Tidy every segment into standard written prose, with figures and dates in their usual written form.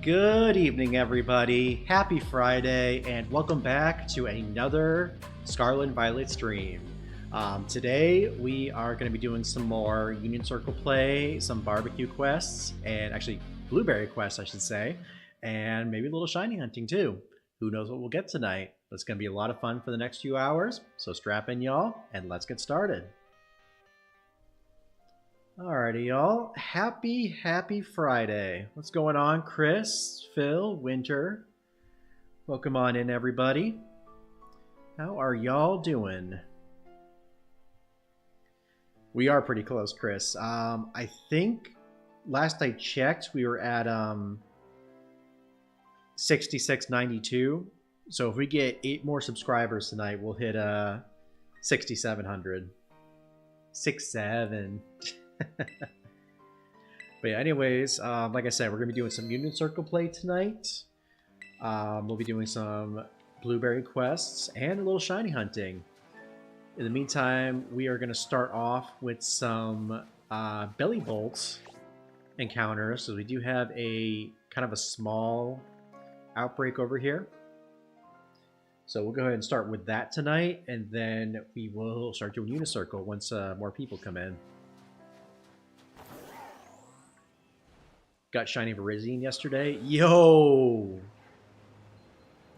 Good evening, everybody. Happy Friday, and welcome back to another Scarlet and Violet stream. Today, we are going to be doing some more Union Circle play, some barbecue quests, and actually blueberry quests, I should say, and maybe a little shiny hunting too. Who knows what we'll get tonight? But it's going to be a lot of fun for the next few hours, so strap in, y'all, and let's get started. Alrighty, y'all. Happy Friday. What's going on, Chris, Phil, Winter? Welcome on in, everybody. How are y'all doing? We are pretty close, Chris. I think last I checked, we were at 6692. So if we get 8 more subscribers tonight, we'll hit 6700. 67. But yeah, anyways, like I said, we're going to be doing some Union Circle play tonight. We'll be doing some blueberry quests and a little shiny hunting. In the meantime, we are going to start off with some belly bolt encounters. So we do have a kind of a small outbreak over here. So we'll go ahead and start with that tonight, and then we will start doing Union Circle once more people come in. Got shiny Verizine yesterday. Yo,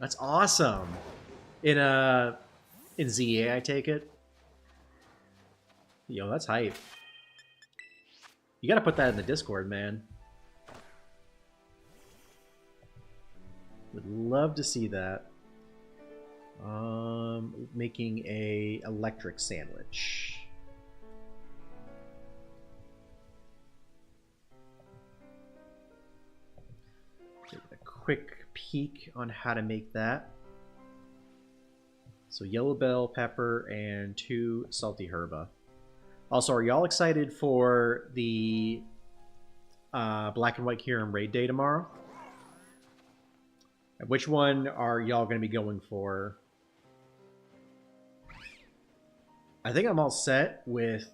that's awesome. In ZA, I take it. Yo, that's hype. You gotta put that in the Discord, man. Would love to see that. Making a electric sandwich. Quick peek on how to make that. So yellow bell pepper and 2 salty herba. Also, are y'all excited for the Black and White Kyurem raid day tomorrow? And which one are y'all going to be going for? I think I'm all set with...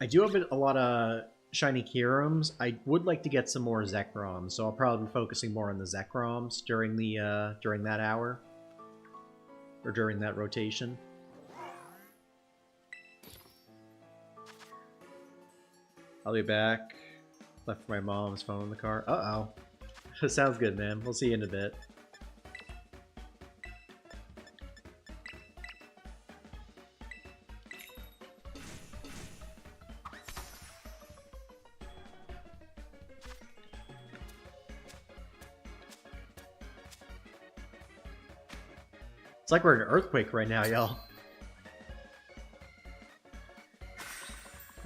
I do have a lot of shiny Kyurems. I would like to get some more Zekroms, so I'll probably be focusing more on the Zekroms during the during that hour, or during that rotation. I'll be back. Left my mom's phone in the car. Uh-oh. Sounds good, man. We'll see you in a bit. It's like we're in an earthquake right now, y'all.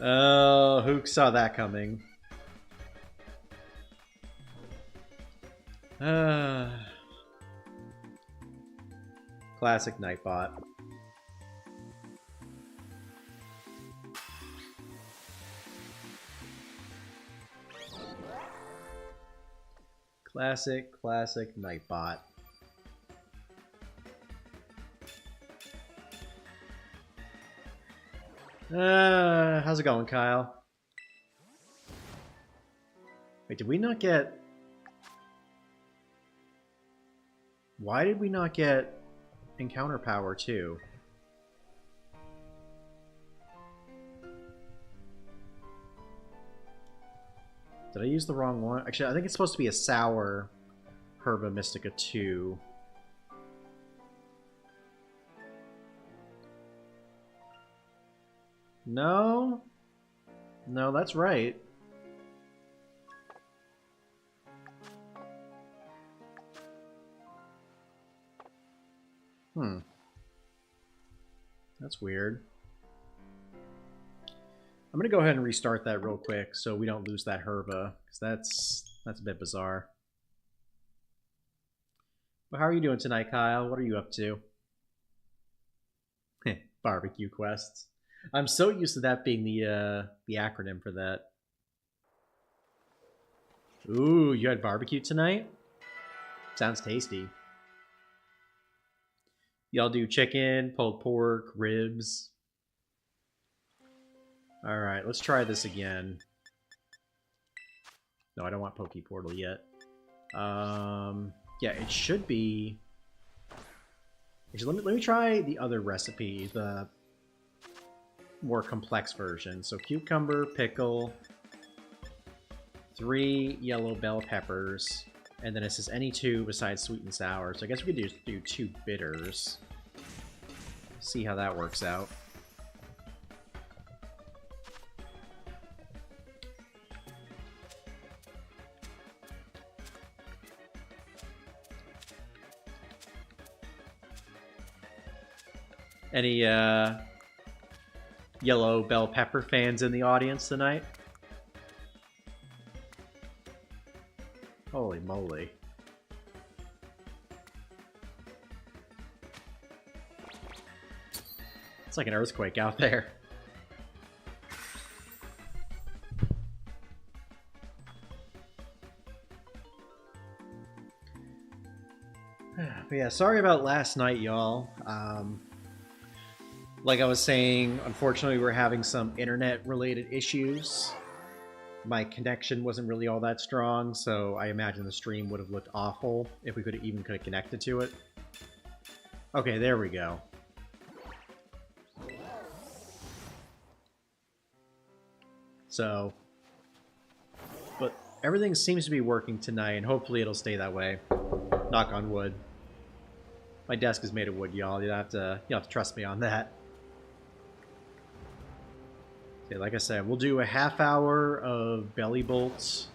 Oh, who saw that coming? Classic Nightbot. Classic Nightbot. How's it going, Kyle? Wait, did we not get... Why did we not get encounter power, too? Did I use the wrong one? Actually, I think it's supposed to be a sour Herba Mystica 2. No? No, that's right. That's weird. I'm gonna go ahead and restart that real quick so we don't lose that Herba, because that's a bit bizarre. But how are you doing tonight, Kyle? What are you up to? Barbecue quests. I'm so used to that being the acronym for that. Ooh, you had barbecue tonight? Sounds tasty. Y'all do chicken, pulled pork, ribs. Alright, let's try this again. No, I don't want Poke Portal yet. Yeah, it should be... Actually, let me try the other recipe, the more complex version. So cucumber, pickle, 3 yellow bell peppers, and then it says any 2 besides sweet and sour. So I guess we could just do 2 bitters. See how that works out. Any yellow bell pepper fans in the audience tonight? Holy moly. It's like an earthquake out there. But yeah, sorry about last night, y'all. Like I was saying, unfortunately we're having some internet-related issues. My connection wasn't really all that strong, so I imagine the stream would have looked awful if we could have connected to it. Okay, there we go. So, but everything seems to be working tonight, and hopefully it'll stay that way. Knock on wood. My desk is made of wood, y'all. You'll have to trust me on that. Okay, like I said, we'll do a half hour of belly bolts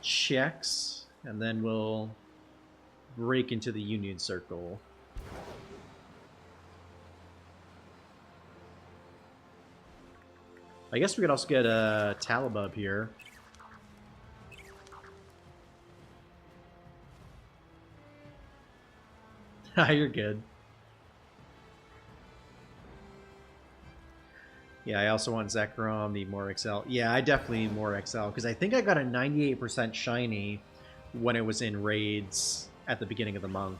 checks, and then we'll break into the Union Circle. I guess we could also get a Talibub here. You're good. Yeah, I also want Zekrom, need more XL. Yeah, I definitely need more XL, because I think I got a 98% shiny when it was in raids at the beginning of the month.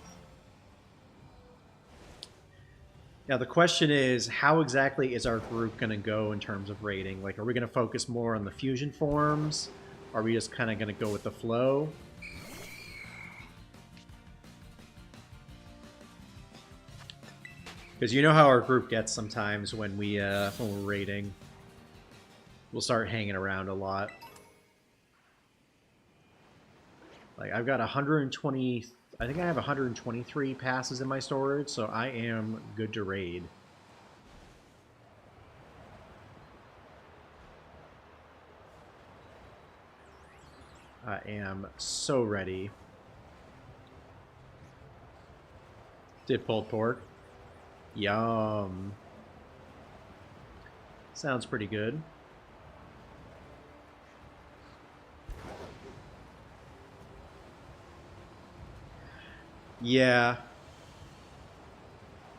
Now, the question is, how exactly is our group going to go in terms of raiding? Like, are we going to focus more on the fusion forms? Are we just kind of going to go with the flow? Because you know how our group gets sometimes when we're raiding. We'll start hanging around a lot. Like, I've got 120... I think I have 123 passes in my storage, so I am good to raid. I am so ready. Did pulled pork. Yum. Sounds pretty good. Yeah.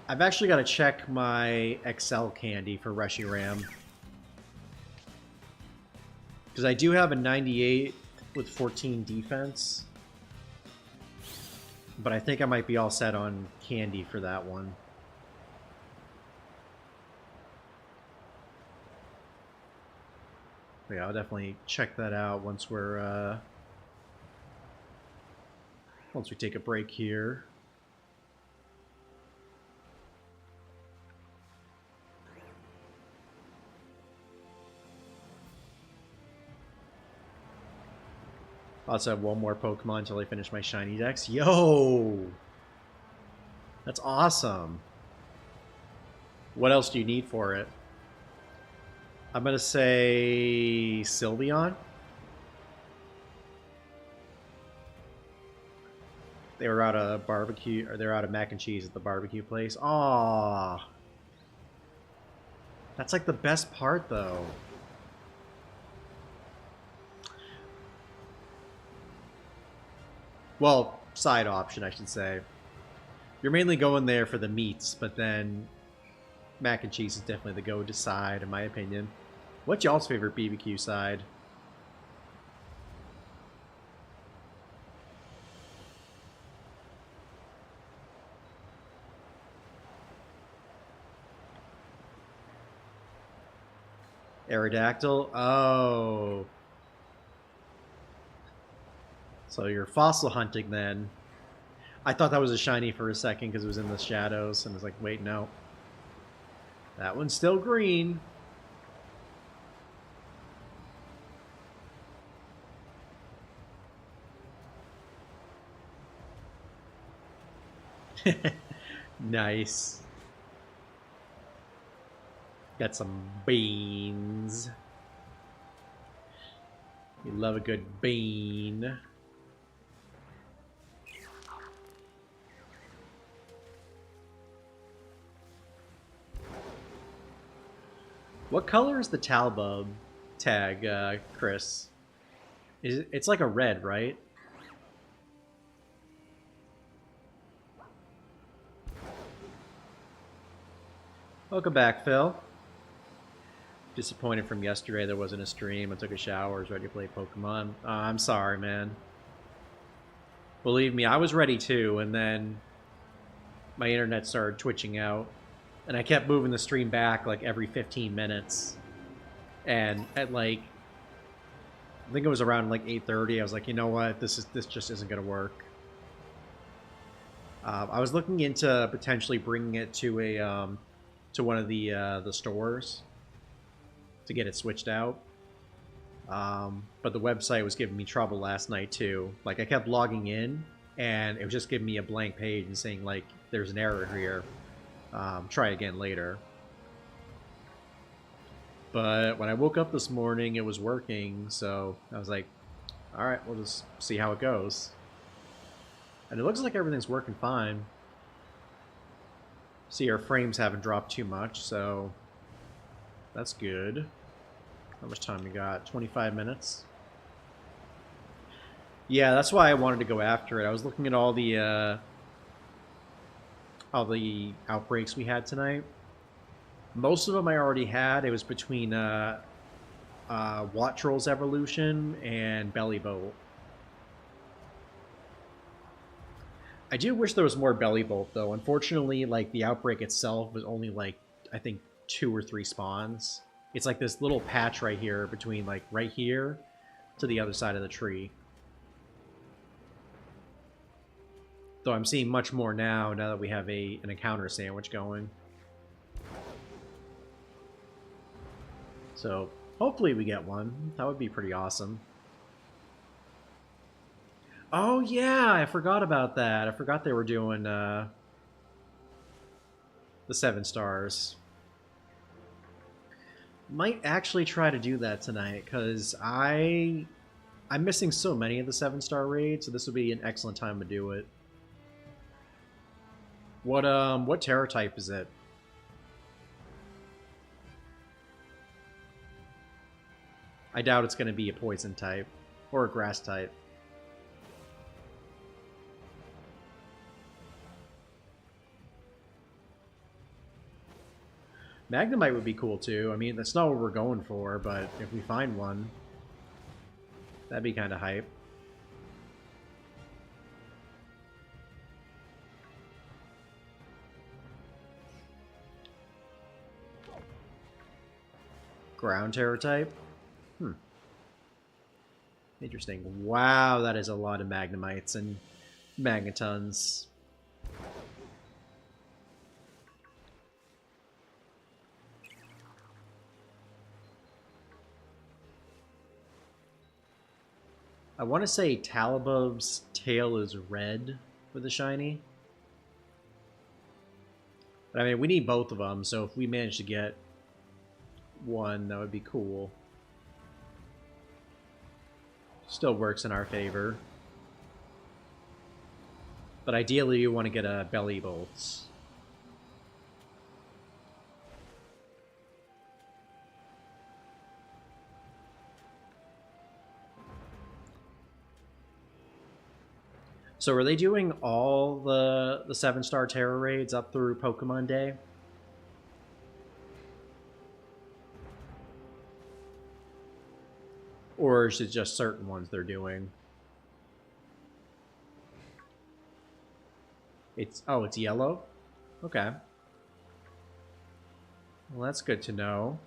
I've actually got to check my XL candy for Reshiram. Because I do have a 98 with 14 defense. But I think I might be all set on candy for that one. But yeah, I'll definitely check that out once we're once we take a break here. I also have one more Pokemon until I finish my shiny decks. Yo! That's awesome. What else do you need for it? I'm going to say Sylveon. They were out of barbecue, or they're out of mac and cheese at the barbecue place. Aww. That's like the best part, though. Well, side option, I should say. You're mainly going there for the meats, but then mac and cheese is definitely the go-to side, in my opinion. What's y'all's favorite BBQ side? Aerodactyl? Oh. So you're fossil hunting then. I thought that was a shiny for a second because it was in the shadows, and I was like, wait, no. That one's still green. Nice. Got some beans. You love a good bean. What color is the Talbub tag, Chris? It's like a red, right? Welcome back, Phil. Disappointed from yesterday there wasn't a stream. I took a shower, was ready to play Pokemon. I'm sorry, man. Believe me, I was ready too, and then my internet started twitching out. And I kept moving the stream back like every 15 minutes. And at like, I think it was around like 8:30, I was like, you know what, this just isn't gonna work. I was looking into potentially bringing it to a to one of the stores to get it switched out. But the website was giving me trouble last night too. Like I kept logging in, and it was just giving me a blank page and saying like, there's an error here. Try again later. But when I woke up this morning, it was working, so I was like, alright, we'll just see how it goes. And it looks like everything's working fine. See, our frames haven't dropped too much, so that's good. How much time we got? 25 minutes? Yeah, that's why I wanted to go after it. I was looking at all the outbreaks we had tonight. Most of them I already had. It was between Wattrol's Evolution and Bellybolt. I do wish there was more Bellybolt, though. Unfortunately, like, the outbreak itself was only, like, I think 2 or 3 spawns. It's like this little patch right here between, like, right here to the other side of the tree. Though I'm seeing much more now that we have an encounter sandwich going. So, hopefully we get one. That would be pretty awesome. Oh, yeah! I forgot about that. I forgot they were doing, the 7 stars. Might actually try to do that tonight, because I'm missing so many of the 7-star raids, so this would be an excellent time to do it. What Terra type is it? I doubt it's going to be a poison type. Or a grass type. Magnemite would be cool too. I mean, that's not what we're going for, but if we find one, that'd be kind of hype. Ground Terror type? Interesting. Wow, that is a lot of Magnemites and Magnetons. I want to say Talibub's tail is red for the shiny. But I mean, we need both of them, so if we manage to get one, that would be cool. Still works in our favor. But ideally, you want to get a Bellybolt. So are they doing all the 7-star Terra raids up through Pokemon Day? Or is it just certain ones they're doing? It's yellow? Okay. Well, that's good to know.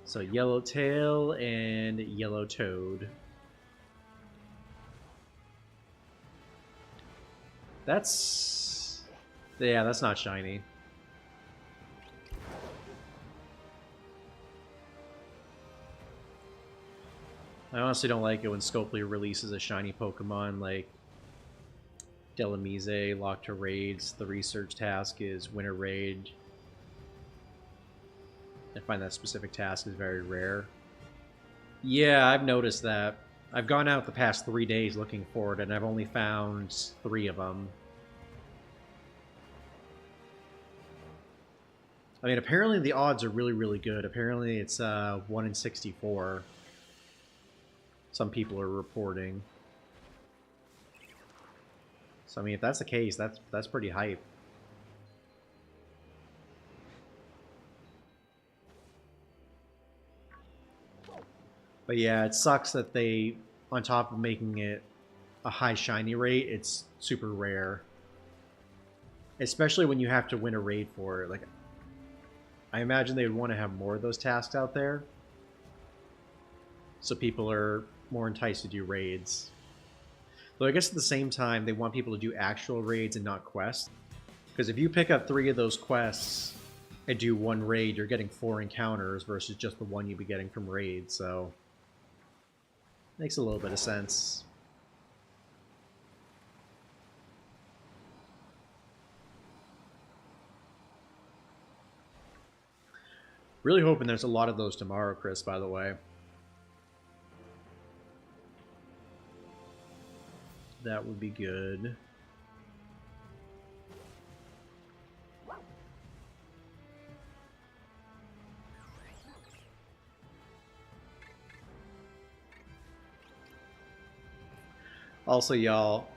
So Yellowtail and Yellow Toad. That's... yeah, that's not shiny. I honestly don't like it when Scopely releases a shiny Pokemon like Delamise, locked to raids. The research task is win a raid. I find that specific task is very rare. Yeah, I've noticed that. I've gone out the past 3 days looking for it, and I've only found 3 of them. I mean, apparently the odds are really, really good. Apparently it's 1 in 64. Some people are reporting. So, I mean, if that's the case, that's pretty hype. But yeah, it sucks that they, on top of making it a high shiny rate, it's super rare. Especially when you have to win a raid for it. Like, I imagine they would want to have more of those tasks out there, so people are more enticed to do raids. Though I guess at the same time, they want people to do actual raids and not quests. Because if you pick up 3 of those quests and do 1 raid, you're getting 4 encounters versus just the 1 you'd be getting from raids, so... makes a little bit of sense. Really hoping there's a lot of those tomorrow, Chris, by the way. That would be good. Also, y'all,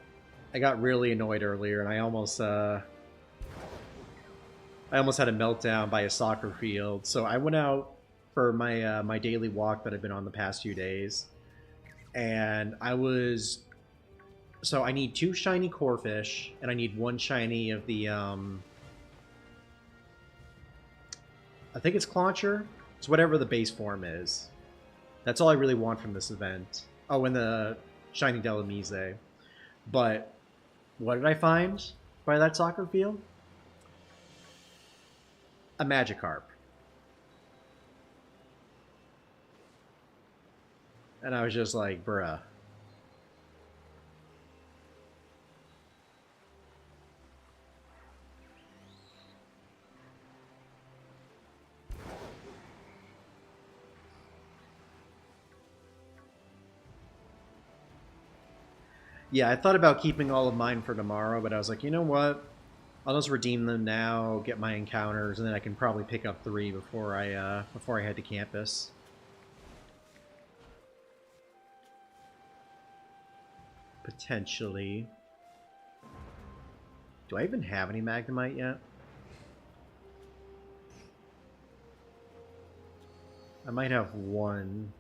I got really annoyed earlier, and I almost had a meltdown by a soccer field. So I went out for my my daily walk that I've been on the past few days, and so I need 2 shiny Corphish, and I need 1 shiny of the I think it's Clauncher. It's whatever the base form is. That's all I really want from this event. Oh, and the shiny Delamise. But what did I find by that soccer field? A Magikarp. And I was just like, bruh. Yeah, I thought about keeping all of mine for tomorrow, but I was like, you know what? I'll just redeem them now, get my encounters, and then I can probably pick up 3 before I head to campus. Potentially. Do I even have any Magnemite yet? I might have 1.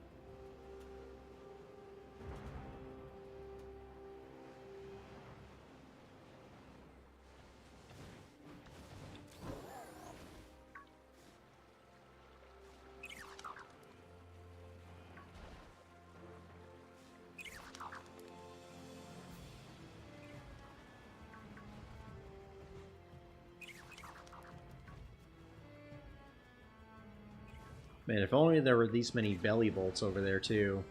Man, if only there were these many belly bolts over there, too.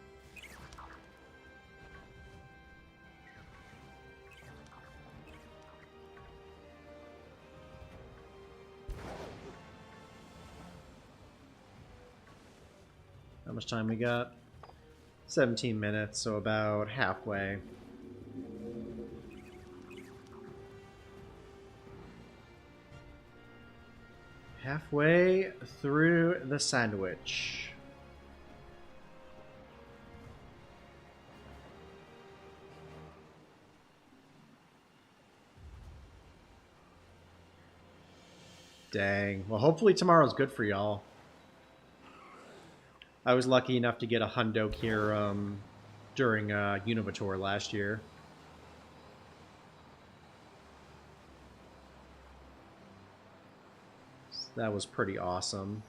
How much time we got? 17 minutes, so about halfway. Halfway through the sandwich. Dang. Well, hopefully tomorrow's good for y'all. I was lucky enough to get a Hundo here during Univator last year. That was pretty awesome.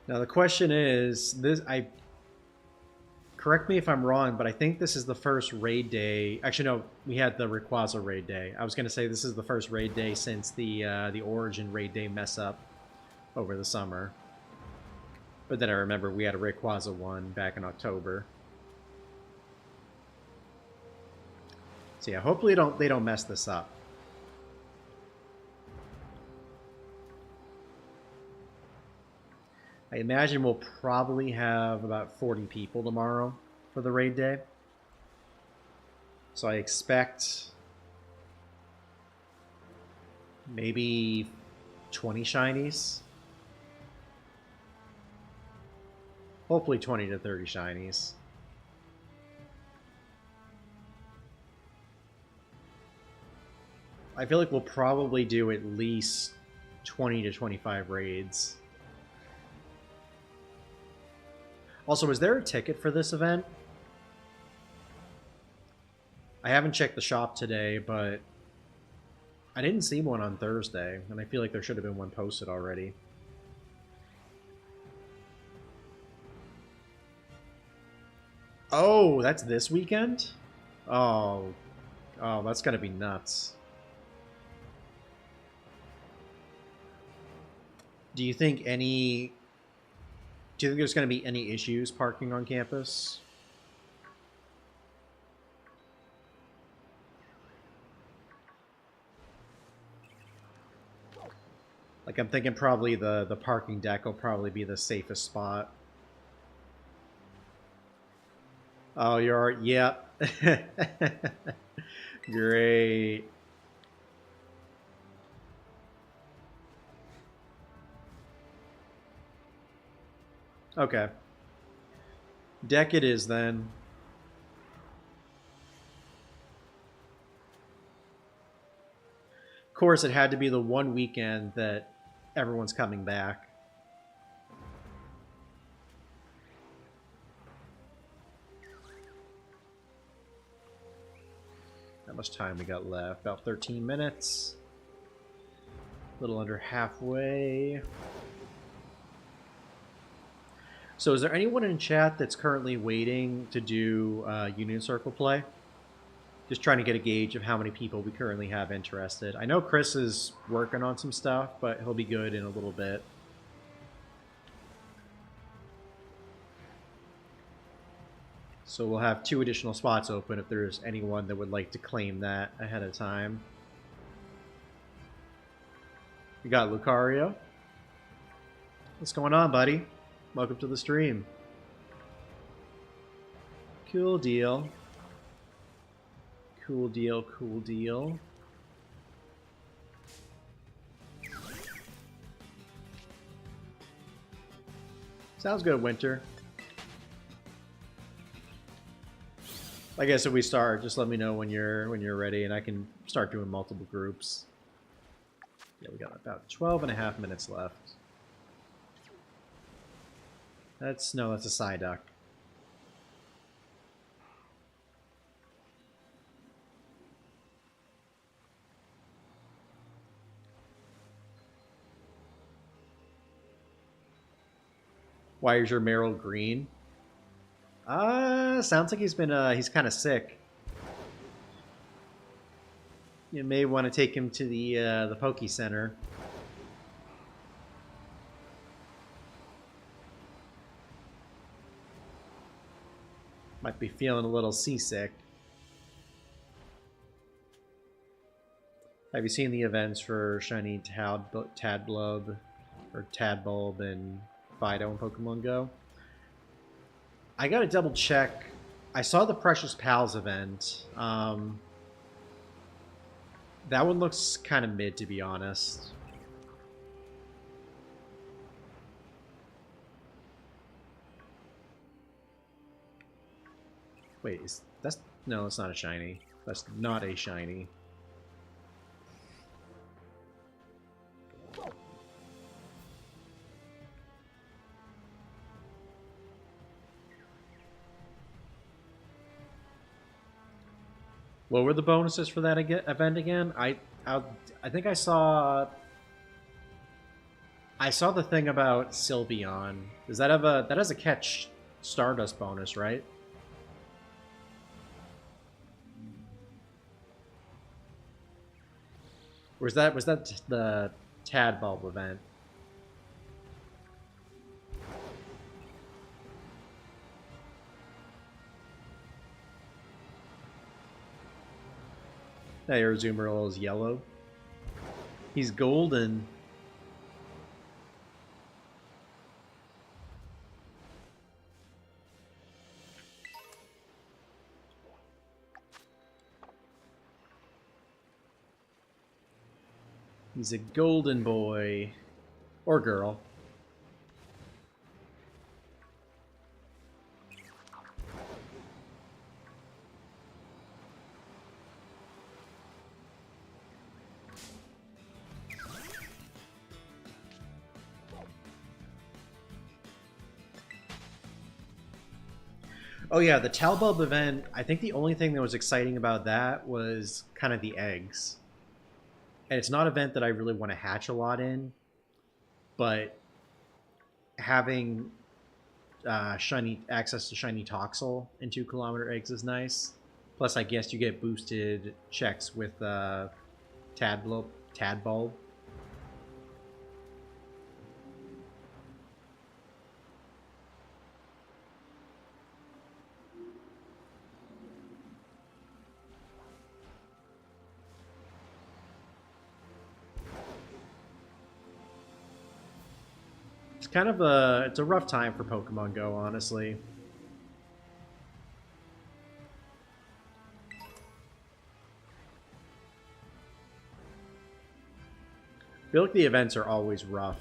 Now the question is, correct me if I'm wrong, but I think this is the first raid day. Actually, no, we had the Rayquaza raid day. I was going to say this is the first raid day since the Origin raid day mess up over the summer. But then I remember we had a Rayquaza one back in October. So yeah, hopefully they don't mess this up. I imagine we'll probably have about 40 people tomorrow for the raid day. So I expect maybe 20 shinies. Hopefully 20 to 30 shinies. I feel like we'll probably do at least 20 to 25 raids. Also, is there a ticket for this event? I haven't checked the shop today, but I didn't see one on Thursday, and I feel like there should have been one posted already. Oh, that's this weekend? Oh, that's gonna be nuts. Do you think there's going to be any issues parking on campus? Like, I'm thinking probably the parking deck will probably be the safest spot. Oh, yep. Great. Okay. Deck it is then. Of course, it had to be the one weekend that everyone's coming back. How much time we got left? About 13 minutes. A little under halfway. So is there anyone in chat that's currently waiting to do Union Circle play? Just trying to get a gauge of how many people we currently have interested. I know Chris is working on some stuff, but he'll be good in a little bit. So we'll have 2 additional spots open if there's anyone that would like to claim that ahead of time. We got Lucario. What's going on, buddy? Welcome to the stream. Cool deal. Cool deal, cool deal. Sounds good, Winter. I guess if we start, just let me know when you're ready, and I can start doing multiple groups. Yeah, we got about 12.5 minutes left. That's a Psyduck. Why is your Meryl green? Sounds like he's kind of sick. You may want to take him to the Poke Center. Might be feeling a little seasick. Have you seen the events for Shiny Tadbulb or Tadbulb and Fido in Pokemon Go? I gotta double check. I saw the Precious Pals event. That one looks kind of mid, to be honest. Wait, no, it's not a shiny. That's not a shiny. What were the bonuses for that event again? I think I saw I saw the thing about Sylveon. Does that have a that has a catch Stardust bonus, right? Or was that the Tadbulb event? That Azumarill is yellow. He's golden. He's a golden boy. Or girl. Oh yeah, the Talbulb event, I think the only thing that was exciting about that was kind of the eggs. And it's not an event that I really want to hatch a lot in, but having shiny access to shiny Toxel and 2 kilometer eggs is nice. Plus, I guess you get boosted checks with Tadbulb. It's kind of it's a rough time for Pokemon Go, honestly. I feel like the events are always rough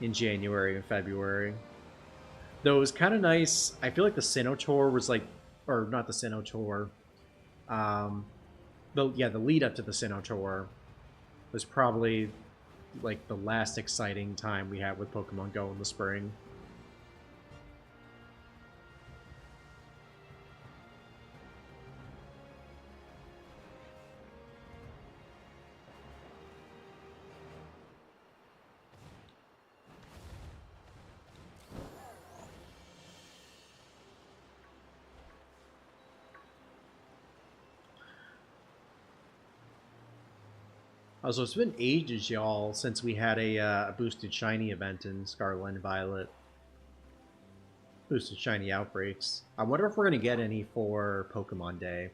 in January and February. Though it was kind of nice. I feel like the Sinnoh Tour was like, or not the Sinnoh Tour. Um, the lead up to the Sinnoh Tour was probably like the last exciting time we had with Pokemon Go in the spring. Also, it's been ages, y'all, since we had a boosted shiny event in Scarlet and Violet. Boosted shiny outbreaks. I wonder if we're going to get any for Pokemon Day.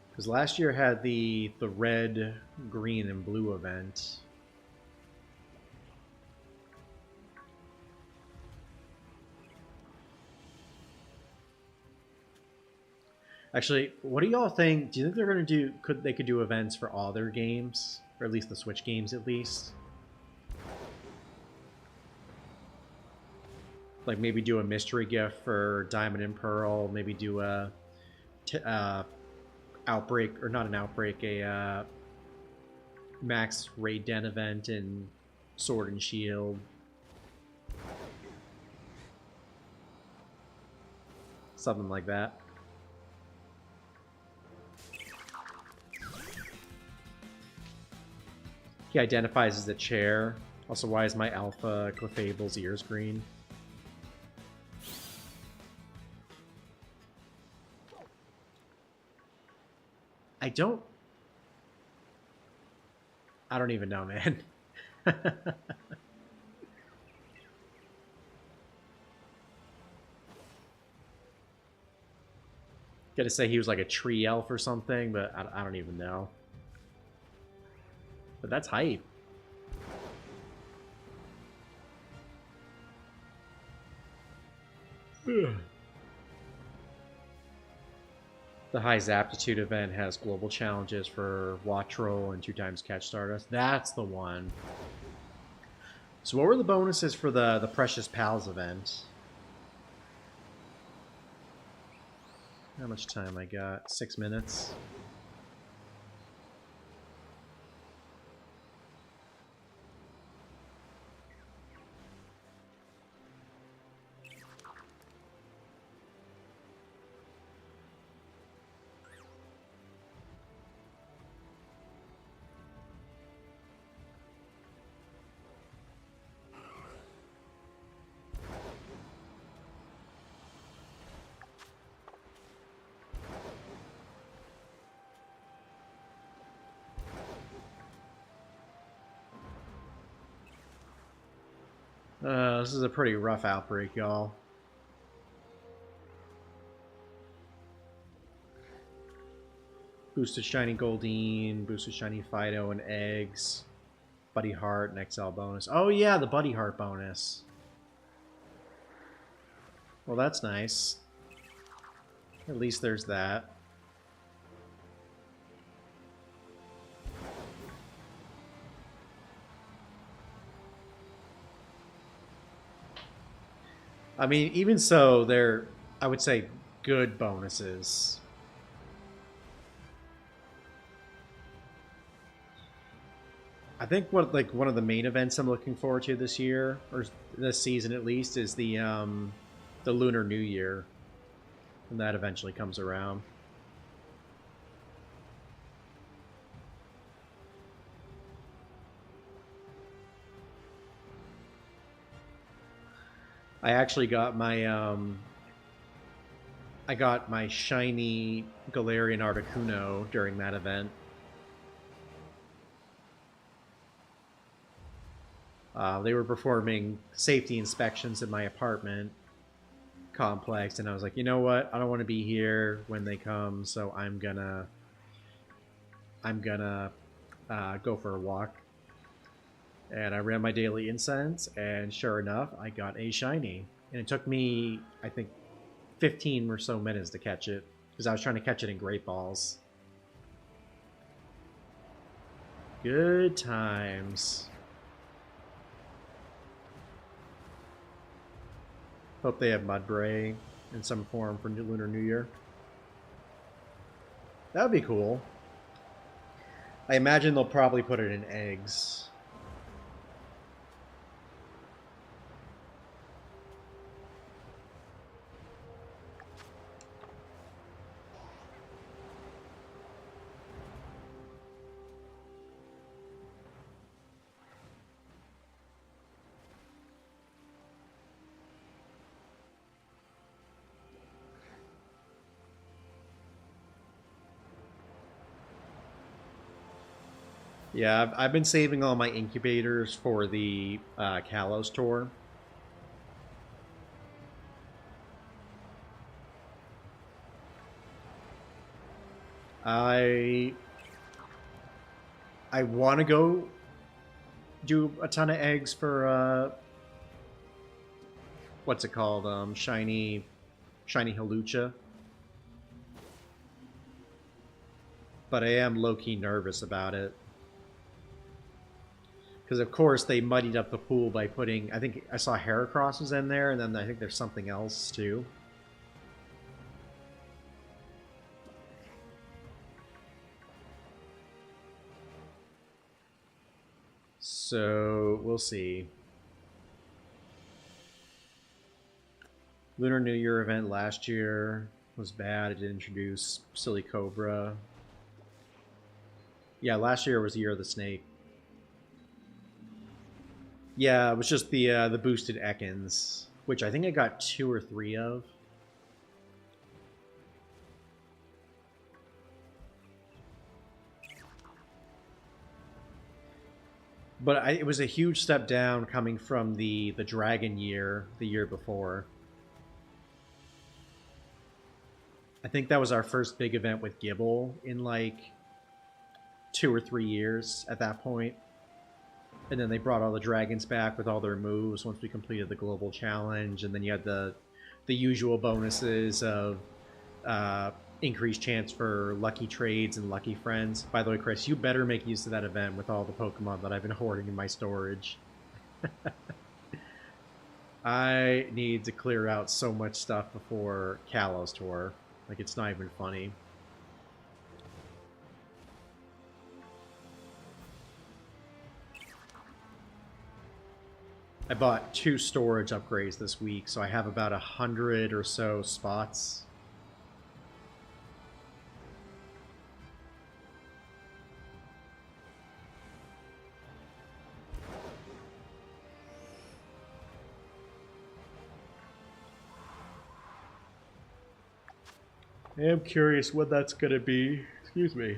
Because last year had the red, green, and blue event. Actually, what do y'all think? Do you think they're going to do? They could do events for all their games, or at least the Switch games, at least? Like maybe do a mystery gift for Diamond and Pearl. Maybe do a outbreak, or not an outbreak, a max raid den event in Sword and Shield. Something like that. He identifies as a chair. Also, why is my alpha Clefable's ears green? I don't even know, man. Gotta say he was like a tree elf or something, but I don't even know. But that's hype. The High Zaptitude event has global challenges for Wattrel and 2 times Catch Stardust. That's the one. So what were the bonuses for the Precious Pals event? How much time I got? 6 minutes. This is a pretty rough outbreak, y'all. Boosted Shiny Goldeen, boosted Shiny Fido and eggs. Buddy Heart and XL bonus. Oh yeah, the Buddy Heart bonus. Well, that's nice. At least there's that. I mean, even so, they're, I would say, good bonuses. I think one of the main events I'm looking forward to this year, or this season at least, is the Lunar New Year, when that eventually comes around. I actually got my I got my shiny Galarian Articuno during that event. They were performing safety inspections in my apartment complex, and I was like, you know what? I don't want to be here when they come, so I'm gonna go for a walk. And I ran my daily incense, and sure enough, I got a shiny. And it took me, I think, 15 or so minutes to catch it, because I was trying to catch it in Great Balls. Good times. Hope they have Mudbray in some form for Lunar New Year. That would be cool. I imagine they'll probably put it in eggs. Yeah, I've been saving all my incubators for the Kalos tour. I want to go do a ton of eggs for what's it called? Shiny Halucha. But I am low-key nervous about it. Because, of course, they muddied up the pool by putting... I think I saw Heracrosses in there, and then I think there's something else, too. So, we'll see. Lunar New Year event last year was bad. It did introduce Silly Cobra. Yeah, last year was the Year of the Snake. Yeah, it was just the boosted Ekans, which I think I got 2 or 3 of. But it was a huge step down coming from the Dragon Year the year before. I think that was our first big event with Gibble in like 2 or 3 years at that point. And then they brought all the dragons back with all their moves once we completed the global challenge. And then you had the usual bonuses of increased chance for lucky trades and lucky friends. By the way, Chris, you better make use of that event with all the Pokemon that I've been hoarding in my storage. I need to clear out so much stuff before Kalos tour. Like, it's not even funny. I bought 2 storage upgrades this week, so I have about 100 or so spots. I am curious what that's going to be. Excuse me.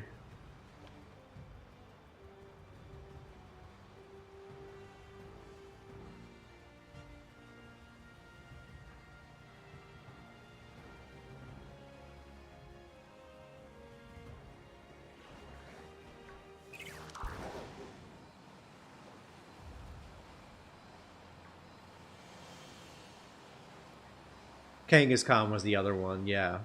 Kangaskhan was the other one, yeah.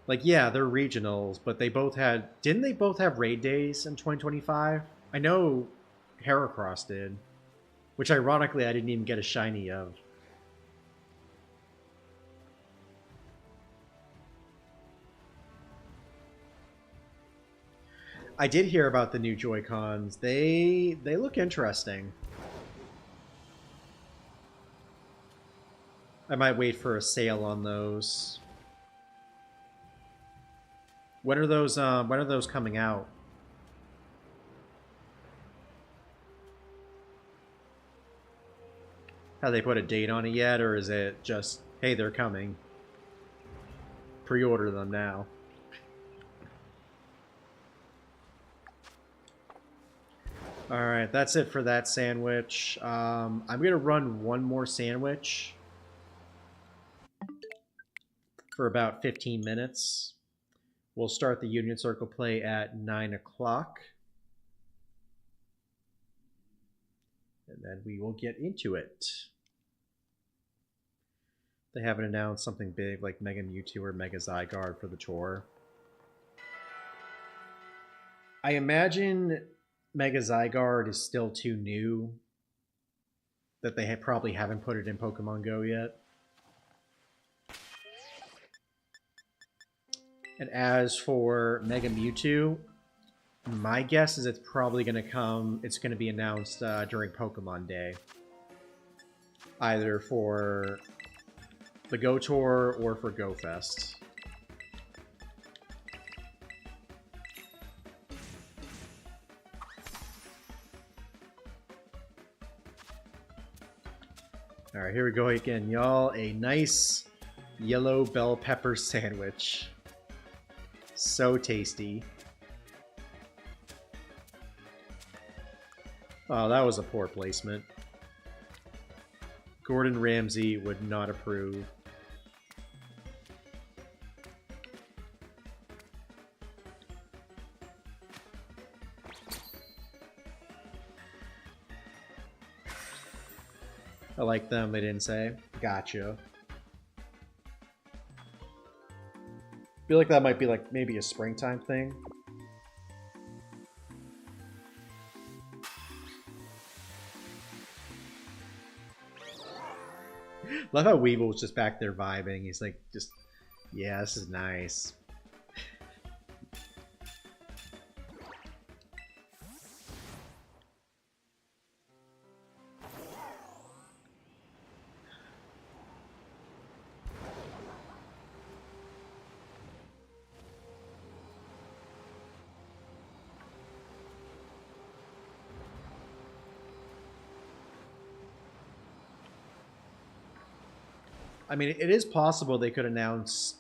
Like, yeah, they're regionals, but they both had... Didn't they both have raid days in 2025? I know Heracross did. Which, ironically, I didn't even get a shiny of. I did hear about the new Joy-Cons. They look interesting. I might wait for a sale on those. When are those coming out? Have they put a date on it yet, or is it just, hey, they're coming? Pre-order them now. Alright, that's it for that sandwich. I'm going to run one more sandwich for about 15 minutes. We'll start the Union Circle play at 9 o'clock. And then we will get into it. They haven't announced something big like Mega Mewtwo or Mega Zygarde for the tour. I imagine Mega Zygarde is still too new, that they probably haven't put it in Pokemon Go yet. And as for Mega Mewtwo, my guess is it's probably going to come, it's going to be announced during Pokemon Day. Either for the Go Tour or for Go Fest. Alright, here we go again, y'all. A nice yellow bell pepper sandwich. So tasty. Oh, that was a poor placement. Gordon Ramsay would not approve. I like them, they didn't say. Gotcha. I feel like that might be like maybe a springtime thing. Love how Weevil was just back there vibing. He's like, just, yeah, this is nice. I mean, it is possible they could announce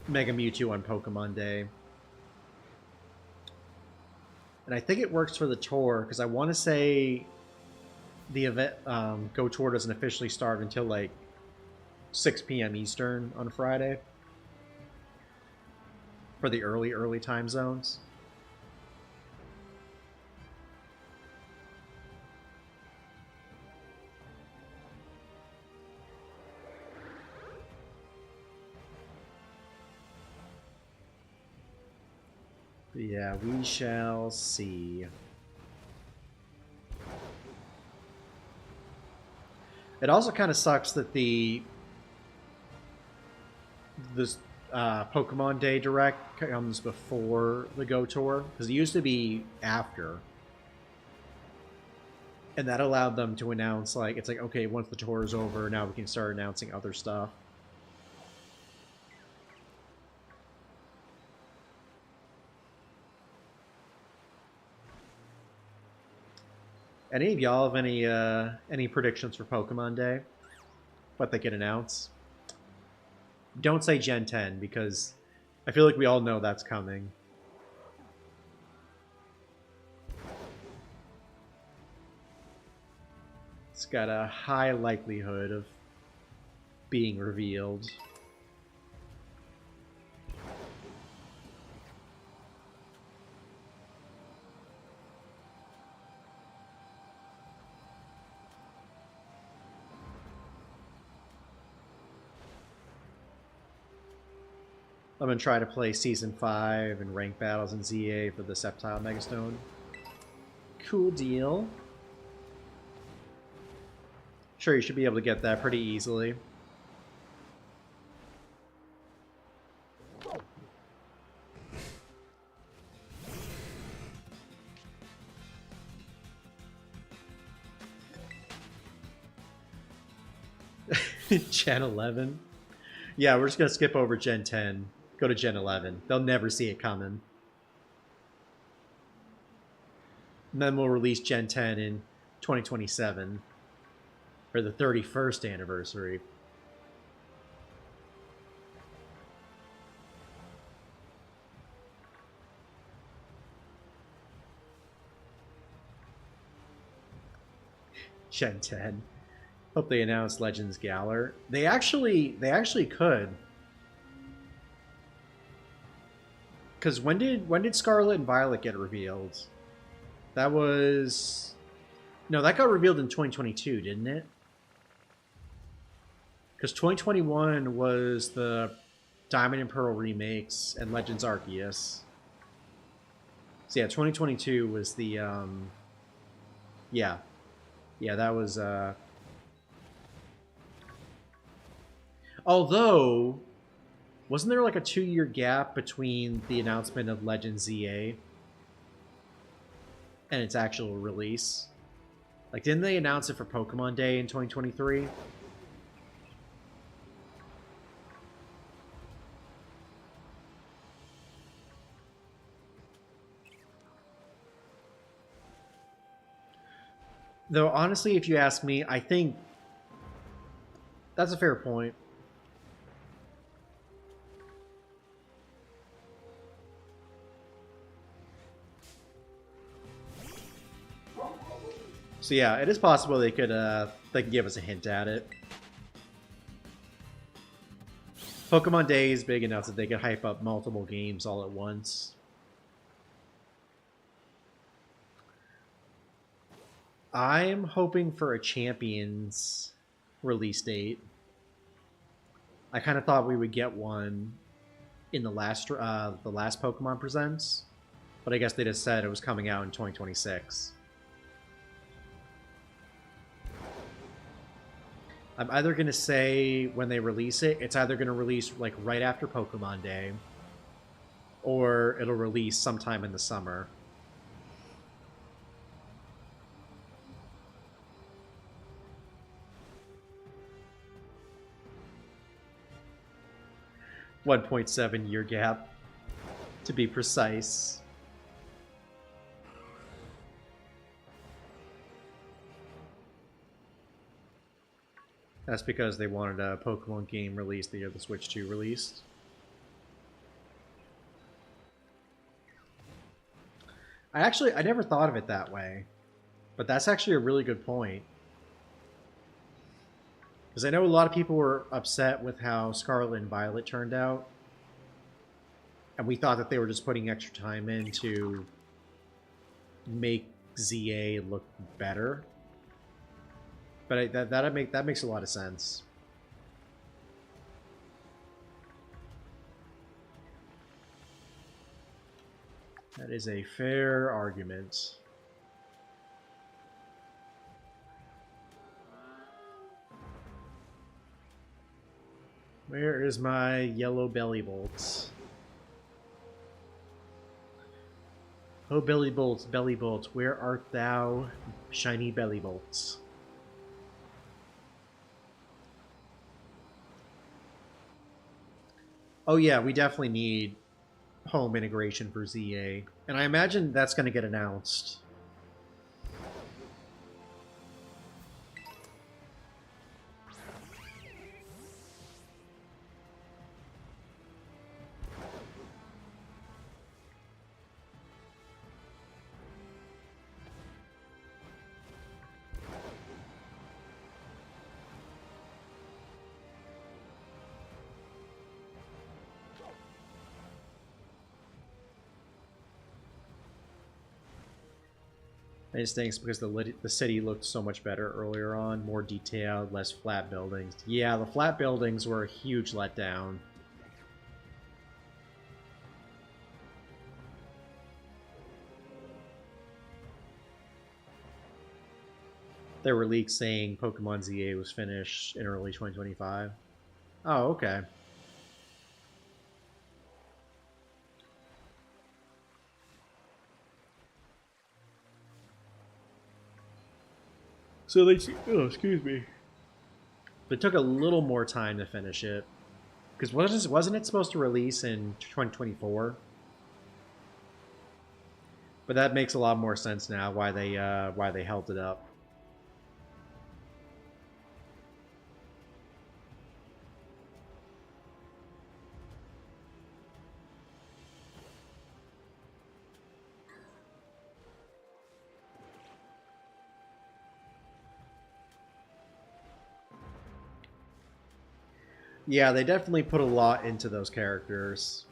Mega Mewtwo on Pokemon Day. And I think it works for the tour, because I want to say the event, Go Tour doesn't officially start until like 6 p.m. Eastern on Friday. For the early time zones. But yeah, we shall see. It also kind of sucks that this Pokemon Day Direct comes before the Go Tour, because it used to be after. And that allowed them to announce, like, it's like, okay, once the tour is over, now we can start announcing other stuff. Any of y'all have any predictions for Pokemon Day? What they can announce? Don't say Gen 10, because I feel like we all know that's coming. It's got a high likelihood of being revealed. I'm gonna try to play Season 5 and rank battles in ZA for the Sceptile Megastone. Cool deal. Sure, you should be able to get that pretty easily. Gen 11? Yeah, we're just gonna skip over Gen 10. Go to Gen 11. They'll never see it coming. And then we'll release Gen 10 in 2027 for the 31st anniversary. Gen 10. Hope they announce Legends Galar. They actually could. Because when did Scarlet and Violet get revealed? That was... No, that got revealed in 2022, didn't it? Because 2021 was the Diamond and Pearl remakes and Legends Arceus. So yeah, 2022 was the... Yeah. Yeah, that was... Although, wasn't there like a 2-year gap between the announcement of Legends ZA and its actual release? Like, didn't they announce it for Pokemon Day in 2023? Though, honestly, if you ask me, I think that's a fair point. So yeah, it is possible they could give us a hint at it. Pokemon Day is big enough that they could hype up multiple games all at once. I'm hoping for a Champions release date. I kind of thought we would get one in the last Pokemon Presents, but I guess they just said it was coming out in 2026. I'm either going to say when they release it, it's either going to release like right after Pokemon Day, or it'll release sometime in the summer. $1.7 year gap, to be precise. That's because they wanted a Pokemon game released the year the Switch 2 released. I never thought of it that way. But that's actually a really good point. Because I know a lot of people were upset with how Scarlet and Violet turned out. And we thought that they were just putting extra time in to make ZA look better. But that makes a lot of sense. That is a fair argument. Where is my yellow belly bolts? Oh, belly bolts, where art thou, shiny belly bolts? Oh yeah, we definitely need home integration for ZA. And I imagine that's going to get announced. I just think it's because the city looked so much better earlier on, more detailed, less flat buildings. Yeah, the flat buildings were a huge letdown. There were leaks saying Pokemon ZA was finished in early 2025. Oh, okay. So they, oh, excuse me. They took a little more time to finish it because wasn't it supposed to release in 2024? But that makes a lot more sense now why they held it up. Yeah, they definitely put a lot into those characters.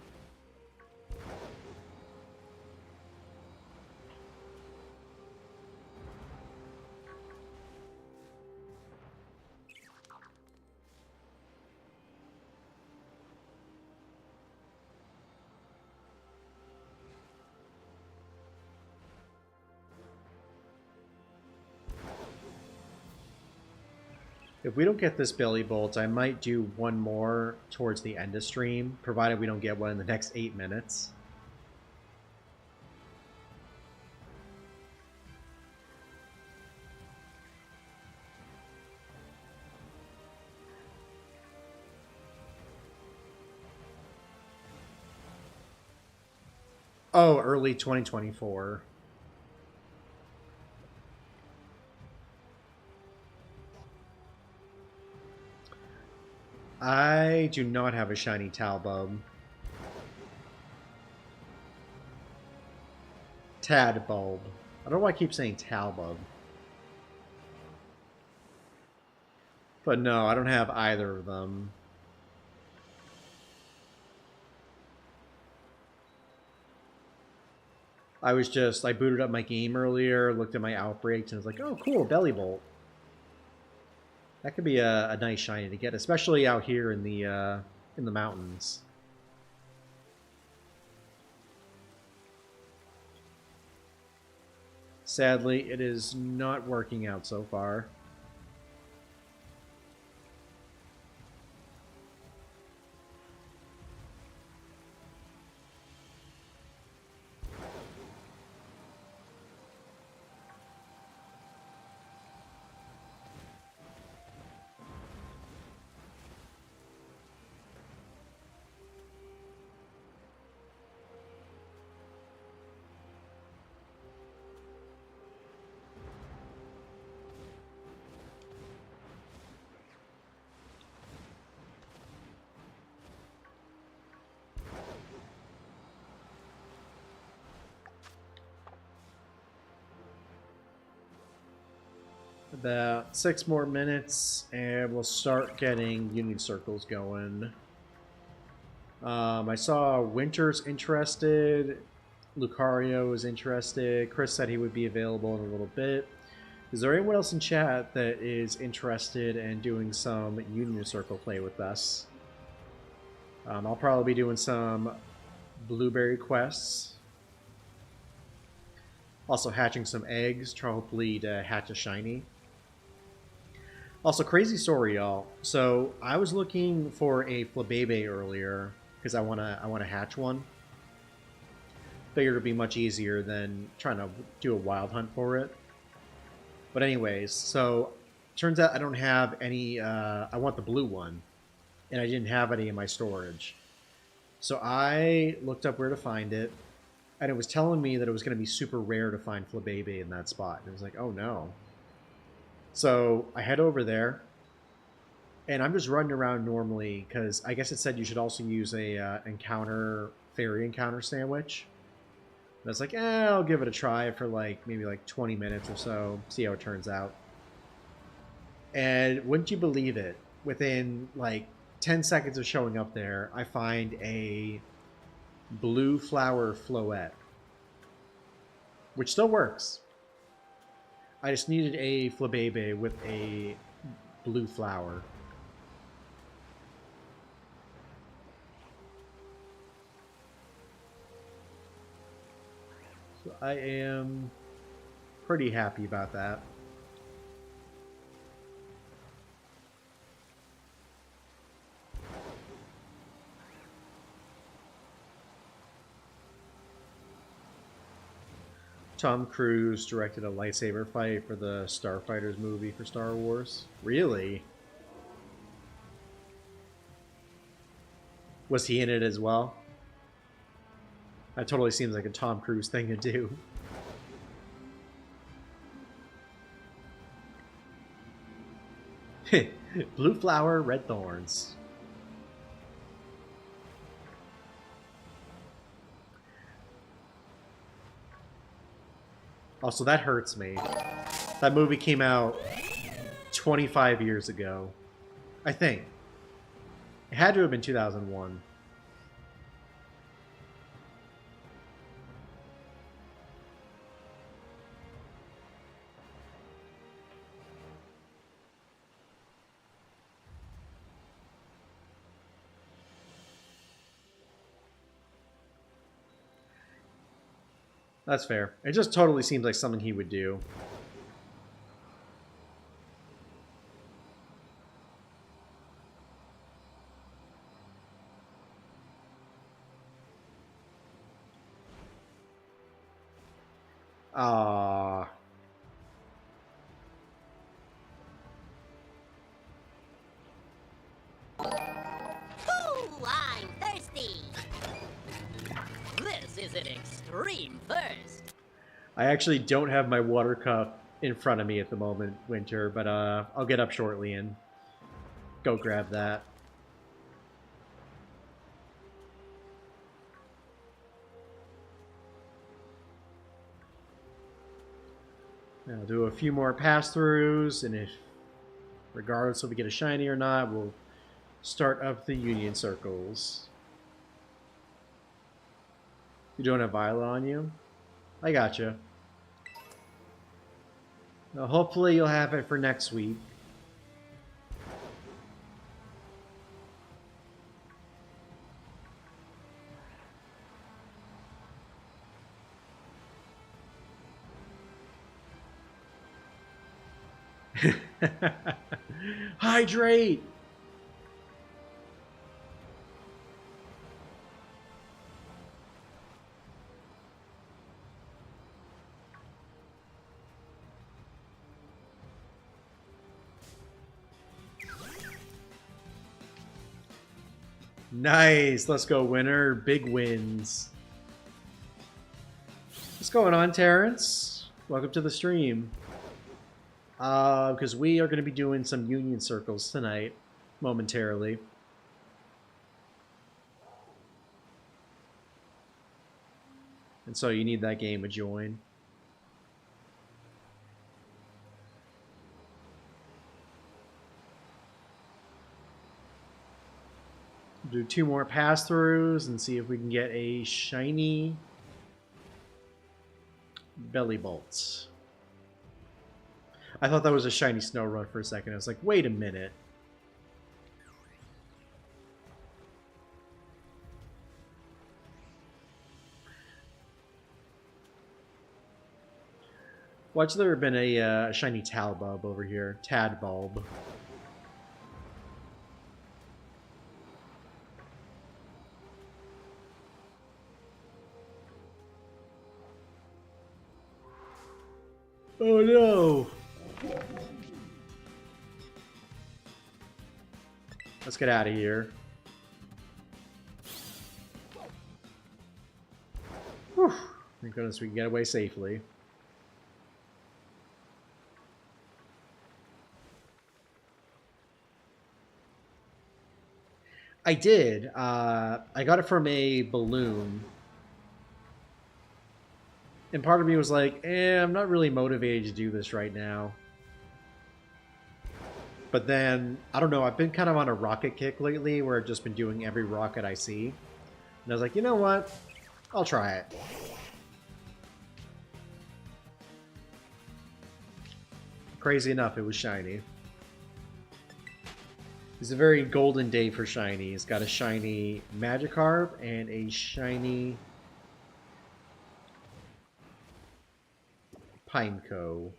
If we don't get this Belly Bolt, I might do one more towards the end of stream, provided we don't get one in the next 8 minutes. Oh, early 2024. I do not have a shiny Talbub. Tadbulb. I don't know why I keep saying Talbub. But no, I don't have either of them. I booted up my game earlier, looked at my outbreaks, and was like, oh, cool, Belly Bolt. That could be a nice shiny to get, especially out here in the mountains. Sadly, it is not working out so far. About 6 more minutes, and we'll start getting Union Circles going. I saw Winter's interested. Lucario is interested. Chris said he would be available in a little bit. Is there anyone else in chat that is interested in doing some Union Circle play with us? I'll probably be doing some blueberry quests. Also hatching some eggs, hopefully to hatch a shiny. Also, crazy story, y'all. So I was looking for a Flabébé earlier because I wanna hatch one. Figured it'd be much easier than trying to do a wild hunt for it. But anyways, so turns out I don't have any. I want the blue one, and I didn't have any in my storage. So I looked up where to find it, and it was telling me that it was going to be super rare to find Flabébé in that spot. And it was like, oh no. So I head over there, and I'm just running around normally because I guess it said you should also use a fairy encounter sandwich. And I was like, I'll give it a try for maybe 20 minutes or so, see how it turns out. And wouldn't you believe it? Within 10 seconds of showing up there, I find a blue flower floette, which still works. I just needed a Flabébé with a blue flower. So I am pretty happy about that. Tom Cruise directed a lightsaber fight for the Starfighters movie for Star Wars. Really? Was he in it as well? That totally seems like a Tom Cruise thing to do. Blue flower, red thorns. Also, that hurts me. That movie came out 25 years ago. I think. It had to have been 2001. That's fair. It just totally seems like something he would do. Ah. Ooh, I'm thirsty. This is an extreme thirst. I actually don't have my water cup in front of me at the moment, Winter, but I'll get up shortly and go grab that. I'll do a few more pass-throughs, and if, regardless if we get a shiny or not, we'll start up the Union Circles. You don't have Violet on you? I gotcha. Well, hopefully you'll have it for next week. Hydrate! Nice! Let's go, winner. Big wins. What's going on, Terrence? Welcome to the stream. Because we are going to be doing some Union Circles tonight, momentarily. And so you need that game to join. Do 2 more pass-throughs and see if we can get a shiny Belly Bolts. I thought that was a shiny Snorunt for a second. I was like, wait a minute. Watch, there have been a shiny Talbulb over here. Tadbulb. Oh no! Let's get out of here. Whew. Thank goodness we can get away safely. I did. I got it from a balloon. And part of me was like, I'm not really motivated to do this right now. But then, I don't know, I've been kind of on a rocket kick lately where I've just been doing every rocket I see. And I was like, you know what? I'll try it. Crazy enough, it was shiny. It's a very golden day for shiny. It's got a shiny Magikarp and a shiny Pineco.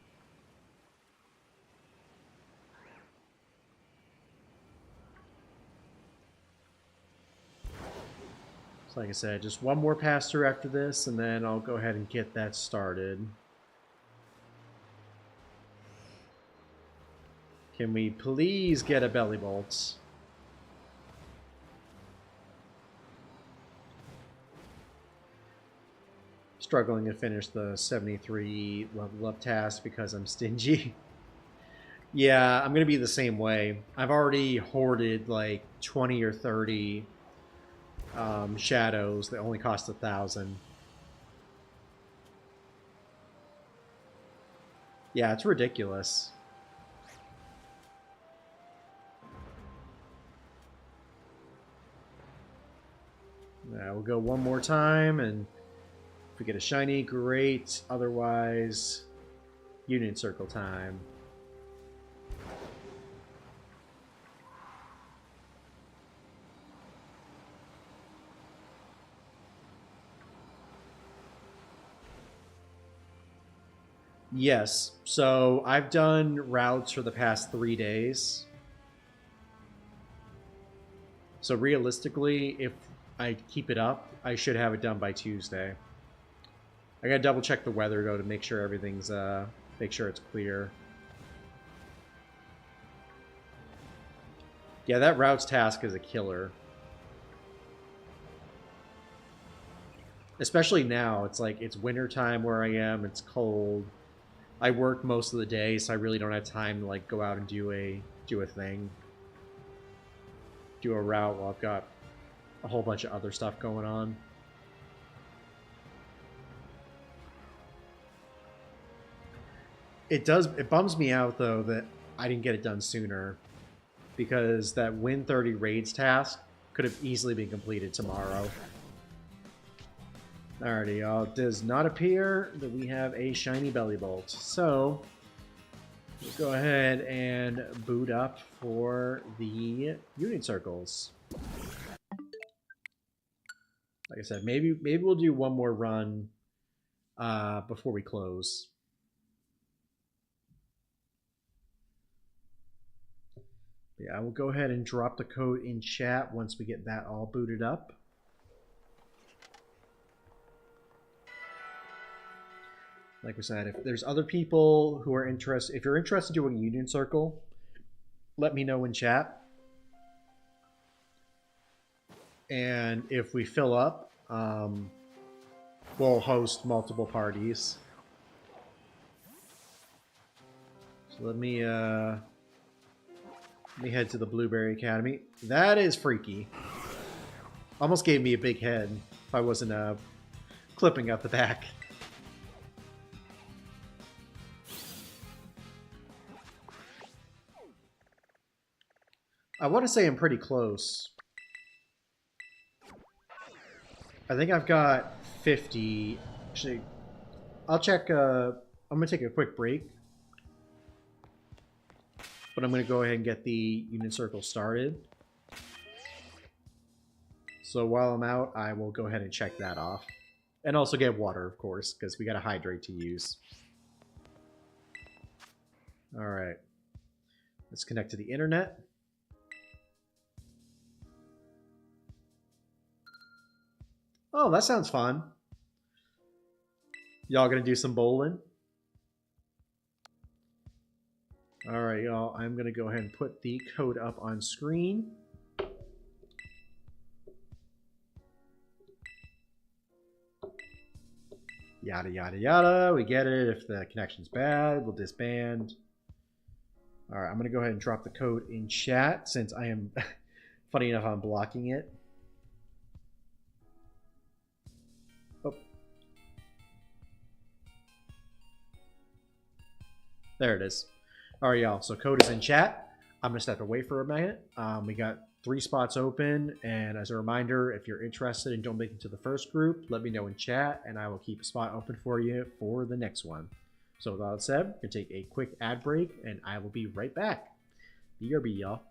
So like I said, just one more pass through after this, and then I'll go ahead and get that started. Can we please get a belly bolt? Struggling to finish the 73 level up task because I'm stingy. Yeah, I'm going to be the same way. I've already hoarded like 20 or 30 shadows that only cost 1,000. Yeah, it's ridiculous. Yeah, we'll go one more time, and if we get a shiny, great. Otherwise, Union Circle time. Yes, so I've done routes for the past 3 days. So realistically, if I keep it up, I should have it done by Tuesday. I gotta double check the weather though to make sure everything's make sure it's clear. Yeah, that routes task is a killer. Especially now, it's like it's winter time where I am, it's cold. I work most of the day, so I really don't have time to like go out and do a thing. Do a route while I've got a whole bunch of other stuff going on. It bums me out though that I didn't get it done sooner, because that win 30 raids task could have easily been completed tomorrow. Alrighty, y'all. It does not appear that we have a shiny belly bolt, so we'll go ahead and boot up for the Union Circles. Like I said, maybe we'll do one more run before we close. Yeah, I will go ahead and drop the code in chat once we get that all booted up. Like we said, if there's other people who are interested, if you're interested in doing a Union Circle, let me know in chat. And if we fill up, we'll host multiple parties. So let me head to the Blueberry Academy. That is freaky. Almost gave me a big head if I wasn't clipping up the back. I want to say I'm pretty close. I think I've got 50. Actually, I'll check. I'm going to take a quick break. But I'm going to go ahead and get the Union Circle started. So while I'm out, I will go ahead and check that off. And also get water, of course, because we got to hydrate to use. Alright. Let's connect to the internet. Oh, that sounds fun. Y'all gonna do some bowling? Alright, y'all. I'm gonna go ahead and put the code up on screen. Yada, yada, yada. We get it. If the connection's bad, we'll disband. Alright, I'm gonna go ahead and drop the code in chat since I am, funny enough, I'm blocking it. Oh. There it is. Alright, y'all. So code is in chat. I'm going to step away for a minute. We got 3 spots open. And as a reminder, if you're interested and don't make it to the first group, let me know in chat, and I will keep a spot open for you for the next one. So with all that said, we're going to take a quick ad break, and I will be right back. BRB, y'all.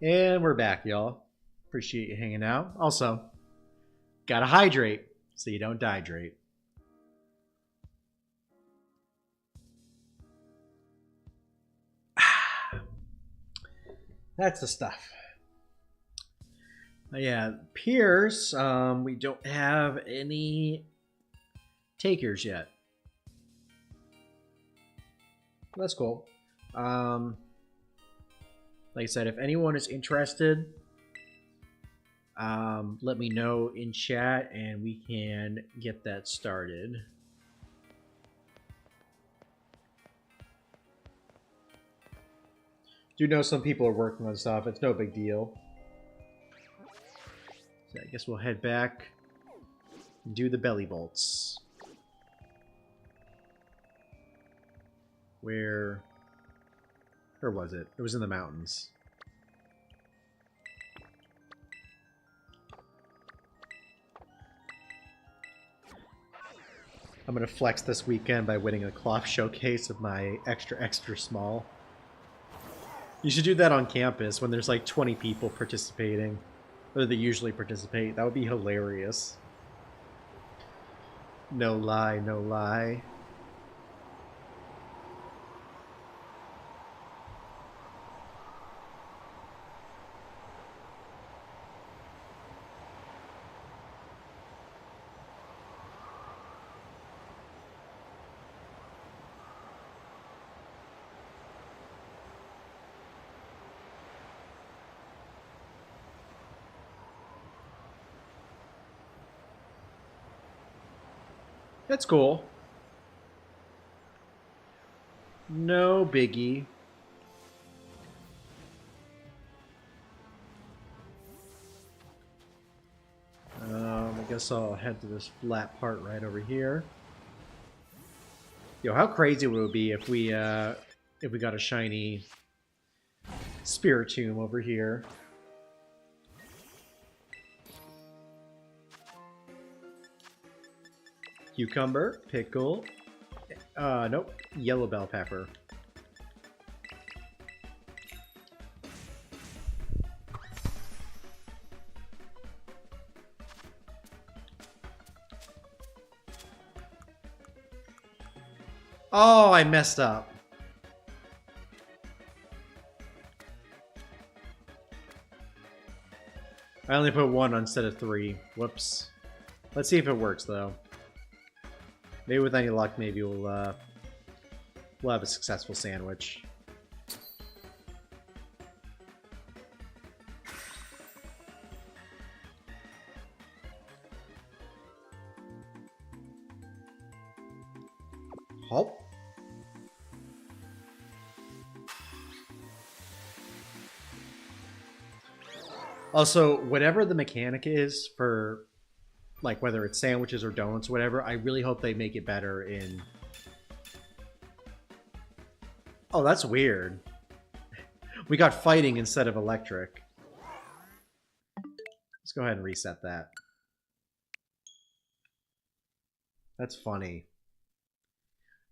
And we're back, y'all. Appreciate you hanging out. Also, gotta hydrate so you don't dehydrate. That's the stuff. Yeah, Piers, we don't have any takers yet. That's cool. Like I said, if anyone is interested, let me know in chat and we can get that started. Do know some people are working on stuff. It's no big deal. So I guess we'll head back and do the belly bolts. Where was it? It was in the mountains. I'm gonna flex this weekend by winning a cloth showcase of my extra small. You should do that on campus when there's like 20 people participating. Or they usually participate. That would be hilarious. No lie, no lie. That's cool. No biggie. I guess I'll head to this flat part right over here. Yo, how crazy would it be if we got a shiny Spiritomb over here? Cucumber, pickle, nope, yellow bell pepper. Oh, I messed up. I only put 1 instead of 3. Whoops. Let's see if it works, though. Maybe with any luck, maybe we'll have a successful sandwich. Hop. Also, whatever the mechanic is for, like, whether it's sandwiches or donuts, whatever, I really hope they make it better in... Oh, that's weird. We got fighting instead of electric. Let's go ahead and reset that. That's funny.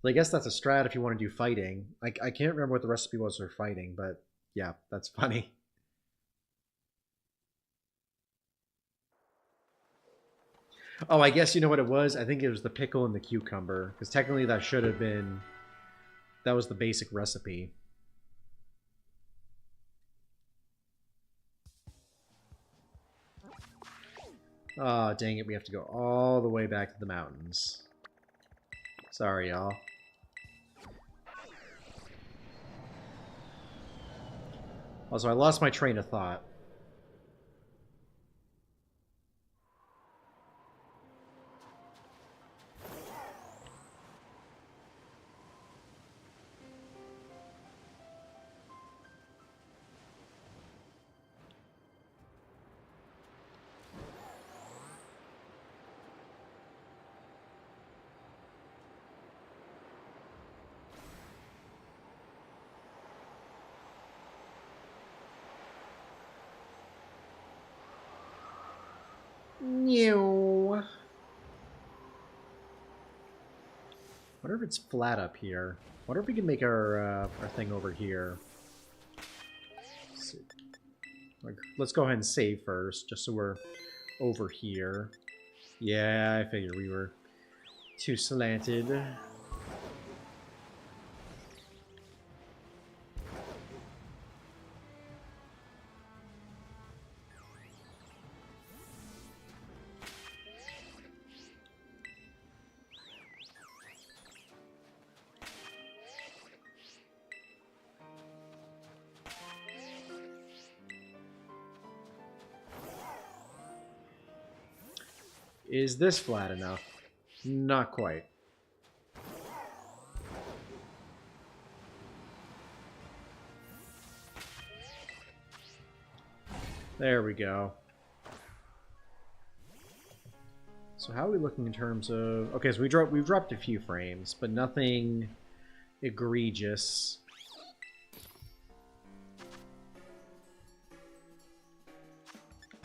I guess that's a strat if you want to do fighting. I can't remember what the recipe was for fighting, but yeah, that's funny. Oh, I guess you know what it was? I think it was the pickle and the cucumber. Because technically that should have been... That was the basic recipe. Oh, dang it. We have to go all the way back to the mountains. Sorry, y'all. Also, I lost my train of thought. New. Wonder if it's flat up here. Wonder if we can make our thing over here. Like, let's go ahead and save first, just so we're over here. Yeah, I figured we were too slanted. Is this flat enough? Not quite. There we go. So how are we looking in terms of... Okay, so we've dropped a few frames, but nothing egregious.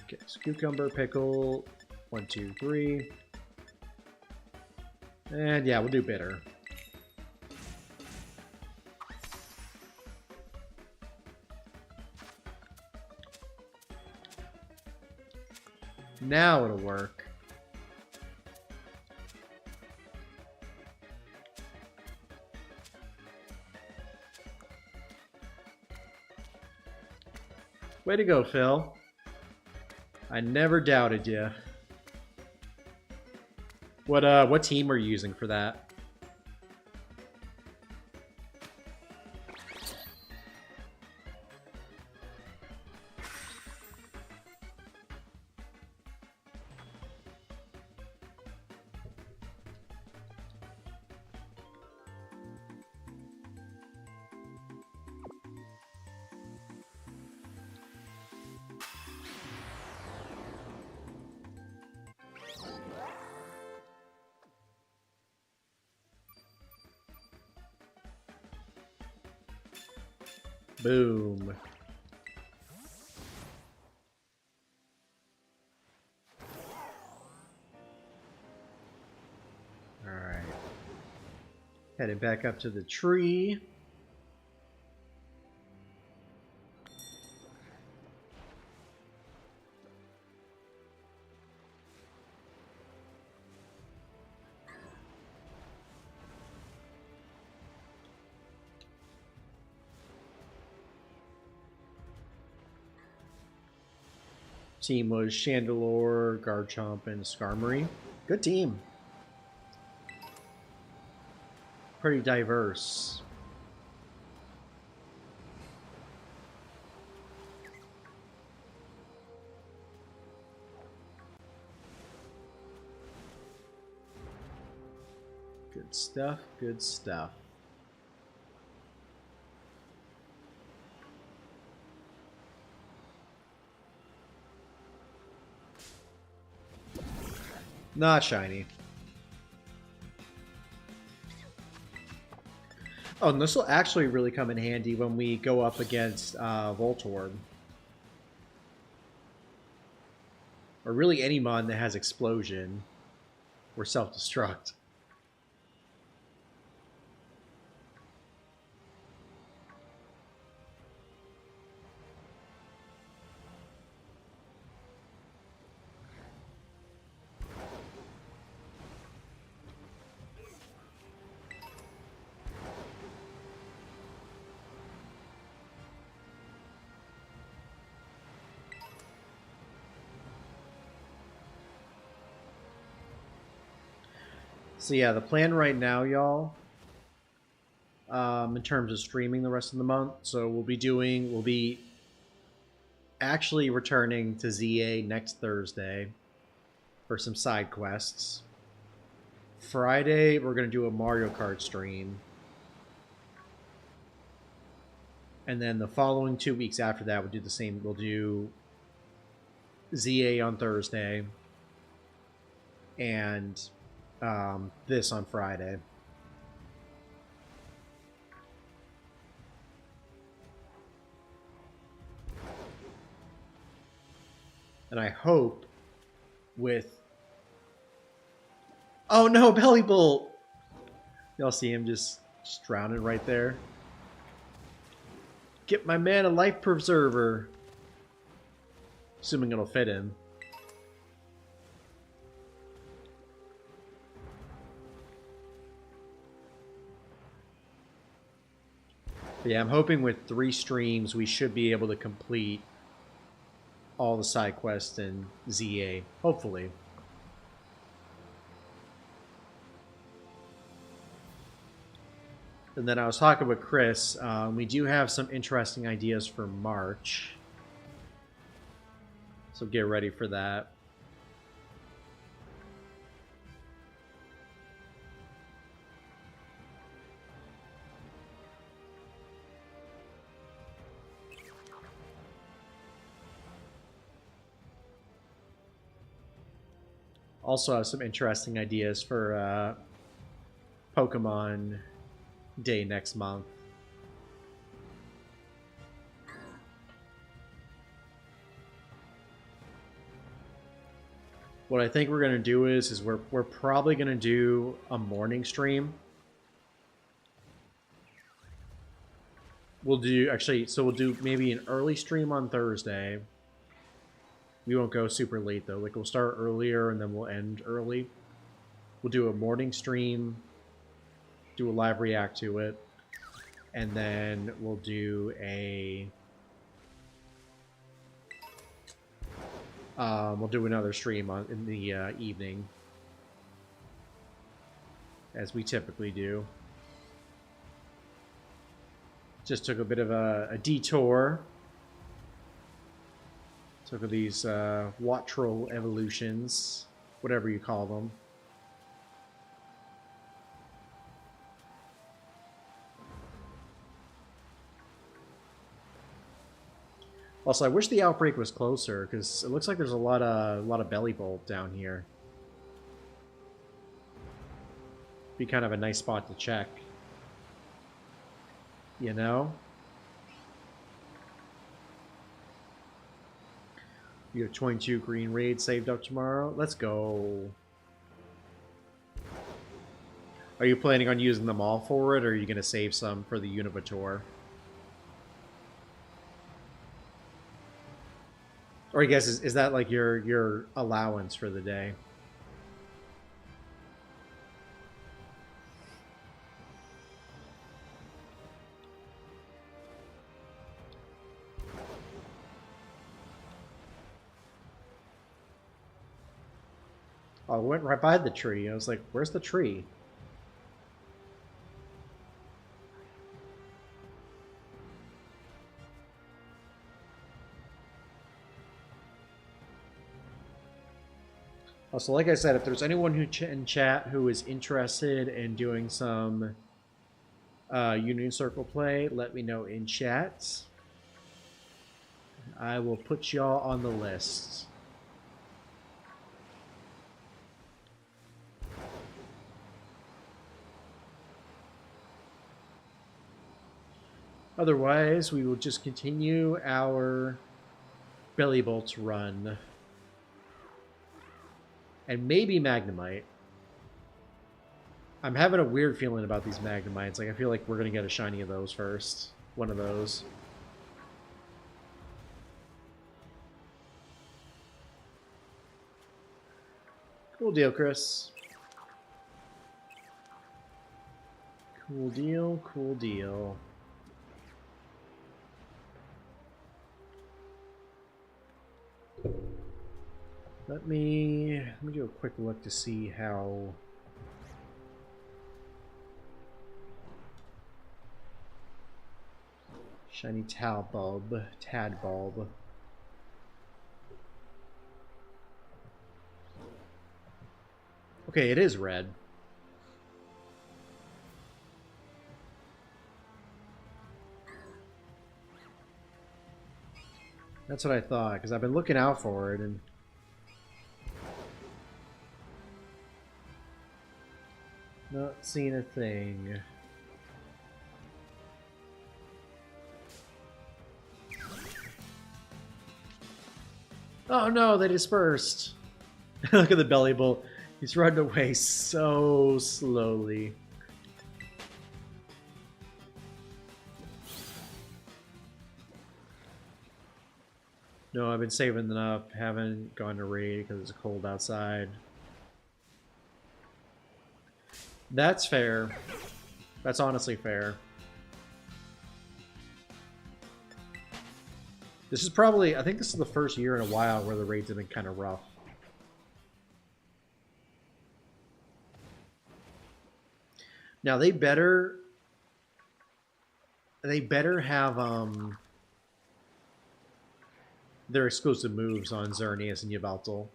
Okay, so cucumber, pickle, 1, 2, 3. And yeah, we'll do bitter. Now it'll work. Way to go, Phil. I never doubted you. What team are you using for that? Boom. Alright. Heading back up to the tree. Team was Chandelure, Garchomp, and Skarmory. Good team. Pretty diverse. Good stuff, good stuff. Not shiny. Oh, and this will actually really come in handy when we go up against Voltorb. Or really any mon that has Explosion or Self-Destruct. So yeah, the plan right now, y'all, in terms of streaming the rest of the month, so we'll be actually returning to ZA next Thursday for some side quests. Friday, we're going to do a Mario Kart stream. And then the following 2 weeks after that, we'll do the same. We'll do ZA on Thursday and this on Friday. And I hope with... Oh no, Belly Bolt! Y'all see him just drowning right there? Get my man a life preserver. Assuming it'll fit in. But yeah, I'm hoping with 3 streams we should be able to complete all the side quests in ZA. Hopefully. And then I was talking with Chris. We do have some interesting ideas for March. So get ready for that. Also have some interesting ideas for Pokemon Day next month. What I think we're gonna do is we're probably gonna do a morning stream. We'll do we'll do maybe an early stream on Thursday. We won't go super late though. Like we'll start earlier and then we'll end early. We'll do a morning stream, do a live react to it, and then we'll do a we'll do another stream in the evening, as we typically do. Just took a bit of a detour. Took these Wattrel evolutions, whatever you call them. Also, I wish the outbreak was closer, because it looks like there's a lot of belly bolt down here. Be kind of a nice spot to check. You know? You have 22 green raids saved up tomorrow. Let's go. Are you planning on using them all for it, or are you going to save some for the Univator? Or I guess, is that like your allowance for the day? Oh, I went right by the tree. I was like, where's the tree? So like I said, if there's anyone who in chat who is interested in doing some Union Circle play, let me know in chat. I will put y'all on the list. Otherwise, we will just continue our Belly Bolts run. And maybe Magnemite. I'm having a weird feeling about these Magnemites. Like, I feel like we're going to get a shiny of those first. One of those. Cool deal, Chris. Cool deal, cool deal. Let me do a quick look to see how shiny Tadbulb. Okay, it is red. That's what I thought, because I've been looking out for it and not seeing a thing. Oh no, they dispersed. Look at the belly bolt. He's running away so slowly. No, I've been saving them up. Haven't gone to raid because it's cold outside. That's fair. That's honestly fair. This is probably, I think this is the first year in a while where the raids have been kind of rough. Now they better have their exclusive moves on Xerneas and Yveltal.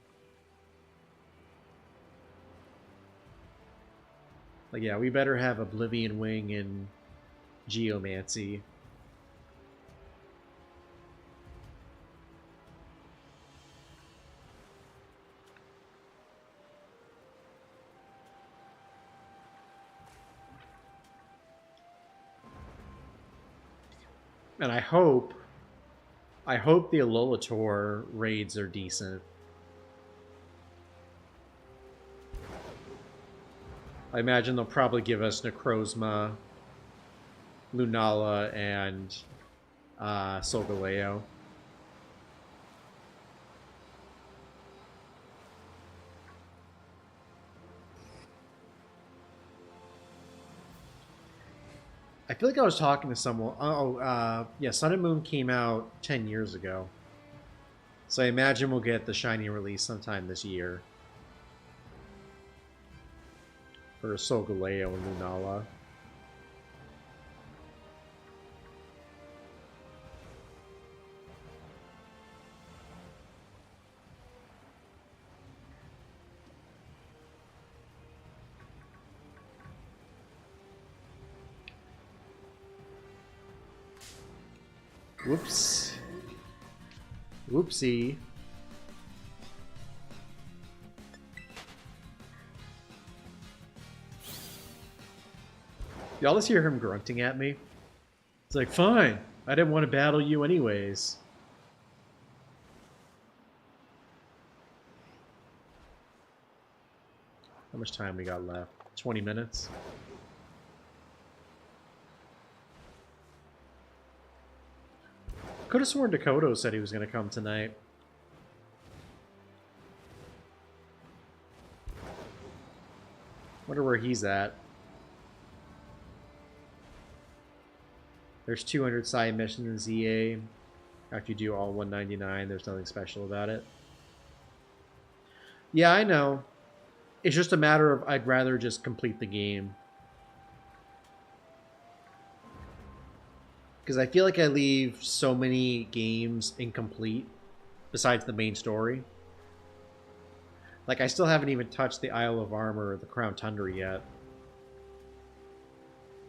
Like, yeah, we better have Oblivion Wing and Geomancy. And I hope the Alolator raids are decent. I imagine they'll probably give us Necrozma, Lunala, and Solgaleo. I feel like I was talking to someone. Yeah, Sun and Moon came out 10 years ago. So I imagine we'll get the shiny release sometime this year. For Solgaleo and Lunala. Whoops. Whoopsie. Y'all just hear him grunting at me? It's like, fine. I didn't want to battle you anyways. How much time we got left? 20 minutes? Could have sworn Dakota said he was going to come tonight. Wonder where he's at. There's 200 side missions in ZA. After you do all 199, there's nothing special about it. Yeah, I know. It's just a matter of I'd rather just complete the game. Because I feel like I leave so many games incomplete besides the main story. Like, I still haven't even touched the Isle of Armor or the Crown Tundra yet.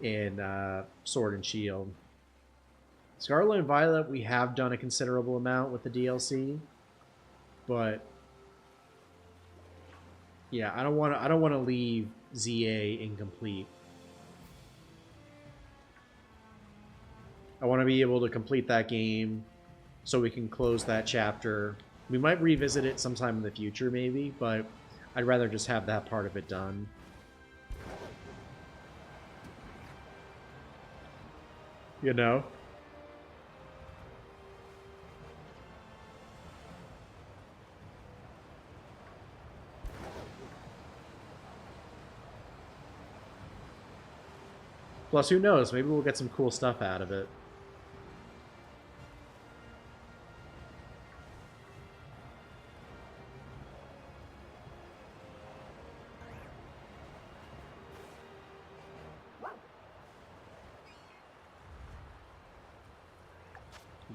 In Sword and Shield. Scarlet and Violet, we have done a considerable amount with the DLC. But yeah, I don't want to leave ZA incomplete. I want to be able to complete that game so we can close that chapter. We might revisit it sometime in the future, maybe, but I'd rather just have that part of it done. You know? Plus, who knows? Maybe we'll get some cool stuff out of it.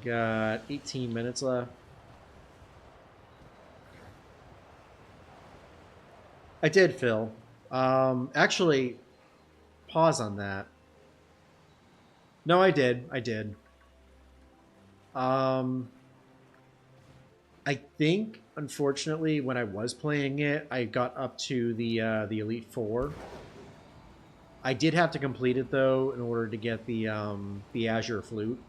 Got 18 minutes left. I did, Phil. Actually, pause on that. No, I did. I did. I think, unfortunately, when I was playing it, I got up to the Elite Four. I did have to complete it though in order to get the Azure Flute.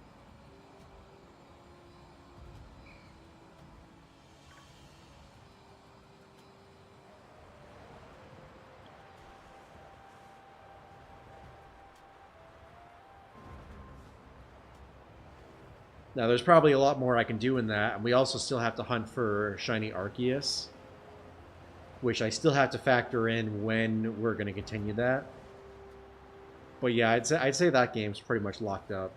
Now, there's probably a lot more I can do in that, and we also still have to hunt for shiny Arceus, which I still have to factor in when we're going to continue that. But yeah, I'd say that game's pretty much locked up.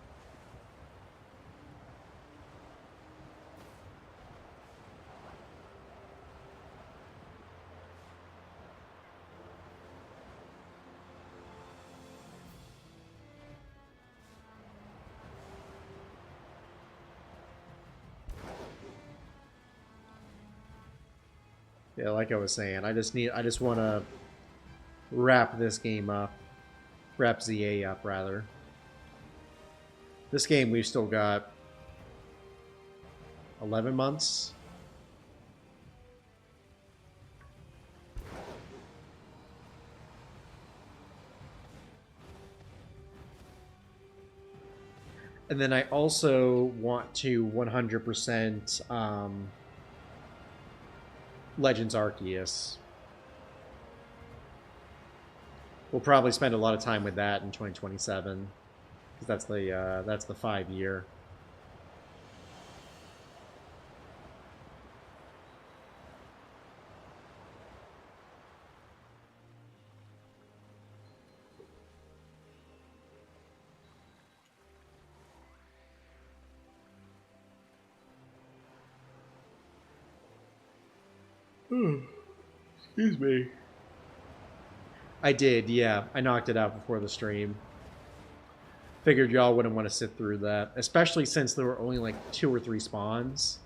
Yeah, like I was saying, I just want to wrap this game up. Wrap ZA up, rather. This game, we've still got 11 months. And then I also want to 100% Legends Arceus. We'll probably spend a lot of time with that in 2027, because that's the 5-year. Excuse me. I did, yeah. I knocked it out before the stream. Figured y'all wouldn't want to sit through that, especially since there were only like 2 or 3 spawns.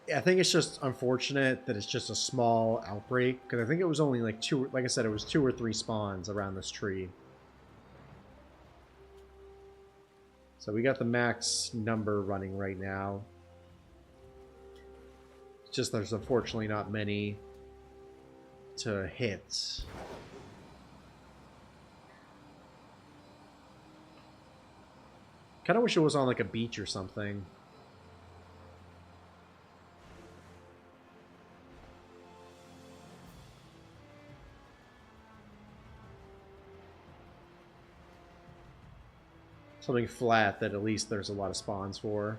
Yeah, I think it's just unfortunate that it's just a small outbreak, because I think it was only like 2, like I said, it was 2 or 3 spawns around this tree. So we got the max number running right now. It's just there's unfortunately not many to hit. Kind of wish it was on like a beach or something. Something flat that at least there's a lot of spawns for.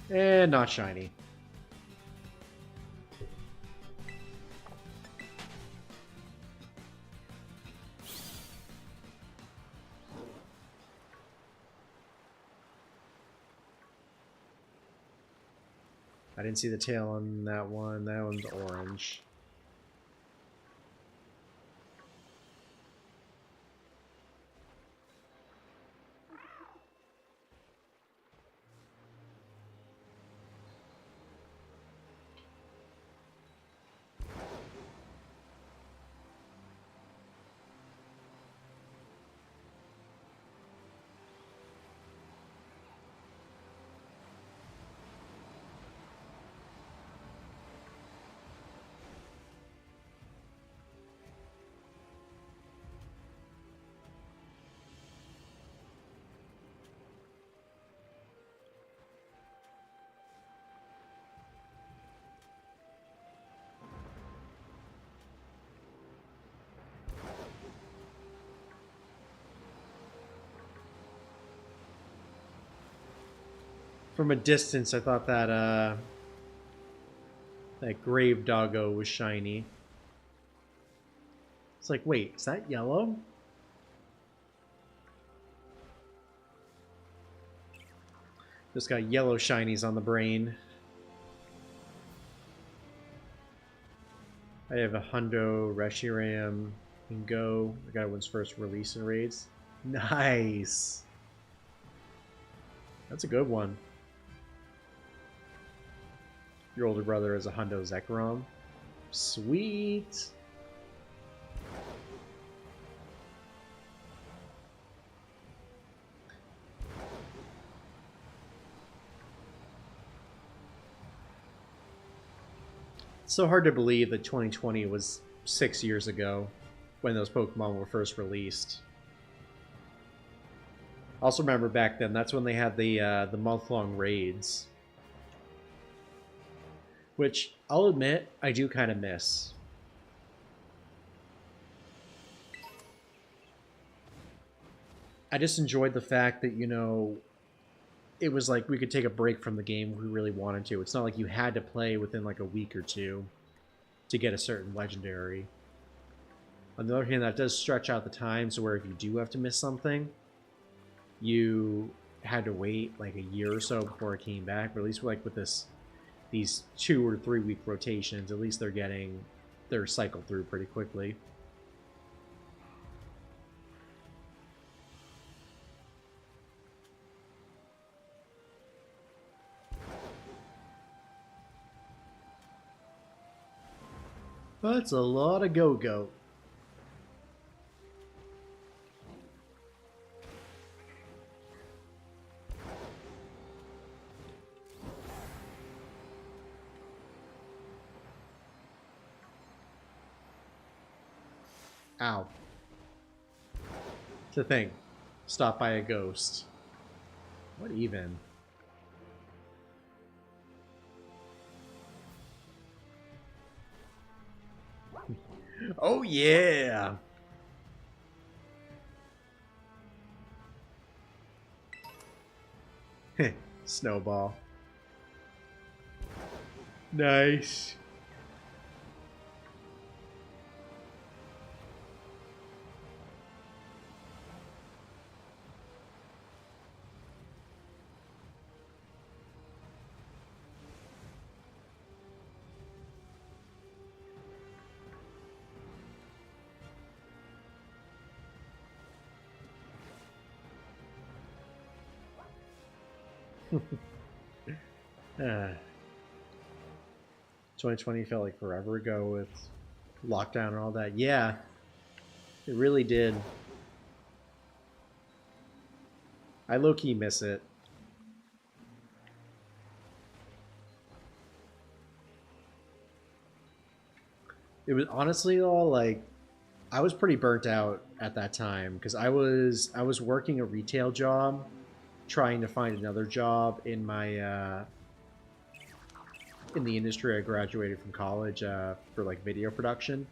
And not shiny. I didn't see the tail on that one. That one's orange. From a distance, I thought that that grave doggo was shiny. It's like, wait, is that yellow? Just got yellow shinies on the brain. I have a Hundo, Reshiram, and Go. I got one's first release in raids. Nice. That's a good one. Your older brother is a Hundo Zekrom. Sweet. It's so hard to believe that 2020 was 6 years ago when those Pokemon were first released. Also remember back then, that's when they had the month-long raids. Which, I'll admit, I do kind of miss. I just enjoyed the fact that, you know, it was like we could take a break from the game if we really wanted to. It's not like you had to play within like a week or two to get a certain legendary. On the other hand, that does stretch out the time, so where if you do have to miss something, you had to wait like a year or so before it came back. But at least like with these 2 or 3 week rotations, at least they're cycled through pretty quickly. That's a lot of go-go. Ow. To think. Stopped by a ghost. What even? Oh yeah! Snowball. Nice. uh, 2020 felt like forever ago with lockdown and all that. Yeah, it really did. I low-key miss it. It was honestly all like I was pretty burnt out at that time because I was working a retail job, trying to find another job in my in the industry I graduated from college for like video production,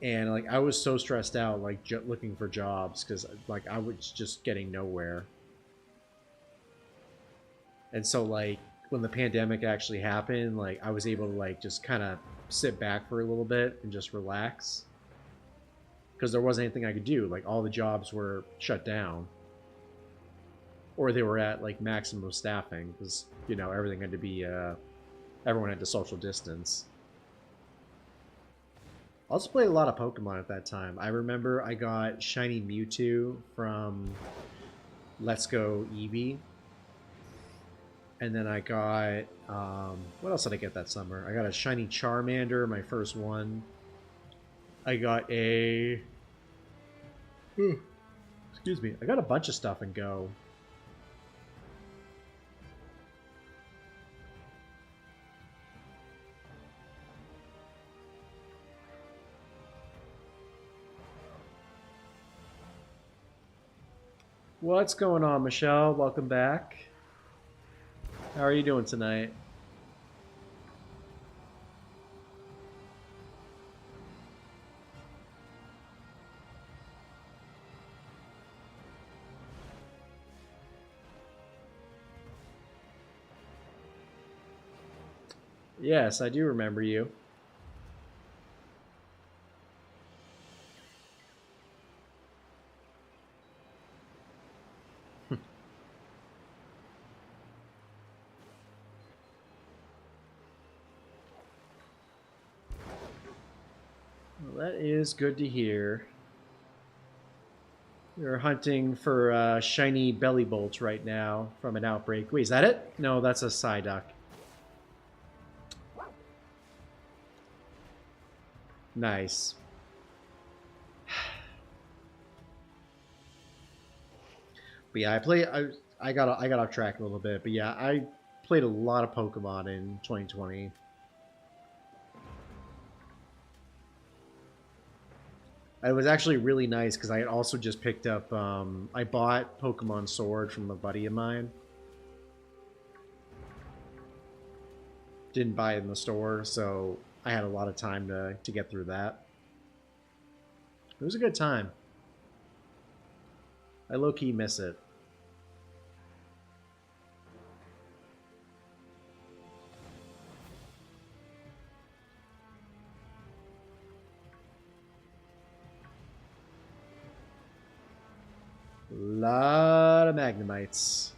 and like I was so stressed out like looking for jobs because like I was just getting nowhere, and so like when the pandemic actually happened, like I was able to like just kind of sit back for a little bit and just relax because there wasn't anything I could do. Like all the jobs were shut down or they were at like maximum staffing because, you know, everything had to be everyone had to social distance. I also played a lot of Pokemon at that time. I remember I got Shiny Mewtwo from Let's Go Eevee. And then I got, what else did I get that summer? I got a Shiny Charmander, my first one. I got a, excuse me, I got a bunch of stuff in Go. What's going on, Michelle? Welcome back. How are you doing tonight? Yes, I do remember you. Well, that is good to hear. We're hunting for shiny belly bolts right now from an outbreak. Wait, is that it? No, that's a Psyduck. Nice. But yeah, I got off track a little bit, but yeah, I played a lot of Pokemon in 2020. It was actually really nice because I had also just picked up, I bought Pokemon Sword from a buddy of mine. Didn't buy it in the store, so I had a lot of time to get through that. It was a good time. I low-key miss it. Lot of Magnemites.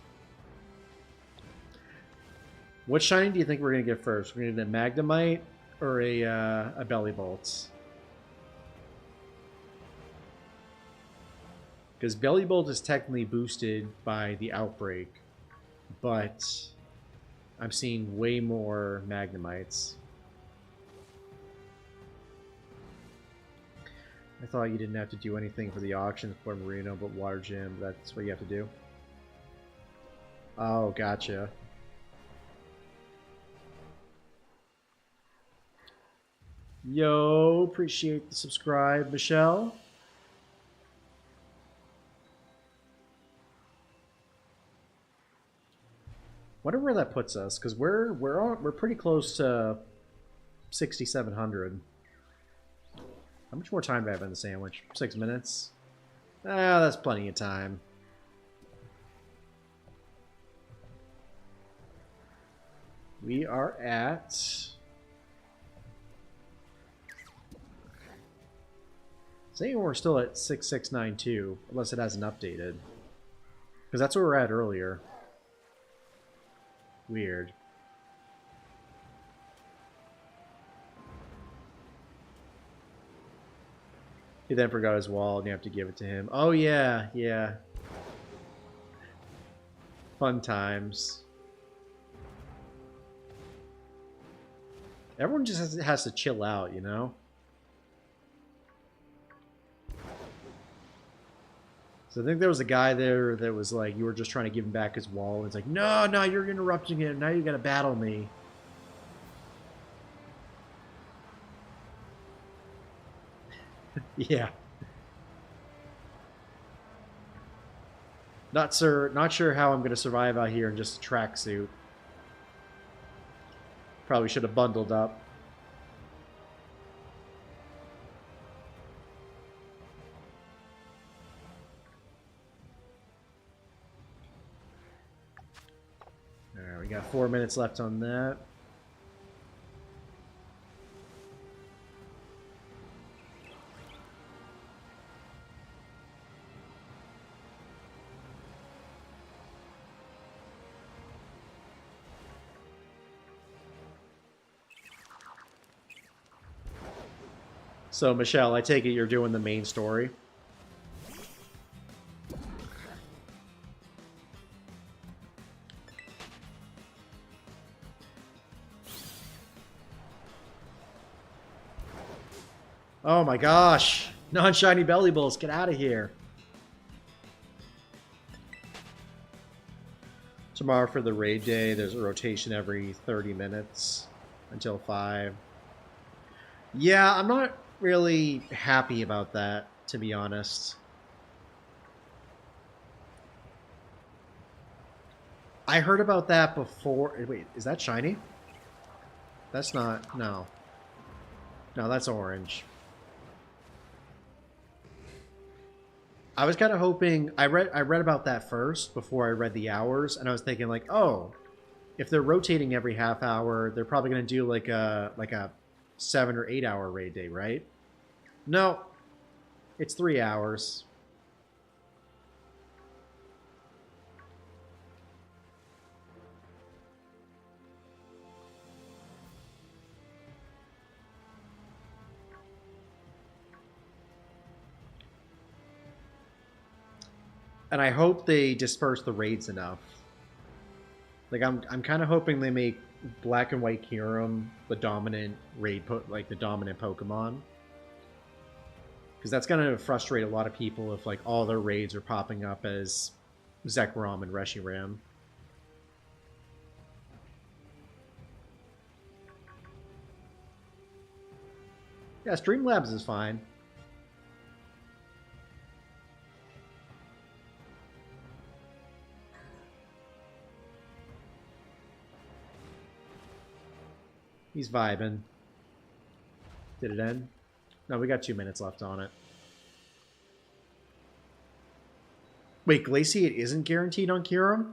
What shiny do you think we're gonna get first? We're gonna get a Magnemite or a Belly Bolt? Because Belly Bolt is technically boosted by the Outbreak, but I'm seeing way more Magnemites. I thought you didn't have to do anything for the auction for Marino, but Water Gym, that's what you have to do? Oh, gotcha. Yo, appreciate the subscribe, Michelle. Wonder where that puts us, because we're pretty close to 6,700. How much more time do I have in the sandwich? 6 minutes? Ah, that's plenty of time. We are at... saying we're still at 6692, unless it hasn't updated. Because that's where we were at earlier. Weird. He then forgot his wallet and you have to give it to him. Oh yeah, yeah. Fun times. Everyone just has to chill out, you know? So I think there was a guy there that was like, you were just trying to give him back his wallet. It's like, no, no, you're interrupting him. Now you gotta battle me. Yeah. Not sure how I'm gonna survive out here in just a tracksuit. Probably should have bundled up. Alright, we got 4 minutes left on that. So, Michelle, I take it you're doing the main story? Oh my gosh! Non-shiny belly bulls, get out of here! Tomorrow for the raid day, there's a rotation every 30 minutes until 5. Yeah, I'm not really happy about that, to be honest. I heard about that before. Wait, is that shiny? That's not. No. No, that's orange. I was kind of hoping. I read about that first before I read the hours, and I was thinking like, oh, if they're rotating every half hour, they're probably going to do like a 7 or 8 hour raid day, right? No, it's 3 hours. And I hope they disperse the raids enough. Like I'm kind of hoping they make Black and White Kyurem the dominant raid, like the dominant Pokemon, because that's gonna frustrate a lot of people if like all their raids are popping up as Zekrom and Reshiram. Yeah, Streamlabs is fine. He's vibing. Did it end? No, we got 2 minutes left on it. Wait, Glaciate isn't guaranteed on Kyurem?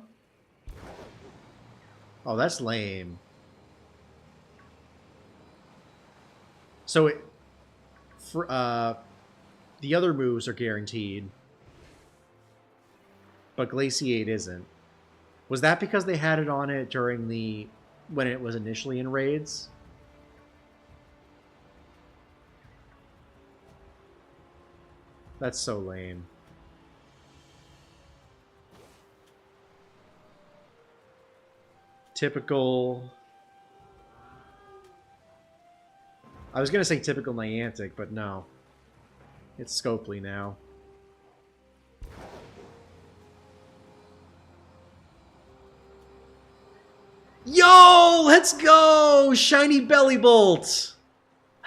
Oh, that's lame. So it, for the other moves are guaranteed, but Glaciate isn't. Was that because they had it on it during the when it was initially in raids? That's so lame. Typical. I was gonna say typical Niantic, but no. It's Scopely now. Yo! Let's go! Shiny Belly Bolt!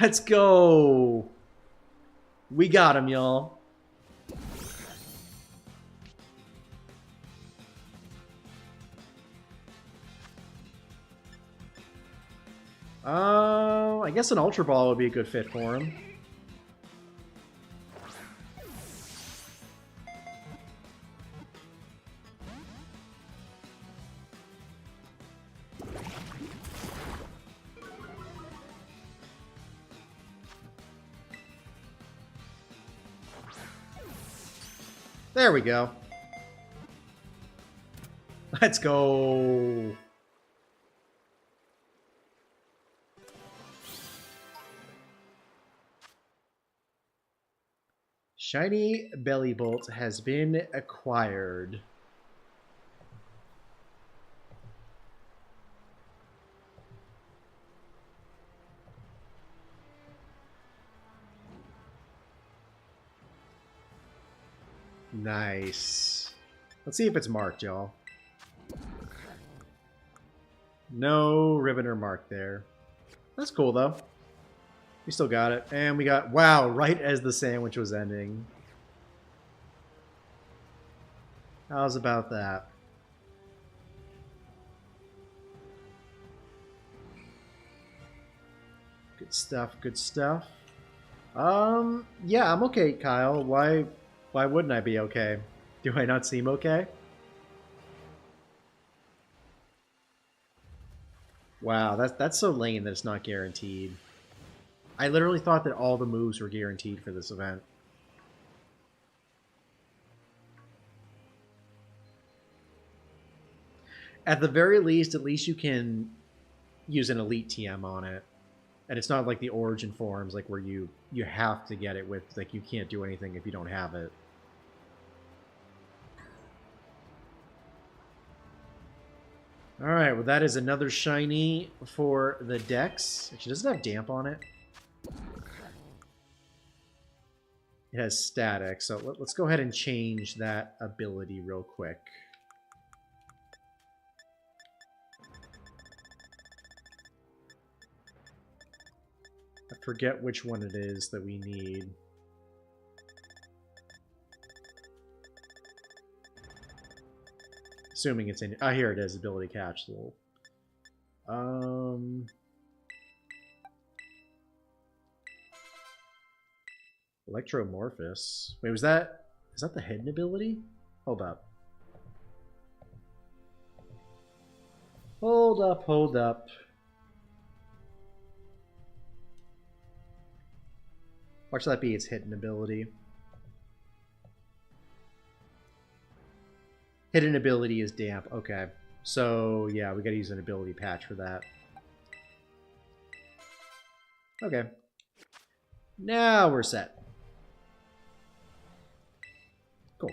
Let's go! We got him, y'all. I guess an Ultra Ball would be a good fit for him. There we go. Let's go. Shiny Belly Bolt has been acquired. Nice. Let's see if it's marked, y'all. No ribbon or mark there. That's cool, though. We still got it. And we got... Wow, right as the sandwich was ending. How's about that? Good stuff, good stuff. Yeah, I'm okay, Kyle. Why wouldn't I be okay? Do I not seem okay? Wow, that's so lame that it's not guaranteed. I literally thought that all the moves were guaranteed for this event. At the very least, at least you can use an Elite TM on it. And it's not like the Origin forms, like where you have to get it with, like you can't do anything if you don't have it. Alright, well that is another shiny for the Dex. Actually, does it have damp on it? It has static, so let's go ahead and change that ability real quick. I forget which one it is that we need. Assuming it's in... Ah, here it is, ability capsule. Electromorphous. Wait, was that... Is that the hidden ability? Hold up. Hold up, hold up. Watch that be its hidden ability. Hidden ability is damp. Okay. So, yeah, we gotta use an ability patch for that. Okay. Now we're set. Cool.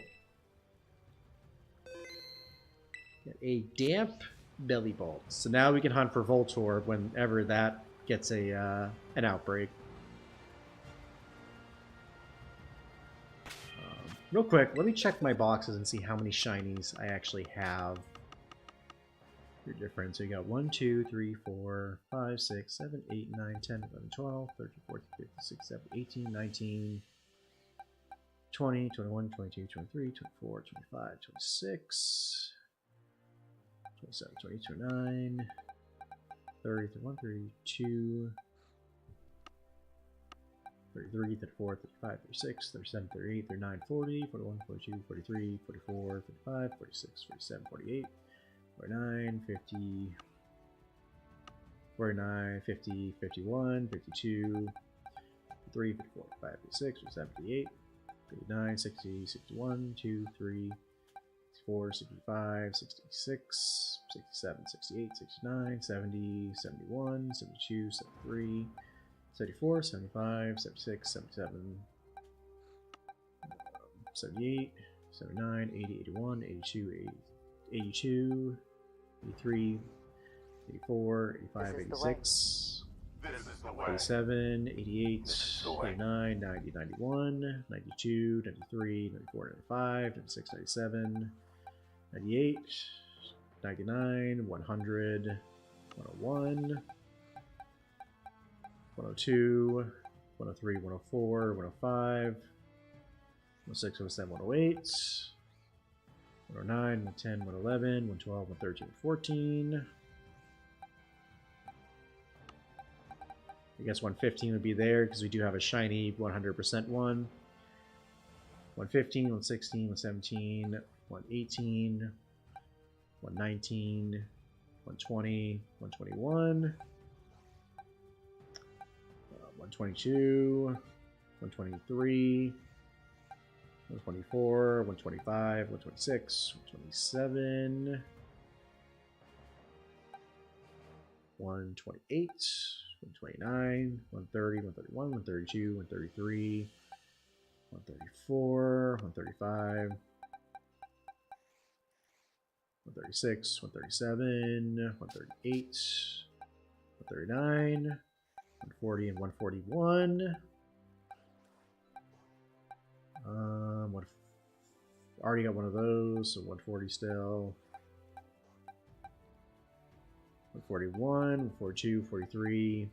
Get a damp belly bolt. So now we can hunt for Voltorb whenever that gets a an outbreak. Real quick, let me check my boxes and see how many shinies I actually have. Your difference. So you got 1, 2, 3, 4, 5, 6, 7, 8, 9, 10, 11, 12, 13, 14, 15, 16, 17, 18, 19, 20, 21, 22, 23, 24, 25, 26, 27, 28, 29, 30, 31, 32, 33, 34, 35, 36, 37, 38, 39, 40, 41, 42, 43, 44, 45, 46, 47, 48, 49, 50, 49, 50, 51, 52, 53, 54, 55, 56, 57, 58, 59, 60, 61, 2, 3, 64, 65, 66, 67, 68, 69, 70, 71, 72, 73, 74, 75, 76, 77, 78, 79, 80, 81, 82, 82, 83, 84, 85, 86, 87, 88, 89, 90, 91, 92, 93, 94, 95, 96, 97, 98, 99, 100, 101, 102, 103, 104, 105, 106, 107, 108, 109, 110, 111, 112, 113, 114. I guess 115 would be there because we do have a shiny 100% one. 115, 116, 117, 118, 119, 120, 121, 122, 123, 124, 125, 126, 127, 128, 129, 130, 131, 132, 133, 134, 135, 136, 137, 138, 139, 140, and 141. Already got one of those, so 140 still. 141, 142, 43,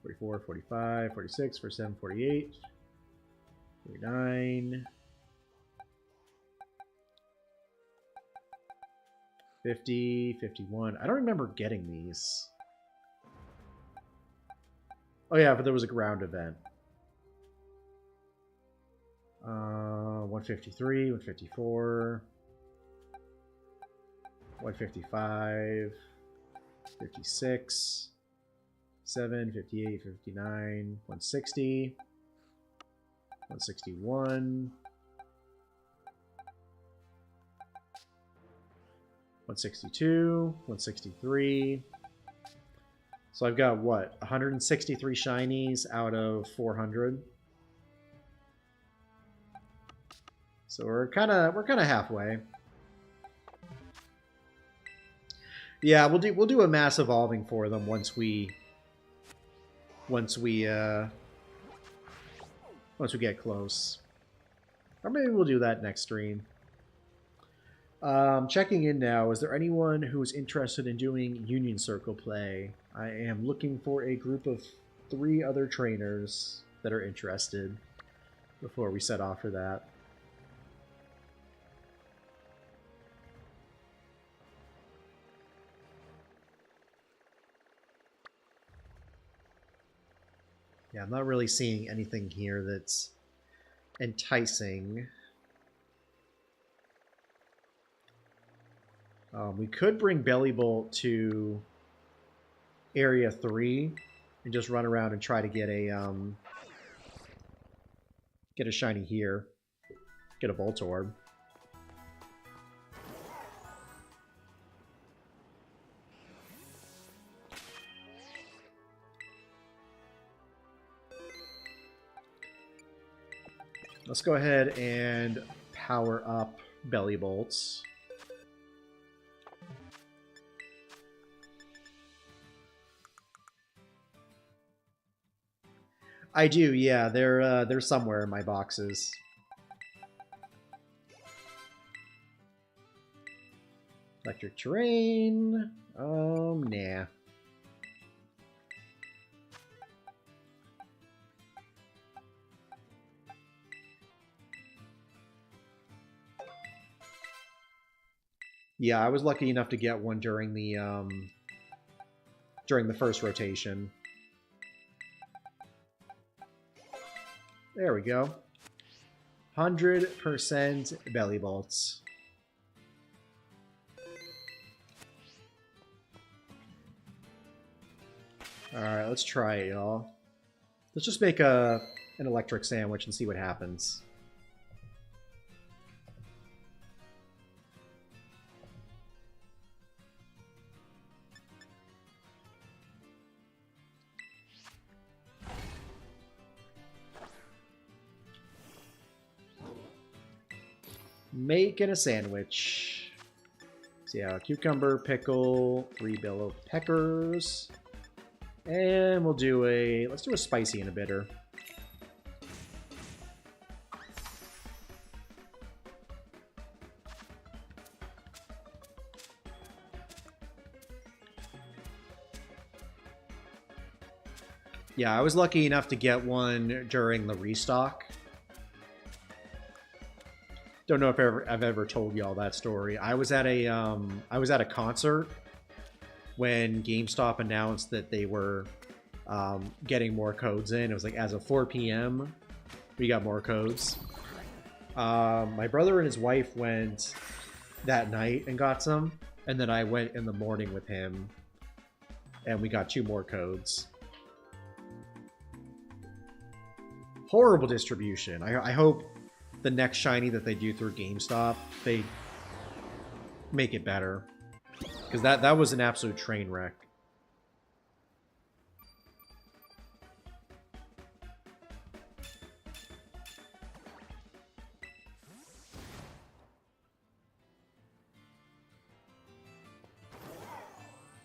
44, 45, 46, 47, 48, 49, 50, 51. I don't remember getting these. Oh yeah, but there was a ground event. 153, 154, 155, 56, 7, 58, 59, 160, 161, 162, 163. So I've got what, 163 shinies out of 400. So we're kind of halfway. Yeah, we'll do a mass evolving for them once we get close. Or maybe we'll do that next stream. Checking in now. Is there anyone who's interested in doing Union Circle play? I am looking for a group of 3 other trainers that are interested before we set off for that. Yeah, I'm not really seeing anything here that's enticing. We could bring Bellybolt to Area 3 and just run around and try to get a shiny here. Get a Voltorb. Let's go ahead and power up Bellybolts. I do, yeah. They're somewhere in my boxes. Electric Terrain. Nah. Yeah, I was lucky enough to get one during the during the first rotation. There we go. 100% belly bolts. Alright, let's try it, y'all. Let's just make an electric sandwich and see what happens. Making a sandwich. So yeah, cucumber, pickle, 3 bell peppers. And we'll do let's do a spicy and a bitter. Yeah, I was lucky enough to get one during the restock. Don't know if I've ever told y'all that story. I was at a concert when GameStop announced that they were getting more codes in. It was like as of 4 p.m. we got more codes. My brother and his wife went that night and got some, and then I went in the morning with him, and we got 2 more codes. Horrible distribution. I hope the next shiny that they do through GameStop, they make it better. Because that was an absolute train wreck.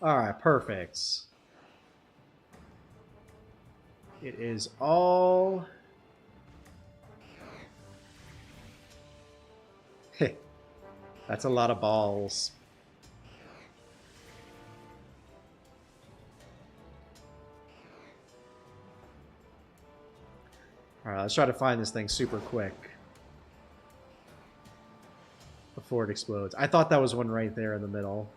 Alright, perfect. It is all... That's a lot of balls. Alright, let's try to find this thing super quick before it explodes. I thought that was one right there in the middle.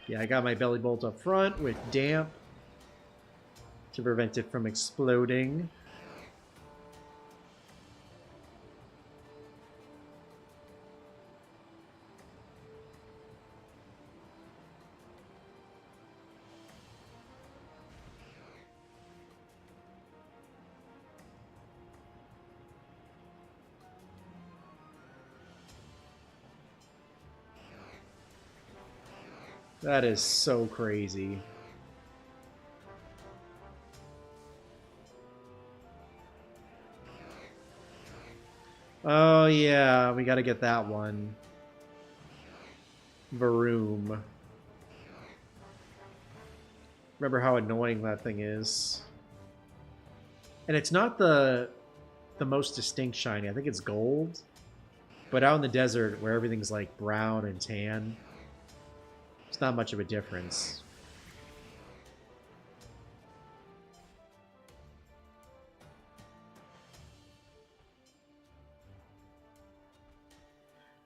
Yeah, I got my belly bolt up front with damp to prevent it from exploding. That is so crazy. Oh yeah, we gotta get that one. Varoom. Remember how annoying that thing is. And it's not the most distinct shiny. I think it's gold. But out in the desert where everything's like brown and tan, it's not much of a difference.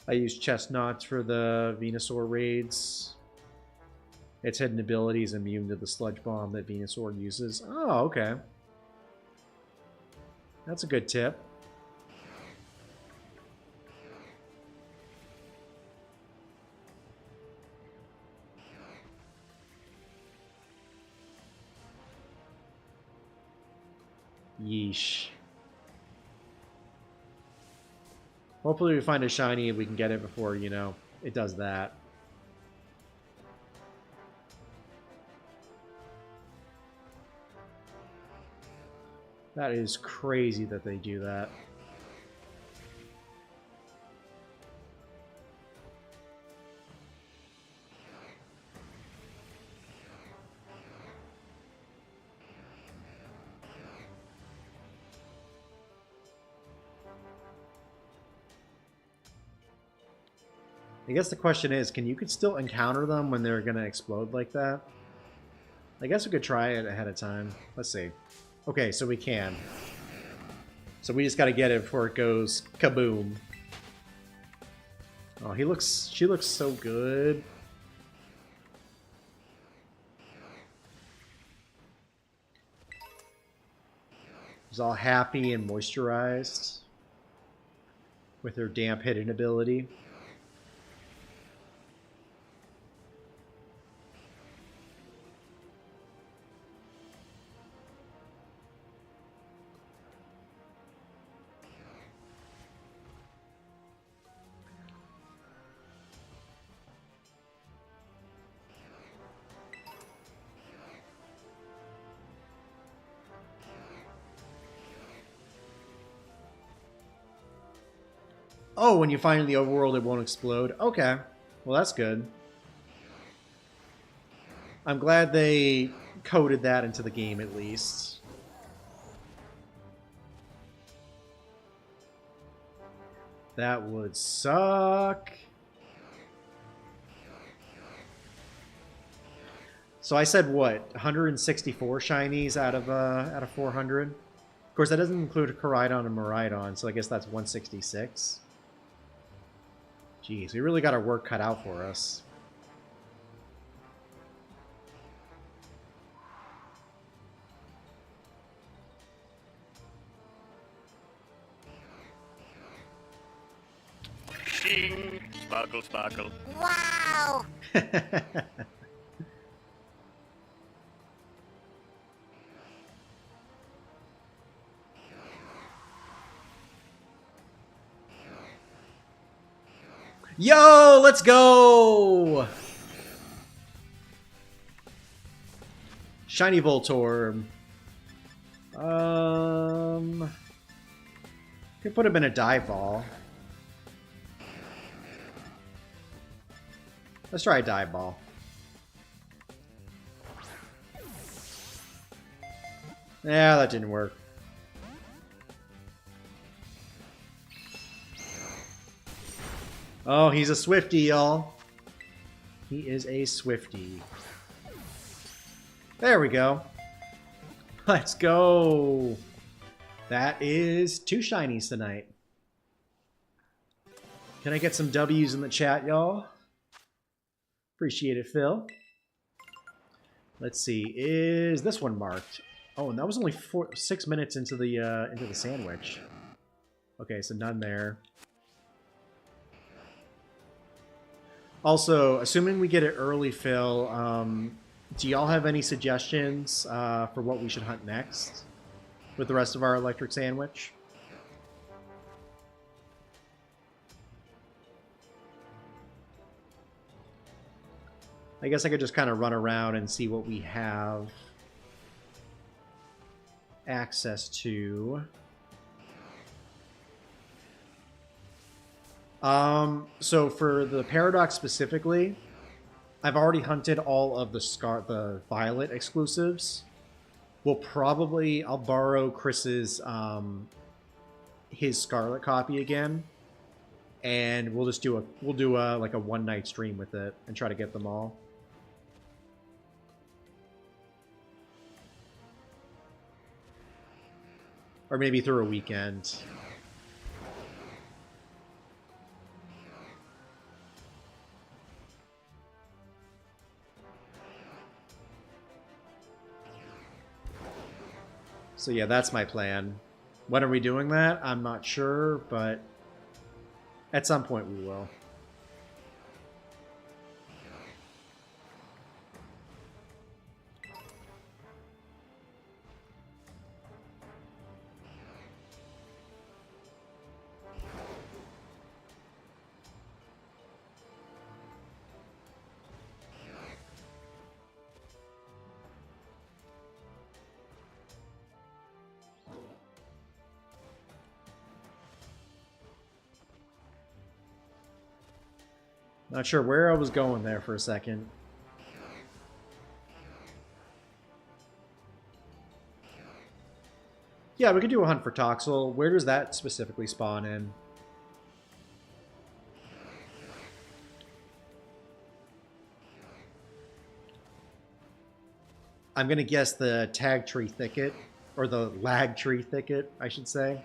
I use Chestnut for the Venusaur raids. Its hidden ability is immune to the Sludge Bomb that Venusaur uses. Oh, okay. That's a good tip. Yeesh. Hopefully we find a shiny and we can get it before, you know, it does that. That is crazy that they do that. I guess the question is, can you still encounter them when they're going to explode like that? I guess we could try it ahead of time. Let's see. Okay, so we can. So we just got to get it before it goes kaboom. Oh, she looks so good. She's all happy and moisturized with her damp hidden ability. Oh, when you find in the overworld, it won't explode. Okay. Well, that's good. I'm glad they coded that into the game, at least. That would suck. So I said what? 164 shinies out of 400? Of course, that doesn't include a Koraidon and Miraidon, so I guess that's 166. Jeez, we really got our work cut out for us. Shing! Sparkle, sparkle. Wow! Yo, let's go! Shiny Voltorb. Could put him in a dive ball. Let's try a dive ball. Yeah, that didn't work. Oh, he's a Swiftie, y'all. He is a Swiftie. There we go. Let's go. That is 2 shinies tonight. Can I get some W's in the chat, y'all? Appreciate it, Phil. Let's see. Is this one marked? Oh, and that was only 6 minutes into the sandwich. Okay, so none there. Also, assuming we get it early, Phil, do y'all have any suggestions for what we should hunt next with the rest of our electric sandwich? I guess I could just kind of run around and see what we have access to. So for the Paradox specifically, I've already hunted all of the Violet exclusives. I'll borrow Chris's his Scarlet copy again, and we'll just do a like a one night stream with it and try to get them all. Or maybe through a weekend. So yeah, that's my plan. When are we doing that? I'm not sure, but at some point we will. Not sure where I was going there for a second. Yeah, we could do a hunt for Toxel. Where does that specifically spawn in? I'm going to guess the Tag Tree Thicket, or the Lag Tree Thicket, I should say.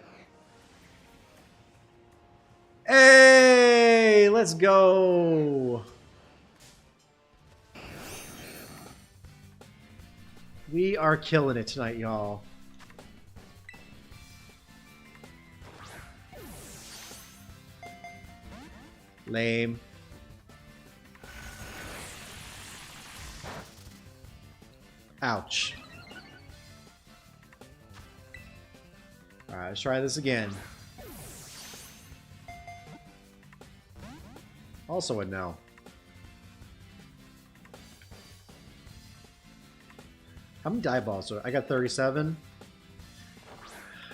Hey! Yay! Let's go! We are killing it tonight, y'all. Lame. Ouch. Alright, let's try this again. Also a no. How many die balls? I got 37.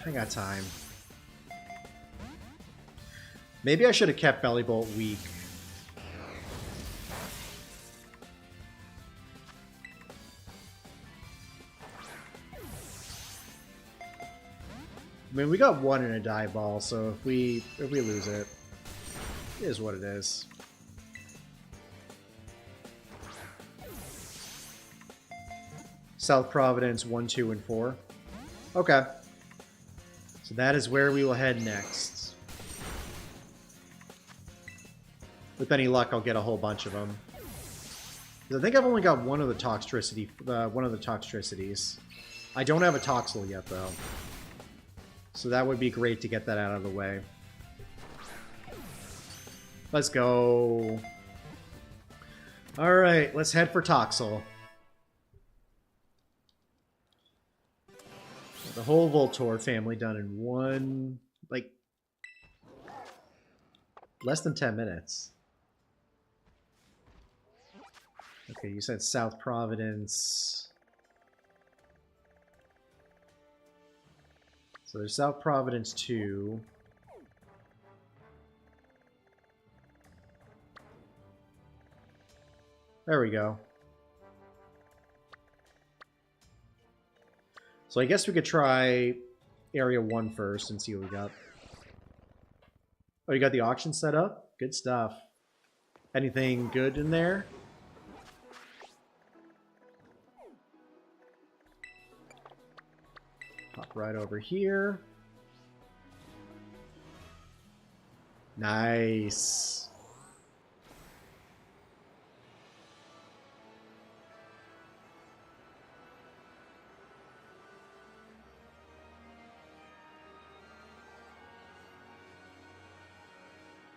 I got time. Maybe I should have kept Belly Bolt weak. I mean, we got one in a die ball, so if we lose it, it is what it is. South Providence 1, 2, and 4. Okay. So that is where we will head next. With any luck, I'll get a whole bunch of them. I think I've only got one of the Toxtricities. I don't have a Toxel yet, though. So that would be great to get that out of the way. Let's go. Alright, let's head for Toxel. The whole Voltorb family done in one, like, less than 10 minutes. Okay, you said South Providence. So there's South Providence 2. There we go. So I guess we could try Area 1 first and see what we got. Oh, you got the auction set up? Good stuff. Anything good in there? Hop right over here. Nice.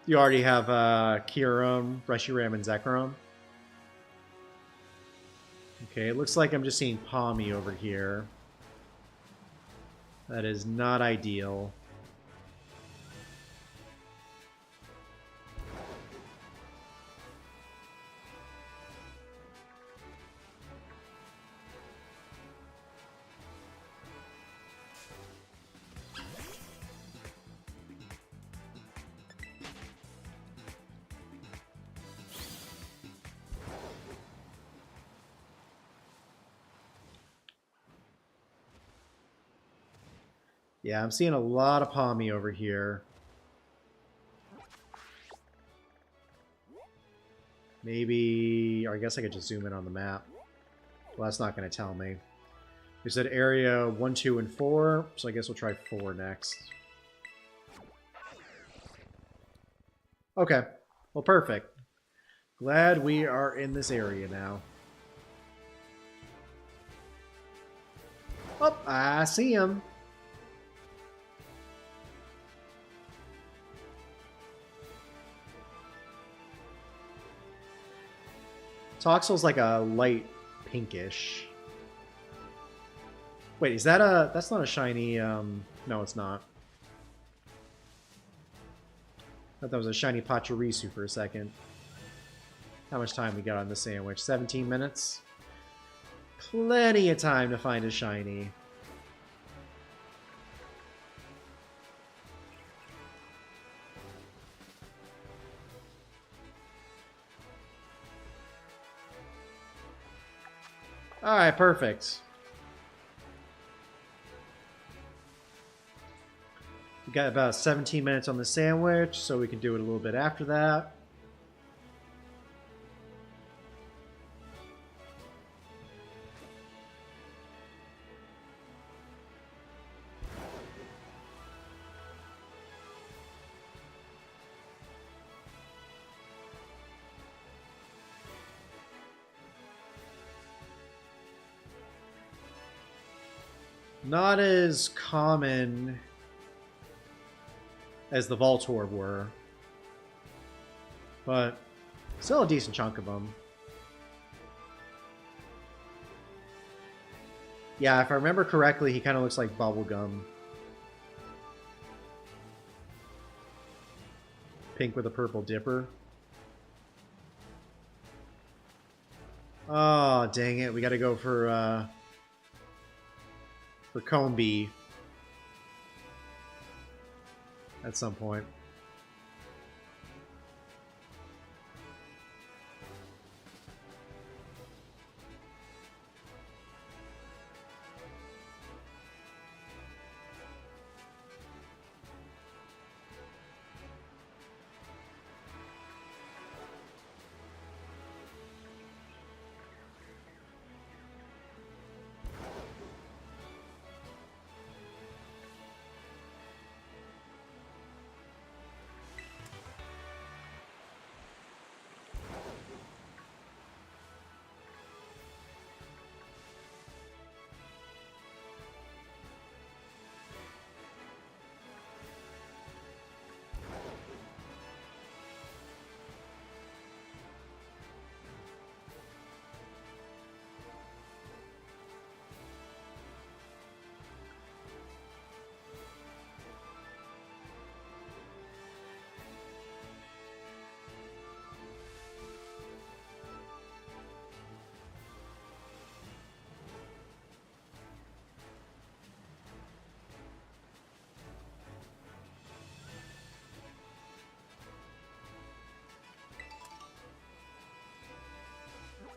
You already have Kyurem, Reshiram, and Zekrom. Okay, it looks like I'm just seeing Palmy over here. That is not ideal. Yeah, I'm seeing a lot of Palmy over here. Maybe, or I guess I could just zoom in on the map. Well, that's not going to tell me. We said area 1, 2, and 4, so I guess we'll try 4 next. Okay, well, perfect. Glad we are in this area now. Oh, I see him. Toxel's like a light pinkish. Wait, is that a... That's not a shiny... No, it's not. I thought that was a shiny Pachirisu for a second. How much time we got on the sandwich? 17 minutes? Plenty of time to find a shiny. Alright, perfect. We got about 17 minutes on the sandwich, so we can do it a little bit after that. Not as common as the Voltorb were, but still a decent chunk of them. Yeah, if I remember correctly, he kind of looks like bubblegum. Pink with a purple dipper. Oh, dang it. We gotta go for Combi at some point.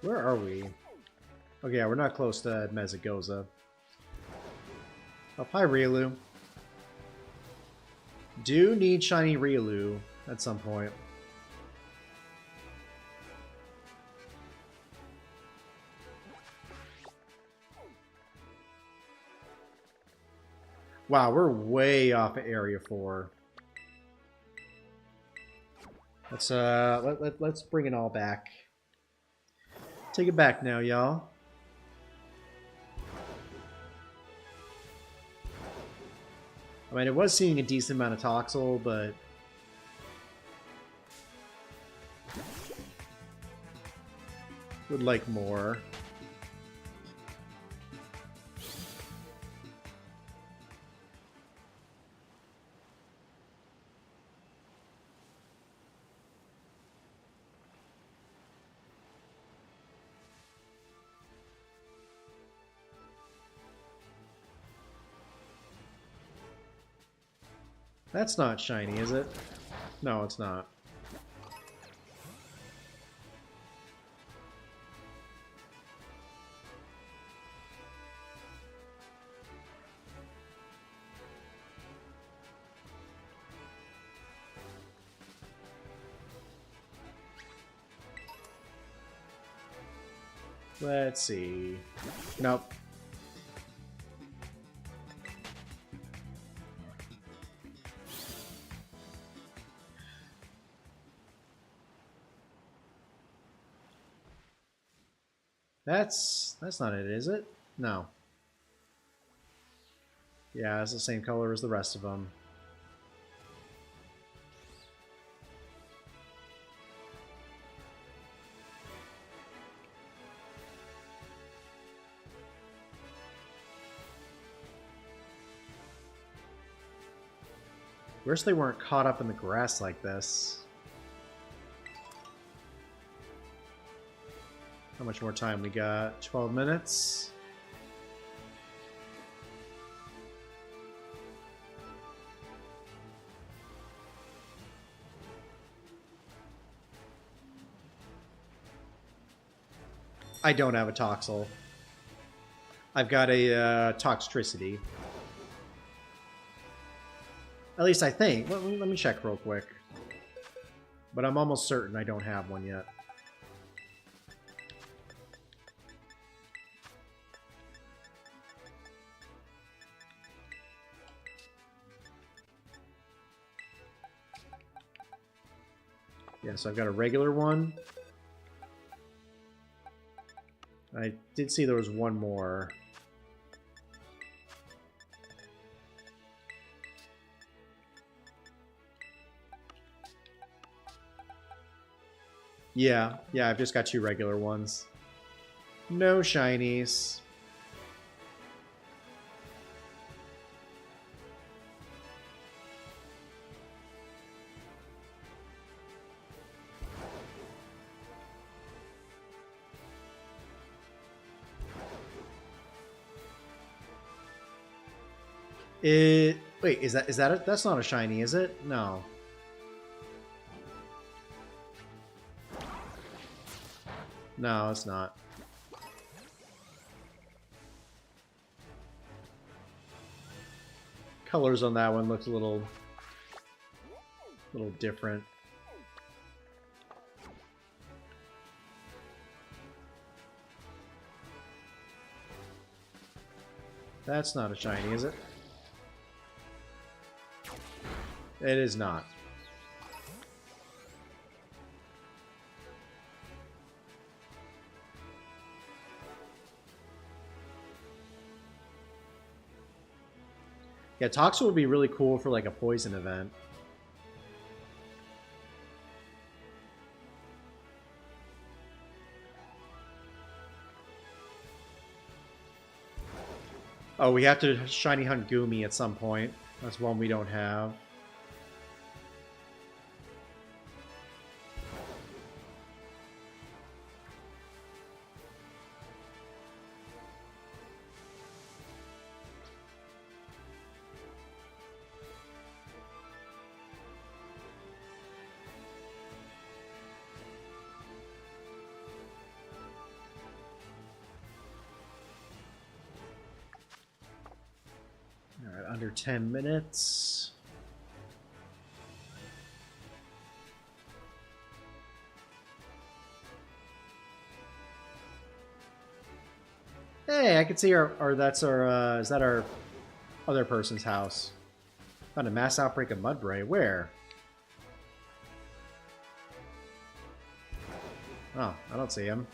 Where are we? Okay, yeah, we're not close to Mezagoza. Oh, hi, Riolu. Do need shiny Riolu at some point. Wow, we're way off of Area 4. Let's bring it all back. Take it back now, y'all. I mean, it was seeing a decent amount of Toxel, but would like more. That's not shiny, is it? No, it's not. Let's see. Nope. That's not it, is it? No. Yeah, it's the same color as the rest of them. Wish they weren't caught up in the grass like this. How much more time we got? 12 minutes? I don't have a Toxel. I've got a Toxtricity. At least I think. Let me check real quick. But I'm almost certain I don't have one yet. Yeah, so I've got a regular one. I did see there was one more. Yeah, I've just got 2 regular ones. No shinies. Wait, is that a, that's not a shiny, is it? No. No, it's not. Colors on that one look a little different. That's not a shiny, is it? It is not. Yeah, Toxel would be really cool for like a poison event. Oh, we have to shiny hunt Goomy at some point. That's one we don't have. Alright, under 10 minutes. Hey, I can see our that's our, is that our other person's house? Found a mass outbreak of Mudbray. Where? Oh, I don't see him.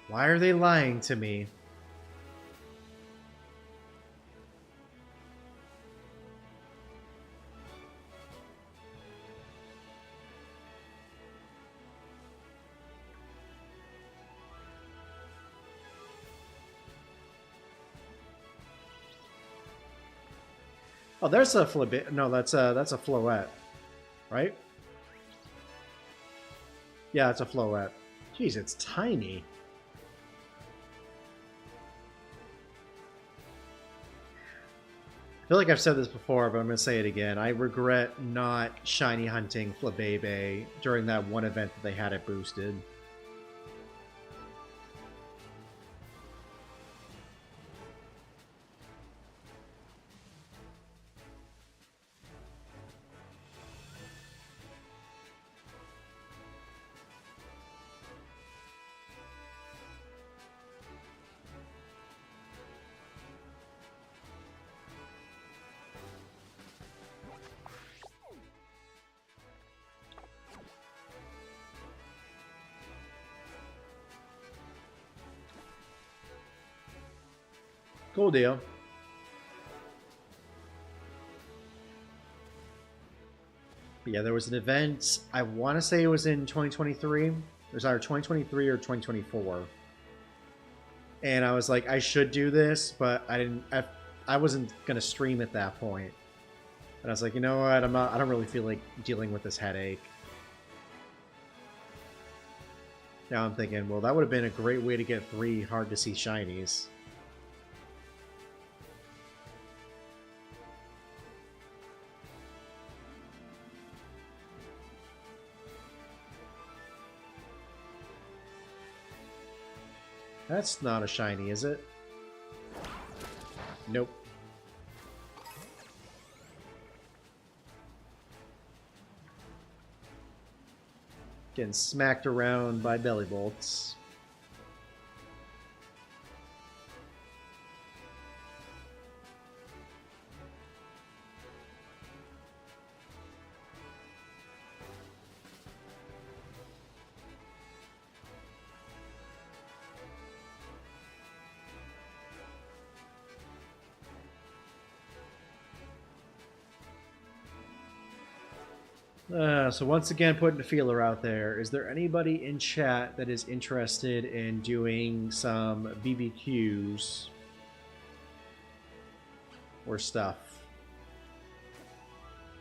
Why are they lying to me? Oh, there's a flip. No, that's a Floette, right? Yeah, it's a Floette. Jeez, it's tiny. I feel like I've said this before, but I'm going to say it again. I regret not shiny hunting Flabebe during that one event that they had it boosted. Cool deal. But yeah, there was an event, I want to say it was in 2023. It was either 2023 or 2024. And I was like, I should do this, but I wasn't going to stream at that point. And I was like, you know what, I don't really feel like dealing with this headache. Now I'm thinking, well, that would have been a great way to get 3 hard-to-see shinies. That's not a shiny, is it? Nope. Getting smacked around by belly bolts. So once again, putting a feeler out there. Is there anybody in chat that is interested in doing some BBQs or stuff?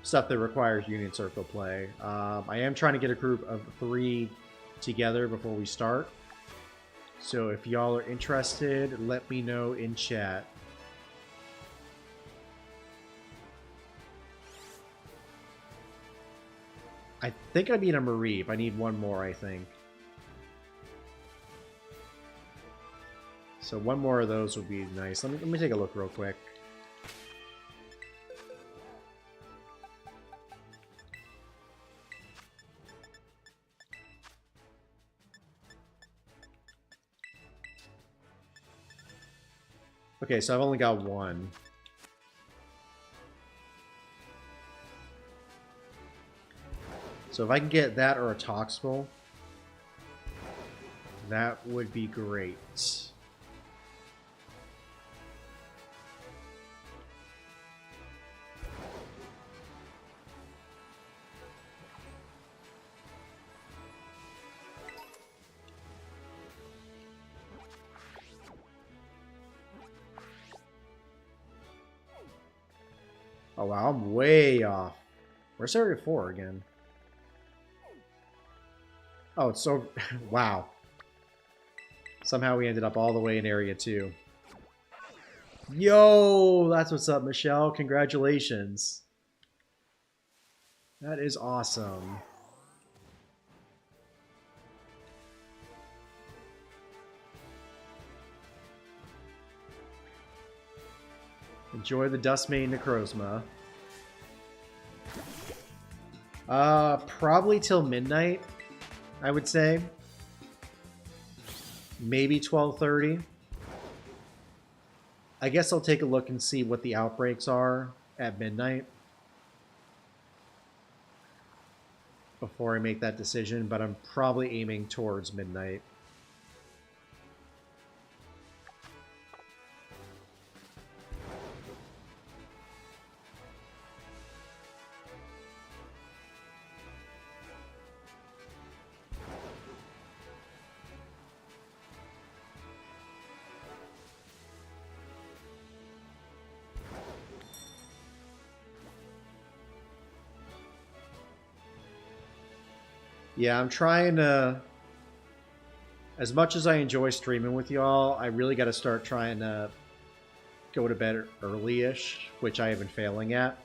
Stuff that requires Union Circle play. I am trying to get a group of 3 together before we start. So if y'all are interested, let me know in chat. I think I need a Mareep. I need one more, I think. So one more of those would be nice. Let me take a look real quick. Okay, so I've only got one. So if I can get that or a Toxful, that would be great. Oh wow, I'm way off. Where's Area 4 again? Oh, it's so... wow. Somehow we ended up all the way in Area 2. Yo! That's what's up, Michelle. Congratulations. That is awesome. Enjoy the Dustmane Necrozma. Probably till midnight, I would say. Maybe 12:30. I guess I'll take a look and see what the outbreaks are at midnight before I make that decision, but I'm probably aiming towards midnight. Yeah, I'm trying to... As much as I enjoy streaming with y'all, I really got to start trying to go to bed early-ish, which I have been failing at.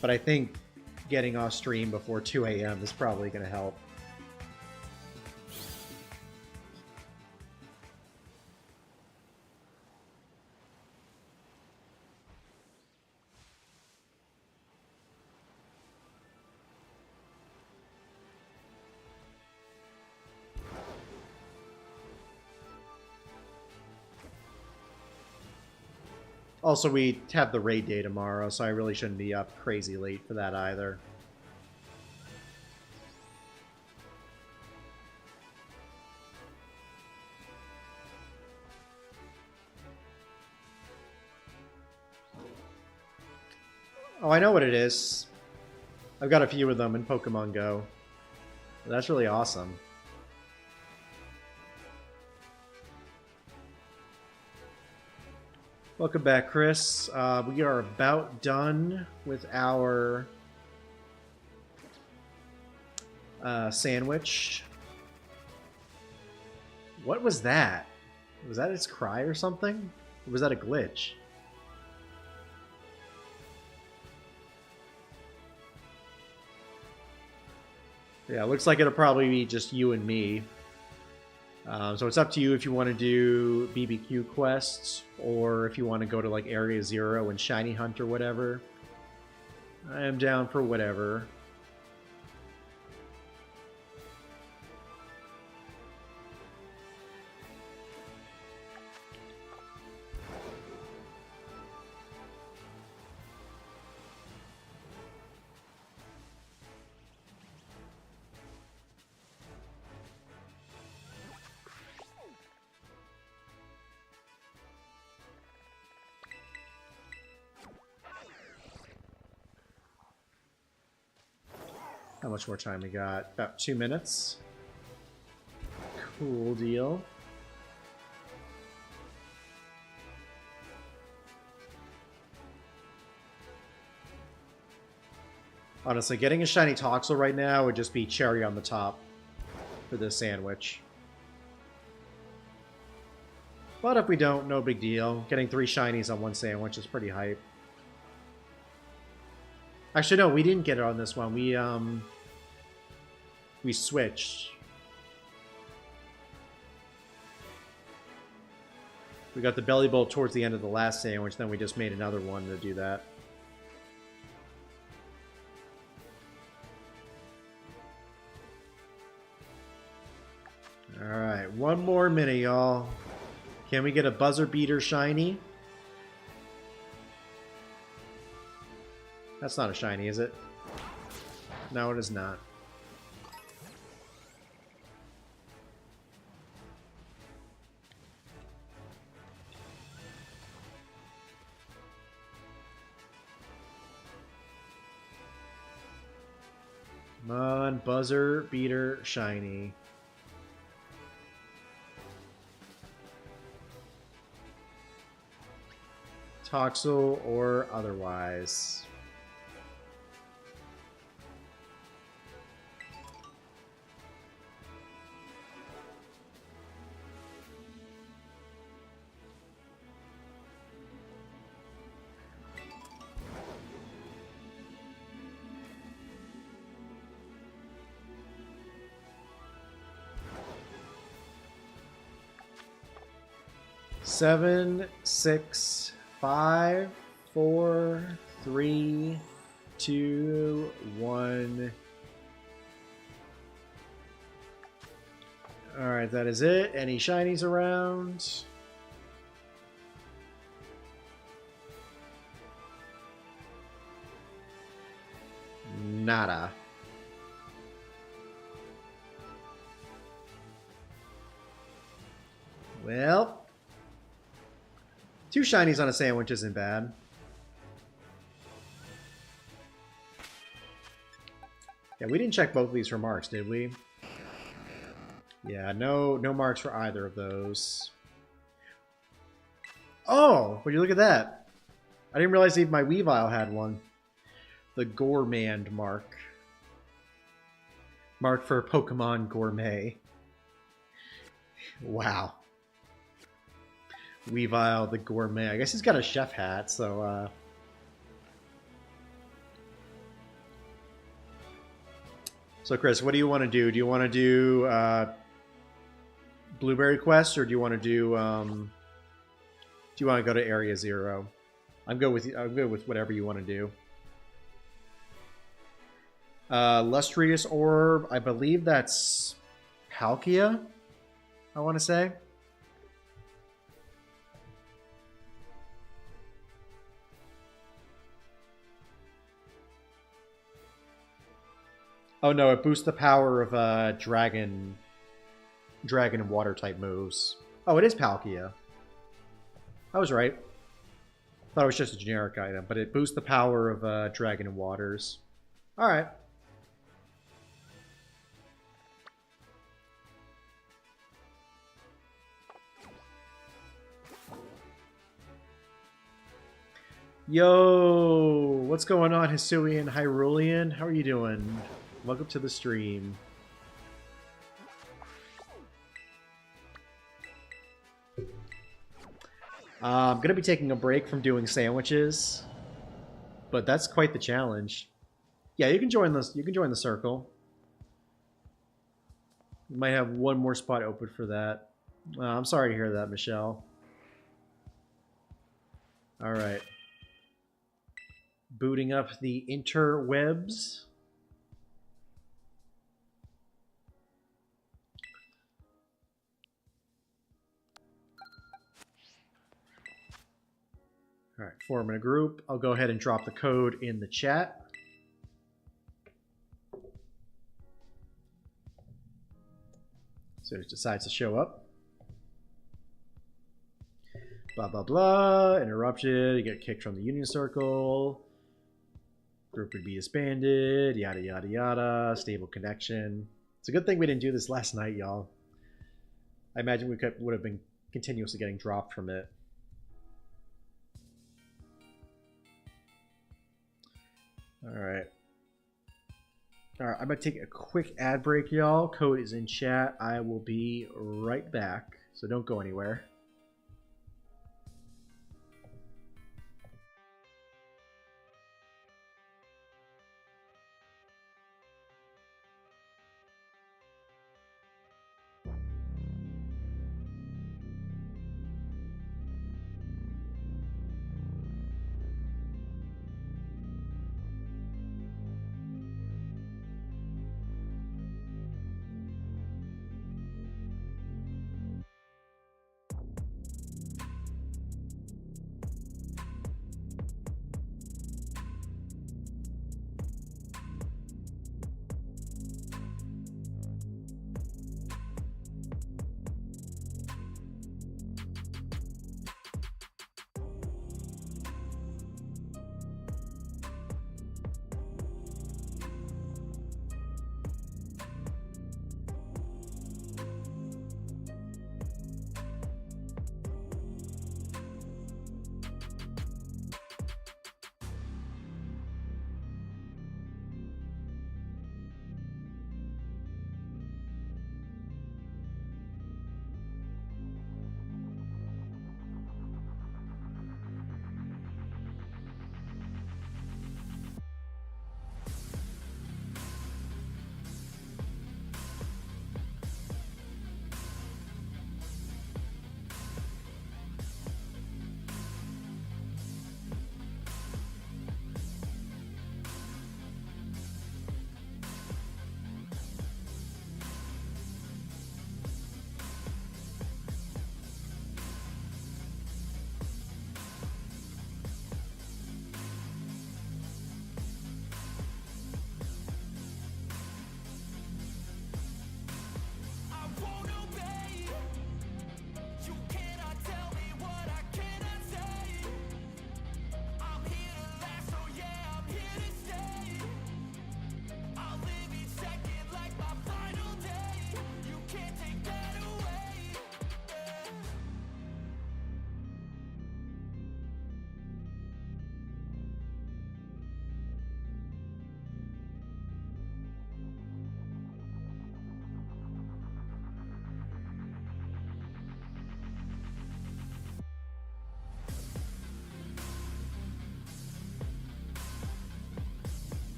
But I think getting off stream before 2 a.m. is probably going to help. Also, we have the raid day tomorrow, so I really shouldn't be up crazy late for that either. Oh, I know what it is. I've got a few of them in Pokemon Go. That's really awesome. Welcome back, Chris. We are about done with our sandwich. What was that? Was that its cry or something? Or was that a glitch? Yeah, it looks like it'll probably be just you and me. So it's up to you if you want to do BBQ quests or if you want to go to like Area 0 and Shiny Hunt or whatever. I am down for whatever. How much more time we got? About 2 minutes. Cool deal. Honestly, getting a shiny Toxel right now would just be cherry on the top for this sandwich. But if we don't, no big deal. Getting 3 shinies on one sandwich is pretty hype. Actually, no, we didn't get it on this one. We switched. We got the belly bowl towards the end of the last sandwich, then we just made another one to do that. Alright, one more minute, y'all. Can we get a buzzer beater shiny? That's not a shiny, is it? No, it is not. Come on, buzzer beater shiny. Toxel or otherwise. Seven, 6, 5, 4, 3, 2, 1. Alright, that is it. Any shinies around? Nada. Well, 2 shinies on a sandwich isn't bad. Yeah, we didn't check both of these for marks, did we? Yeah, no marks for either of those. Oh, would you look at that? I didn't realize even my Weavile had one. The Gourmand mark. Mark for Pokemon Gourmet. Wow. Weavile the Gourmet. I guess he's got a chef hat, so So Chris, what do you want to do? Do you want to do Blueberry Quest, or do you want to do you want to go to Area 0? I'm good with whatever you want to do. Lustrous Orb, I believe that's Palkia, I want to say. Oh no, it boosts the power of dragon and water type moves. Oh, it is Palkia. I was right. Thought it was just a generic item, but it boosts the power of dragon and waters. Alright. Yo, what's going on, Hisuian Hyrulean? How are you doing? Welcome to the stream. I'm going to be taking a break from doing sandwiches, but that's quite the challenge. Yeah, you can join this. You can join the circle. We might have one more spot open for that. I'm sorry to hear that, Michelle. All right. Booting up the interwebs. All right, forming a group. I'll go ahead and drop the code in the chat. So it decides to show up. Blah, blah, blah. Interrupted. You get kicked from the Union Circle. group would be disbanded, yada yada yada, stable connection. It's a good thing we didn't do this last night, y'all. I imagine we would have been continuously getting dropped from it. Alright. Alright, I'm going to take a quick ad break, y'all. Code is in chat. I will be right back, so don't go anywhere.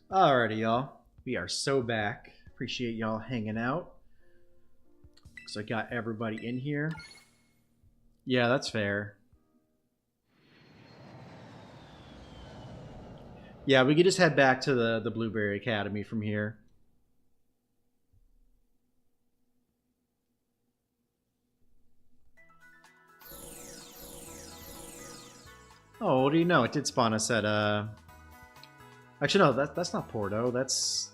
Alrighty, y'all. We are so back. Appreciate y'all hanging out. So I got everybody in here. Yeah, that's fair. Yeah, we could just head back to the Blueberry Academy from here. Oh, what do you know? It did spawn us at Actually, no, that's not Porto. That's...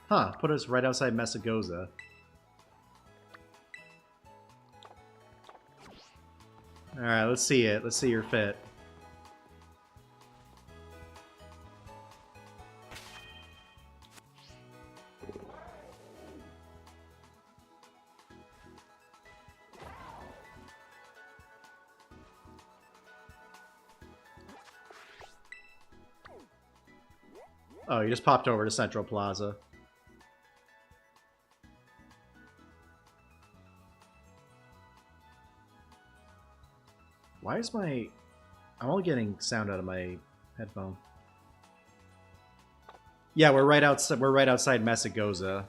Huh, put us right outside Messagoza. Alright, let's see it. Let's see your fit. Oh, you just popped over to Central Plaza. Why is my... I'm only getting sound out of my headphone. Yeah, we're right outside. We're right outside Messagoza.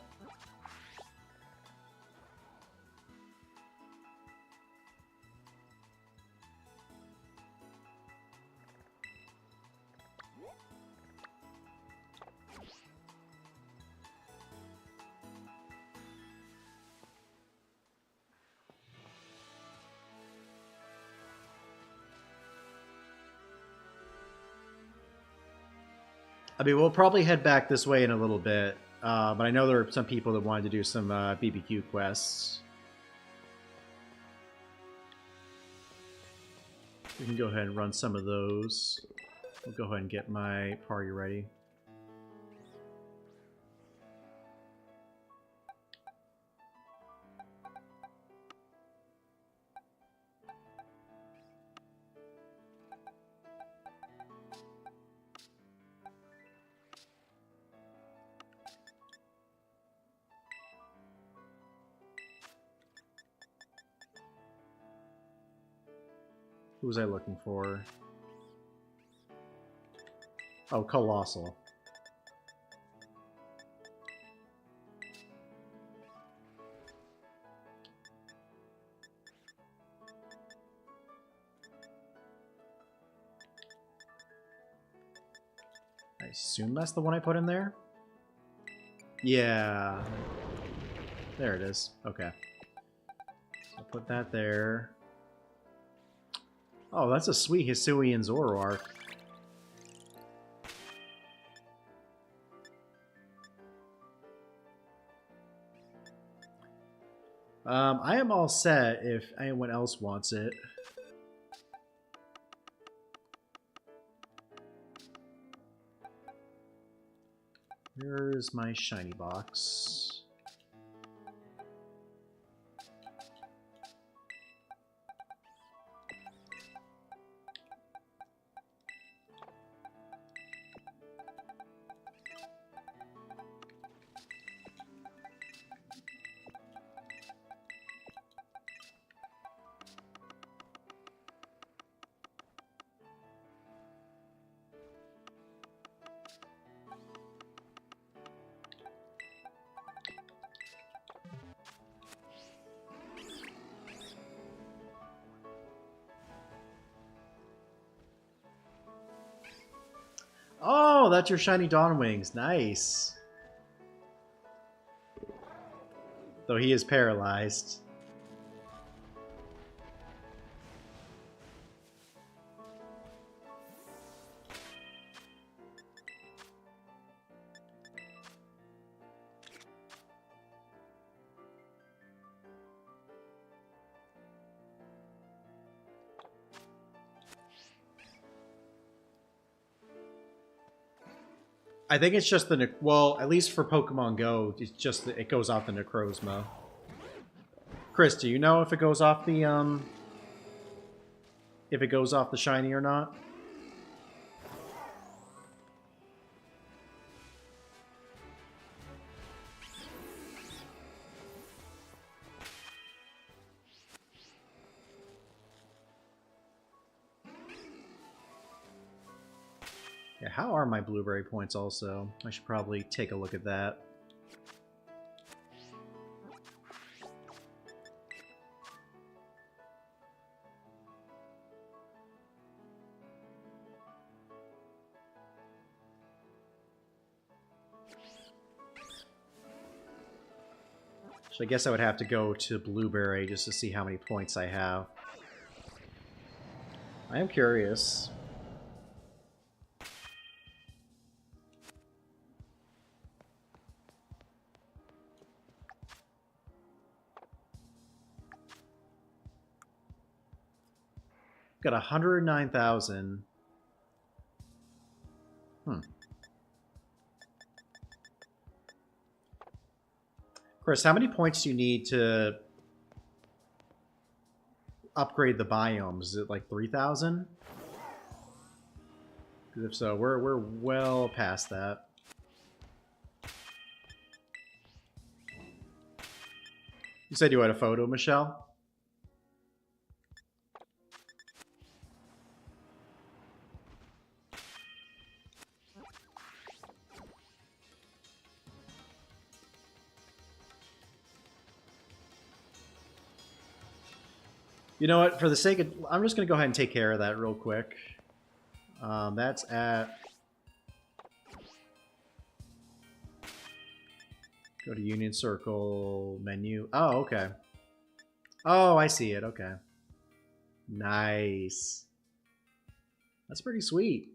I mean, we'll probably head back this way in a little bit, but I know there are some people that wanted to do some BBQ quests. We can go ahead and run some of those. We'll go ahead and get my party ready. Who was I looking for? Oh, Colossal. I assume that's the one I put in there? Yeah. There it is. Okay. So I'll put that there. Oh, that's a sweet Hisuian Zoroark. I am all set if anyone else wants it. Here's my shiny box. Oh, that's your shiny Dawnwings. Nice. Though he is paralyzed. I think it's just the... Well, at least for Pokemon Go, it's just it goes off the Necrozma. Chris, do you know if it goes off the, if it goes off the shiny or not? Yeah, how are my blueberry points also? I should probably take a look at that. So I guess I would have to go to blueberry just to see how many points I have. I am curious. Got 109,000. Chris, how many points do you need to upgrade the biomes? Is it like 3,000? Because if so, we're well past that. You said you had a photo, Michelle? You know what? For the sake of... I'm just going to go ahead and take care of that real quick. That's at... Go to Union Circle, menu. Oh, okay. Oh, I see it. Okay. Nice. That's pretty sweet.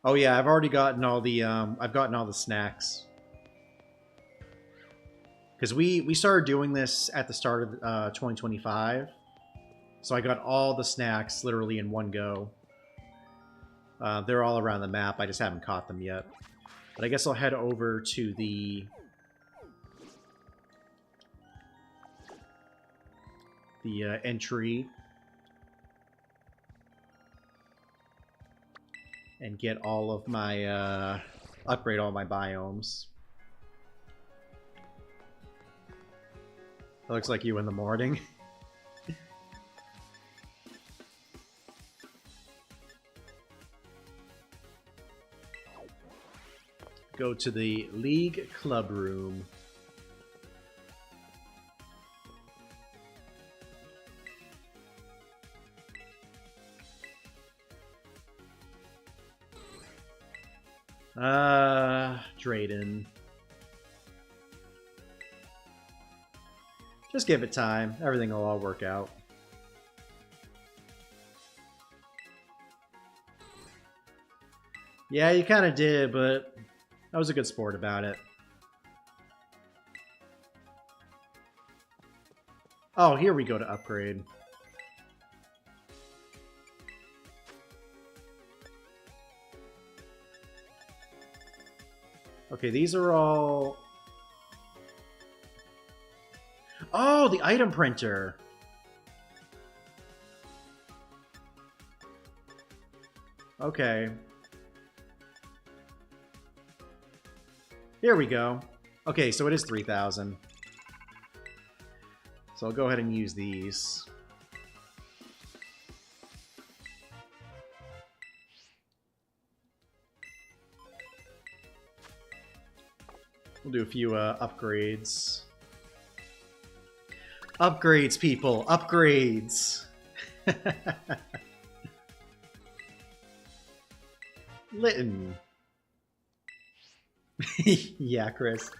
Oh yeah, I've already gotten all the I've gotten all the snacks. Because we started doing this at the start of 2025. So I got all the snacks literally in one go. They're all around the map. I just haven't caught them yet. But I guess I'll head over to the entry and get all of my upgrade all my biomes. That looks like you in the morning. Go to the League Club Room. Drayden. Just give it time. Everything will all work out. Yeah, you kind of did, but I was a good sport about it. Oh, here we go to upgrade. Okay, these are all... Oh, the item printer! Okay. Here we go. Okay, so it is 3,000. So I'll go ahead and use these. We'll do a few upgrades. Upgrades, people! Upgrades! Litten. Yeah, Chris.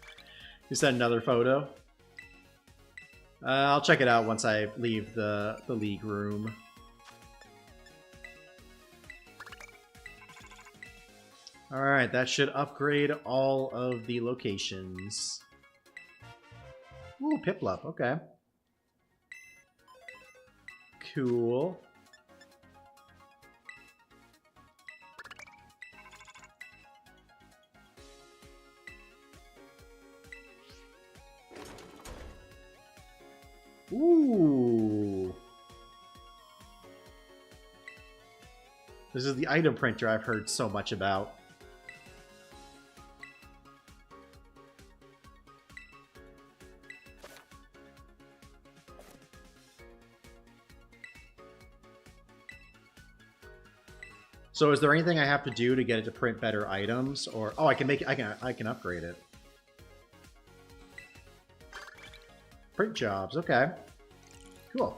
You sent another photo? I'll check it out once I leave the league room. Alright, that should upgrade all of the locations. Ooh, Piplup, okay. Cool. Ooh. This is the item printer I've heard so much about. So is there anything I have to do to get it to print better items, or oh, I can make it, I can upgrade it. Print jobs, okay. Cool.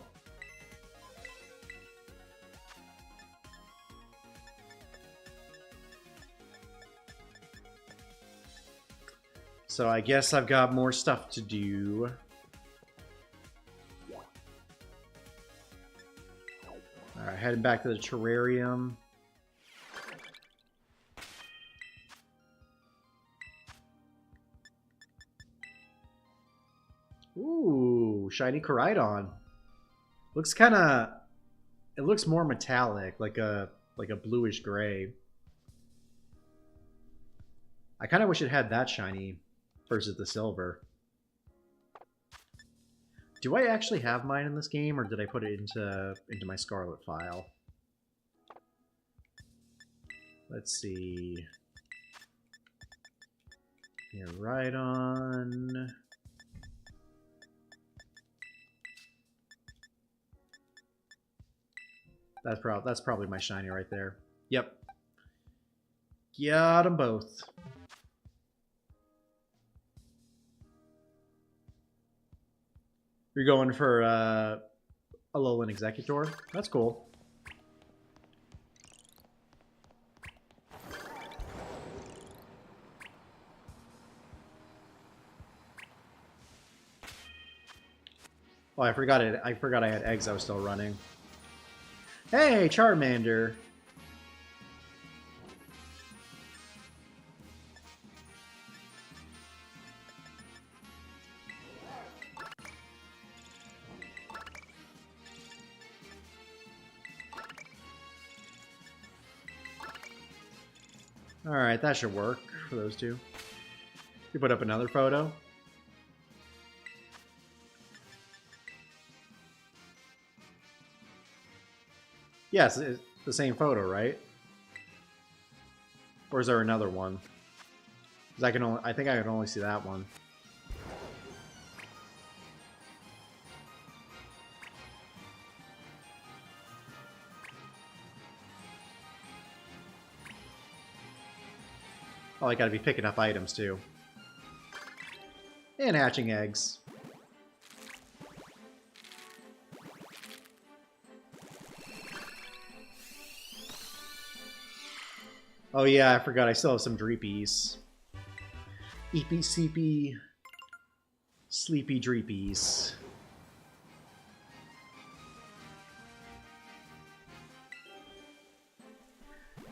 So I guess I've got more stuff to do. Alright, heading back to the terrarium. Ooh, shiny Koraidon. Looks kind of... It looks more metallic, like a bluish gray. I kind of wish it had that shiny versus the silver. Do I actually have mine in this game, or did I put it into my Scarlet file? Let's see. You're right on. That's probably my shiny right there. Yep. Got them both. You're going for a Alolan Executor? That's cool. Oh, I forgot it. I forgot I had eggs I was still running. Hey, Charmander. Alright, that should work for those two. You put up another photo. Yes, it's the same photo, right? Or is there another one? Because I think I can only see that one. Oh, I gotta be picking up items too. And hatching eggs. Oh yeah, I forgot I still have some Dreepies. Eepy seepy sleepy Dreepies.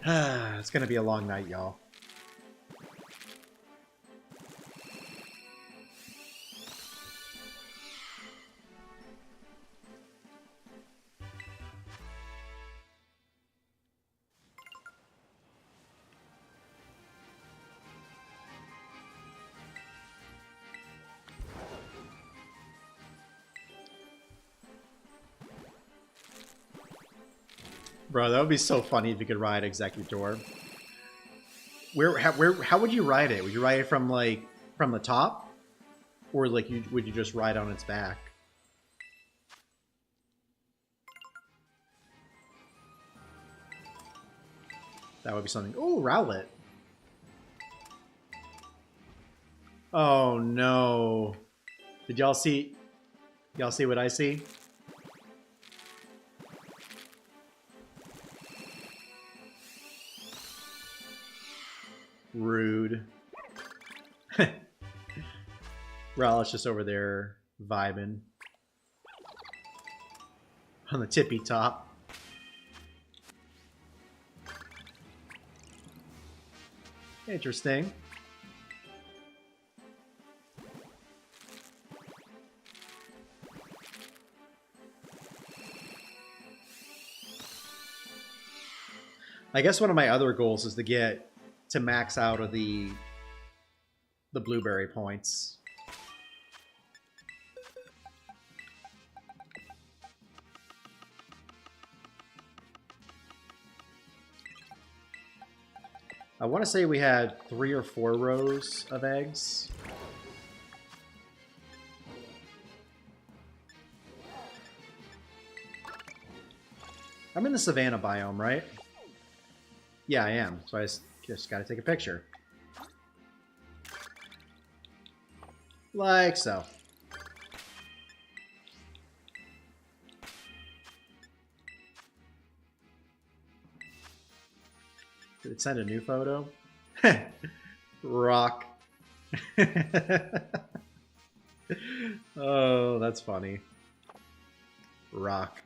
It's gonna be a long night, y'all. Bro, that would be so funny if you could ride Executor. How would you ride it? Would you ride it from the top, or would you just ride on its back? That would be something. Oh, Rowlet. Oh no! Did y'all see? Y'all see what I see? Rude. Rowlet's just over there vibing on the tippy top. Interesting. I guess one of my other goals is to get to max out of the blueberry points. I want to say we had 3 or 4 rows of eggs. I'm in the savanna biome, right? Yeah, I am. So I just gotta take a picture. Like so. Did it send a new photo? Rock. Oh, that's funny. Rock.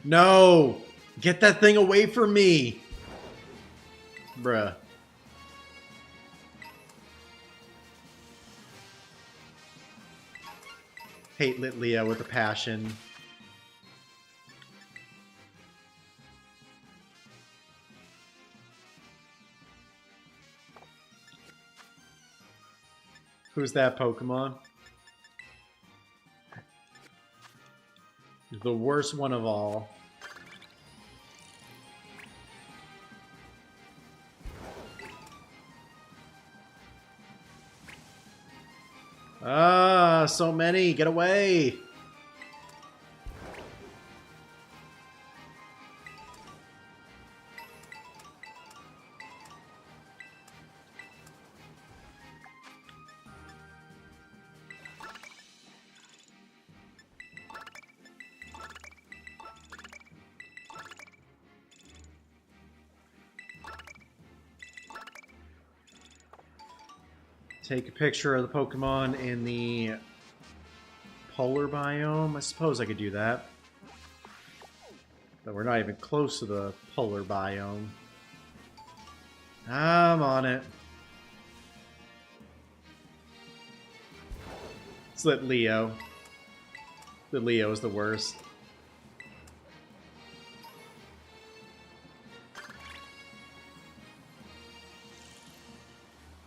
No! Get that thing away from me! Bruh. Hate Litlea with a passion. Who's that Pokemon? The worst one of all. Ah, so many. Get away. Take a picture of the Pokemon in the polar biome. I suppose I could do that. But we're not even close to the polar biome. I'm on it. Let's let Leo. The Leo is the worst.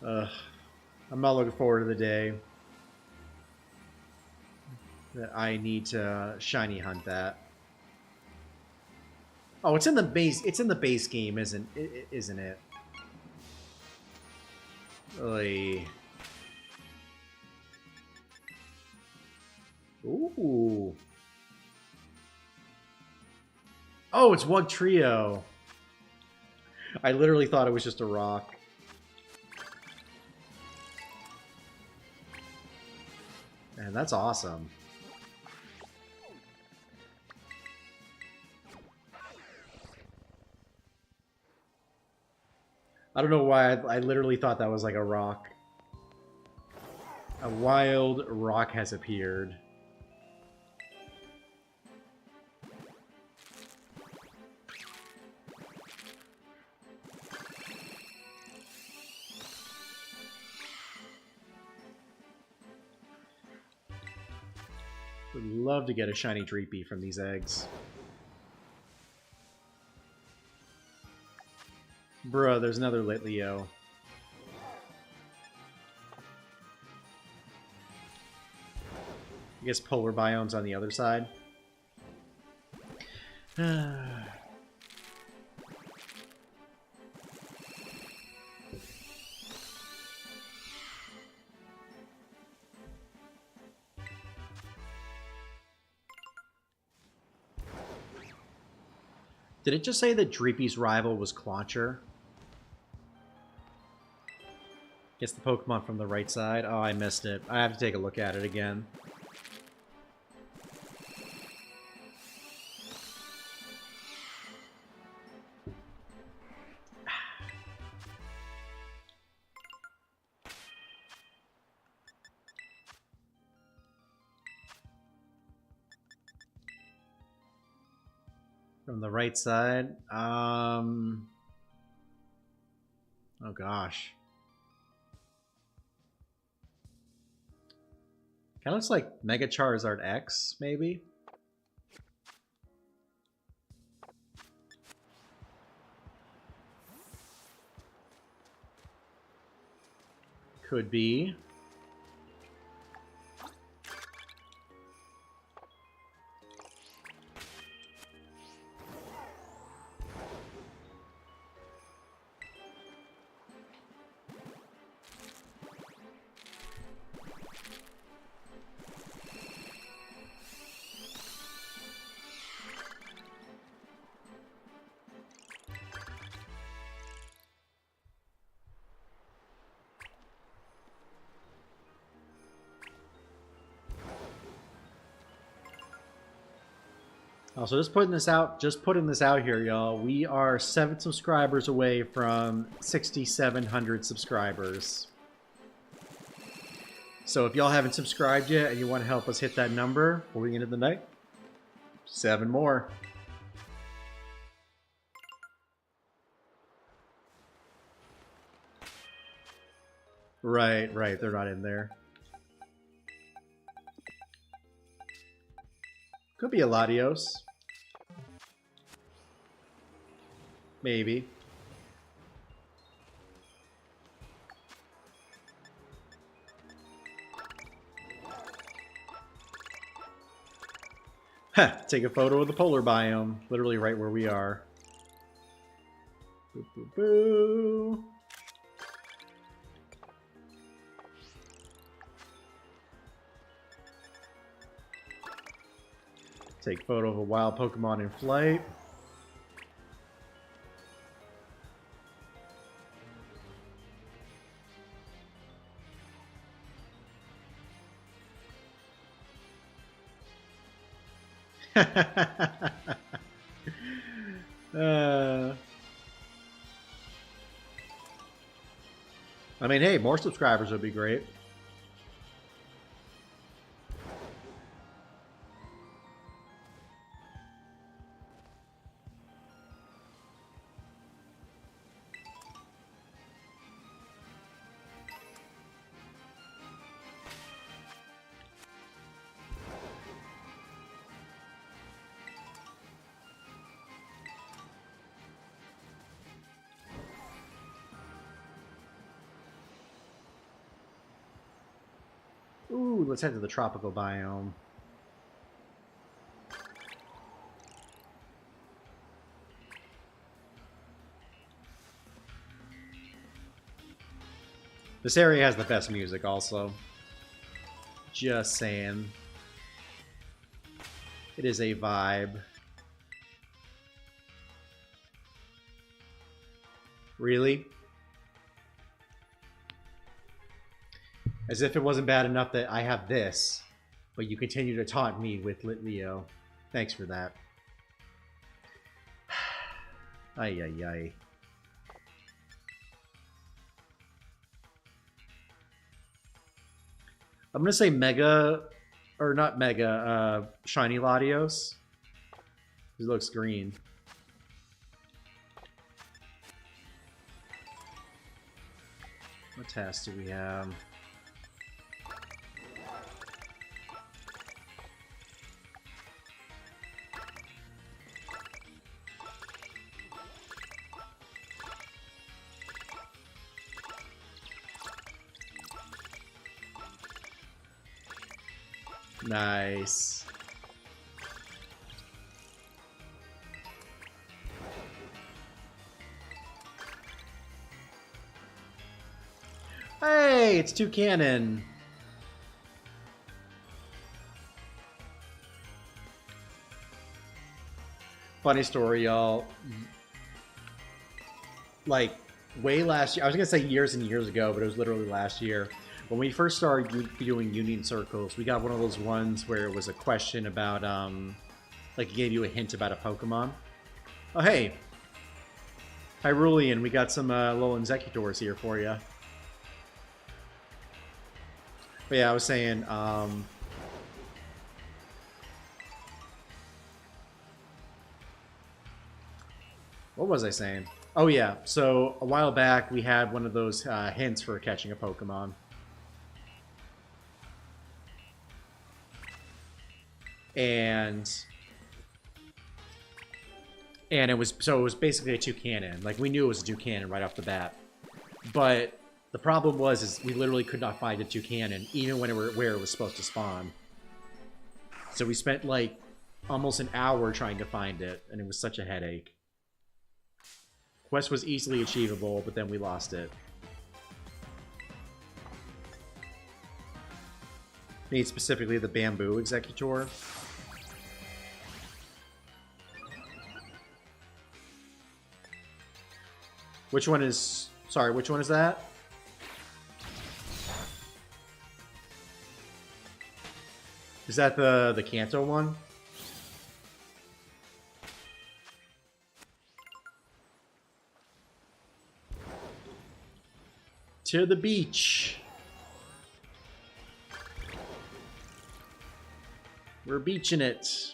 Ugh. I'm not looking forward to the day that I need to shiny hunt that. Oh, it's in the base. It's in the base game, isn't it? Oy. Ooh. Oh, it's Wug Trio. I literally thought it was just a rock. Man, that's awesome. I don't know why I literally thought that was like a rock. A wild rock has appeared. Would love to get a shiny Dreepy from these eggs. Bruh, there's another Litleo. I guess polar biome's on the other side. Did it just say that Dreepy's rival was Clauncher? Guess the Pokemon from the right side. Oh, I missed it. I have to take a look at it again. From the right side. Oh gosh. Kind of looks like Mega Charizard X, maybe? Could be. Also, just putting this out here, y'all. We are 7 subscribers away from 6,700 subscribers. So if y'all haven't subscribed yet and you want to help us hit that number before the end of the night, 7 more. Right, they're not in there. Could be a Latios. Maybe. Take a photo of the polar biome. Literally right where we are. Boo, boo, boo. Take photo of a wild Pokemon in flight. I mean, hey, more subscribers would be great. Ooh, let's head to the tropical biome. This area has the best music also. Just saying. It is a vibe. Really? As if it wasn't bad enough that I have this, but you continue to taunt me with Lit Leo. Thanks for that. Ay, ay, ay. I'm gonna say Mega, or not Mega, Shiny Latios. He looks green. What tasks do we have? Nice. Hey, it's Toucannon. Funny story, y'all. Like, way last year, I was gonna say years and years ago, but it was literally last year. When we first started doing Union Circles, we got one of those ones where it was a question about, like, it gave you a hint about a Pokemon. Oh, hey. Hyrulean, we got some little Executors here for you. But yeah, I was saying, what was I saying? Oh yeah, so a while back we had one of those hints for catching a Pokemon. And it was basically a Toucannon. Like, we knew it was a Toucannon right off the bat. But the problem was we literally could not find a Toucannon even when where it was supposed to spawn. So we spent like almost an hour trying to find it, and it was such a headache. Quest was easily achievable, but then we lost it. Need specifically the Bamboo Executor. Which one is... Sorry, which one is that? Is that the Kanto one? To the beach. We're beaching it.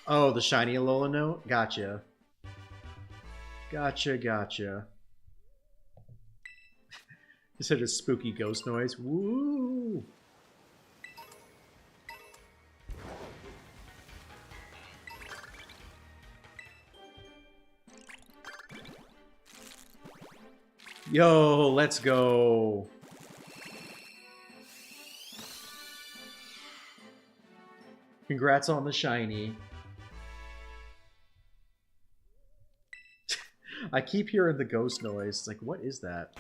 Oh, the shiny Alolan. Gotcha. Gotcha, gotcha. Just heard a spooky ghost noise. Woo! Yo, let's go. Congrats on the shiny. I keep hearing the ghost noise. It's like, what is that?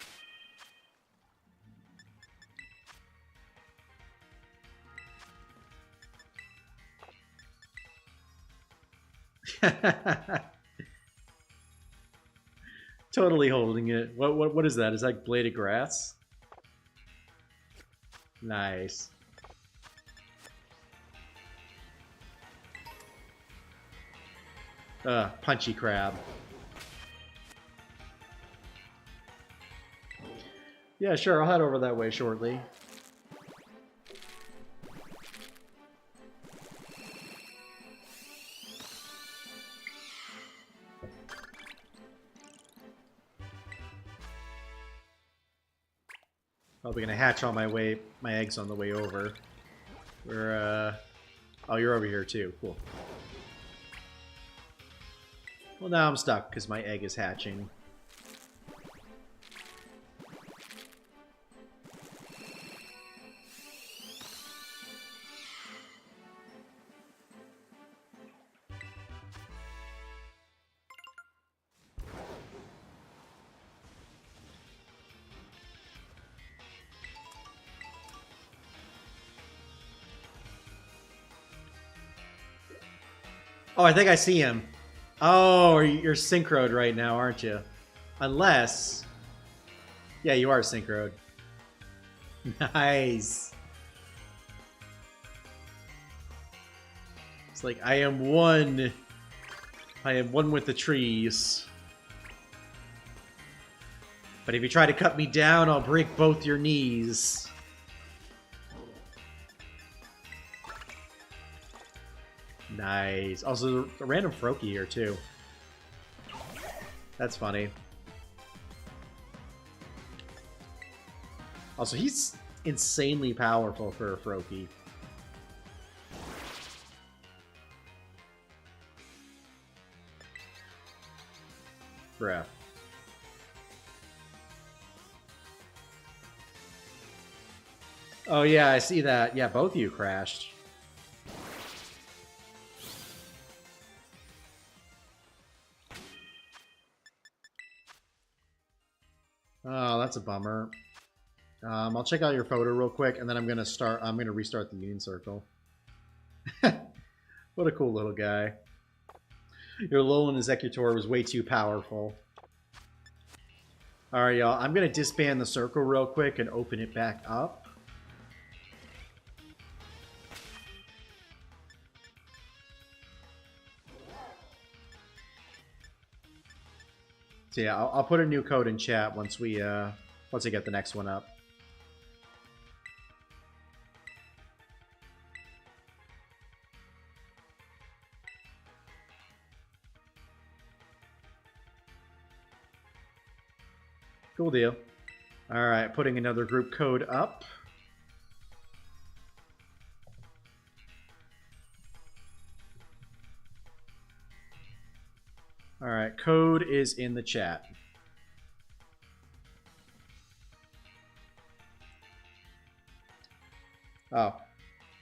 Totally holding it. What is that? Is that blade of grass? Nice. Punchy crab. Yeah, sure, I'll head over that way shortly. Probably gonna hatch all my eggs on the way over. Oh, you're over here too. Cool. Well, now I'm stuck because my egg is hatching. Oh, I think I see him. Oh, you're synchroed right now, aren't you? Unless... Yeah, you are synchroed. Nice. It's like, I am one. I am one with the trees. But if you try to cut me down, I'll break both your knees. Nice. Also, a random Froakie here, too. That's funny. Also, he's insanely powerful for a Froakie. Bruh. Oh, yeah, I see that. Yeah, both of you crashed. Oh, that's a bummer. I'll check out your photo real quick, and then I'm gonna restart the Union Circle. What a cool little guy. Your Alolan Executor was way too powerful. Alright, y'all. I'm gonna disband the circle real quick and open it back up. So yeah, I'll put a new code in chat once I get the next one up. Cool deal. Alright, putting another group code up. Alright, code is in the chat. Oh.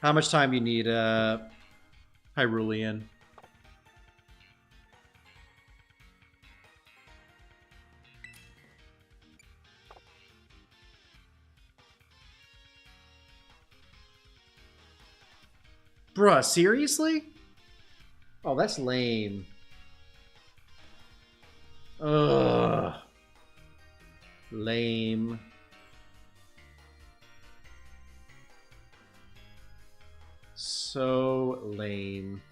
How much time do you need, Hyrulean? Bruh, seriously? Oh, that's lame. Ugh. Lame. So lame.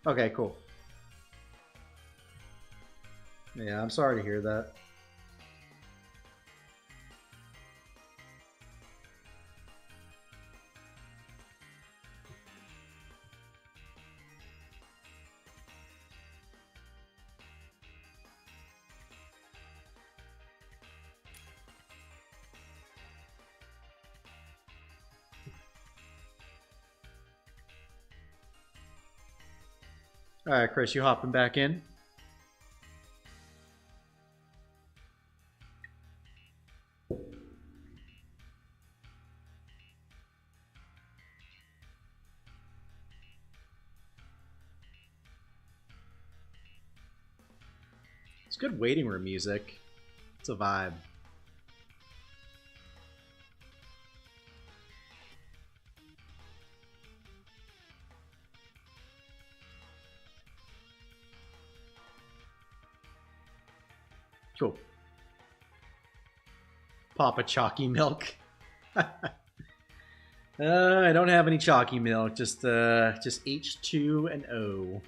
Okay, cool. Yeah, I'm sorry to hear that. Alright, Chris, you hopping back in? good waiting room music. It's a vibe. Cool. Papa chalky milk. I don't have any chalky milk. Just H2 and O.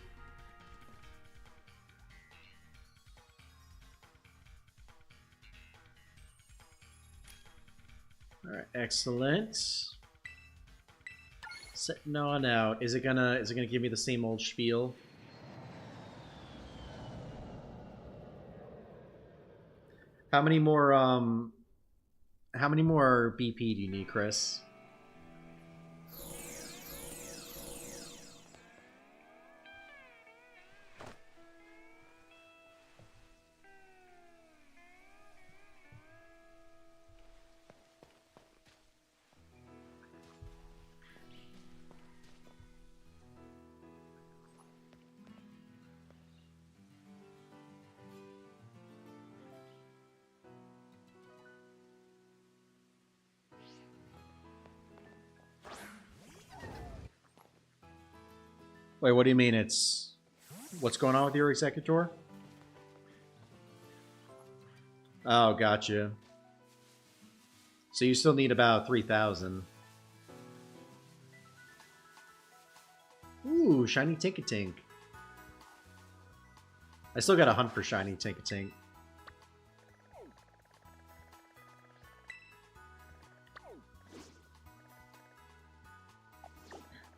All right, excellent. Setting on out. Is it gonna give me the same old spiel? How many more BP do you need, Chris? Wait, what do you mean it's... What's going on with your executor? Oh, gotcha. So you still need about 3,000. Ooh, shiny Tinkatink. I still got a hunt for shiny Tinkatink.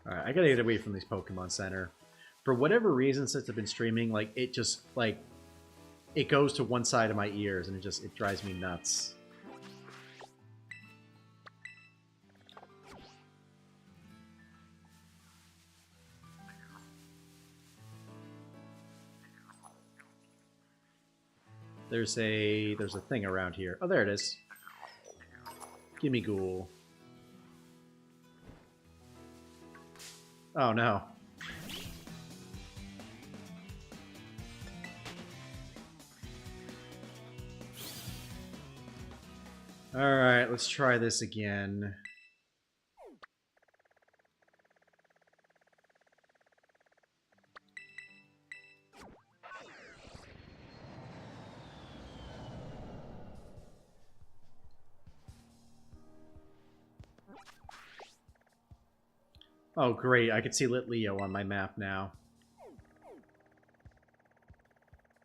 Alright, I gotta get away from this Pokemon Center. For whatever reason, since I've been streaming, like, it just, like, it goes to one side of my ears, and it drives me nuts. There's a thing around here. Oh, there it is. Gimme Ghoul. Oh no. Alright, let's try this again. Oh great, I can see Litleo on my map now.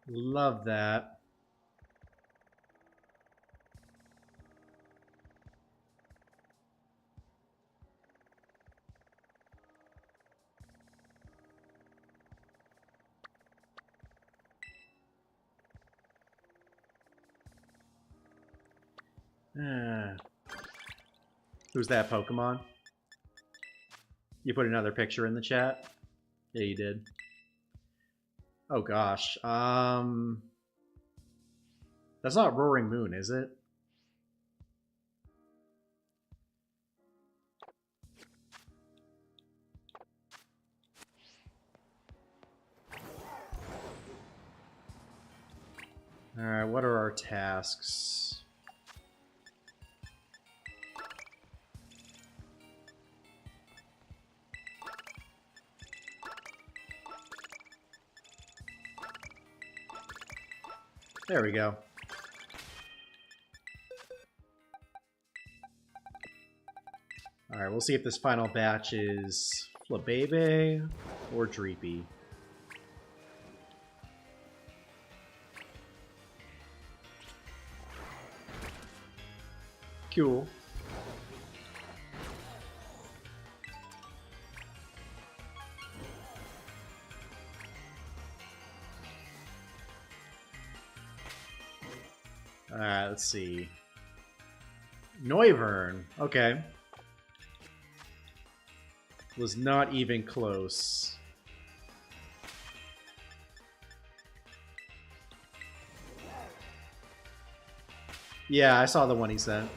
Love that. Who's that Pokemon? You put another picture in the chat? Yeah, you did. Oh gosh. That's not Roaring Moon, is it? Alright, what are our tasks? There we go. Alright, we'll see if this final batch is Flabebe or Dreepy. Cool. Alright, let's see. Noivern. Okay. Was not even close. Yeah, I saw the one he sent.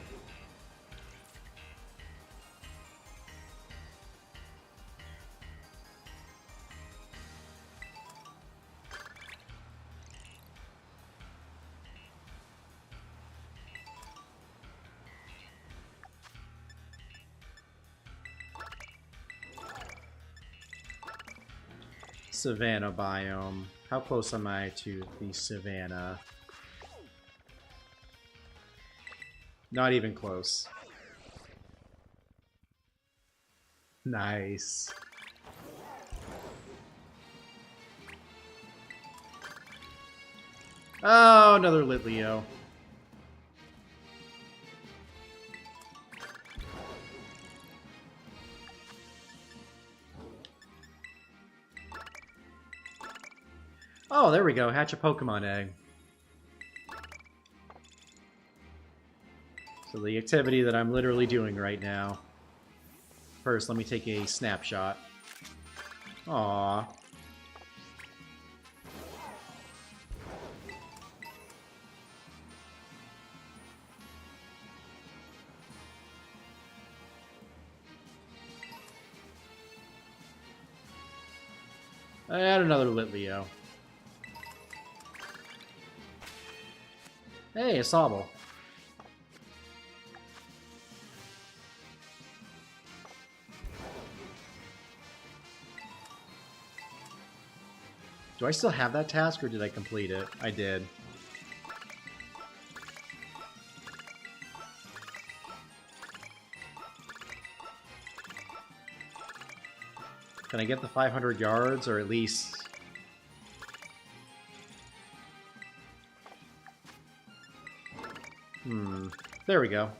Savanna biome. How close am I to the savanna? Not even close. Nice. Oh, another Litleo. Oh, there we go. Hatch a Pokemon egg. So the activity that I'm literally doing right now. First, let me take a snapshot. Aww. And another Litleo. Hey, a Sobble. Do I still have that task, or did I complete it? I did. Can I get the 500 yards, or at least... There we go.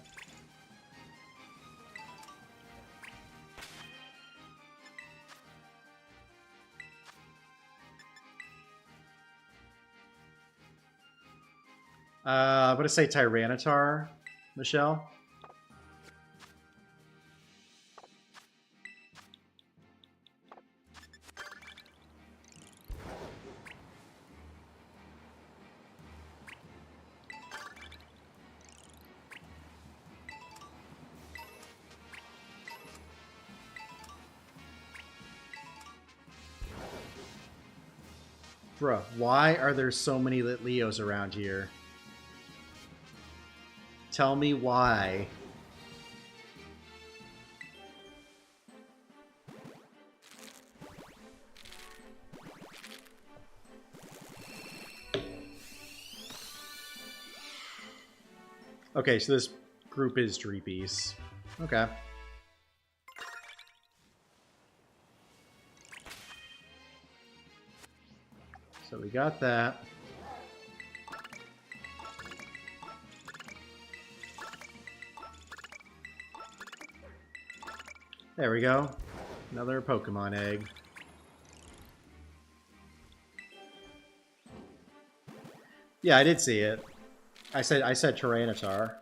I'm gonna say Tyranitar, Michelle. Bruh, why are there so many Litleos around here? Tell me why. Okay, so this group is Dreepies. Okay. So we got that. There we go. Another Pokemon egg. Yeah, I did see it. I said Tyranitar.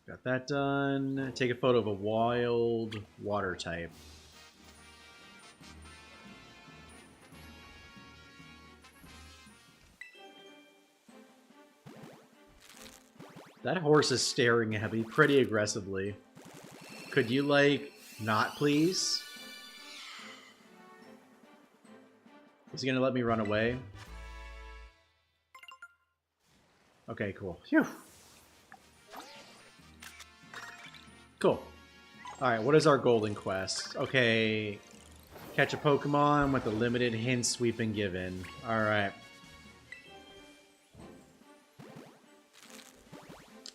Got that done. Take a photo of a wild water type. That horse is staring at me pretty aggressively. Could you, like, not please? Is he gonna let me run away? Okay, cool. Phew. Cool. Alright, what is our golden quest? Okay, catch a Pokemon with the limited hints we've been given. Alright.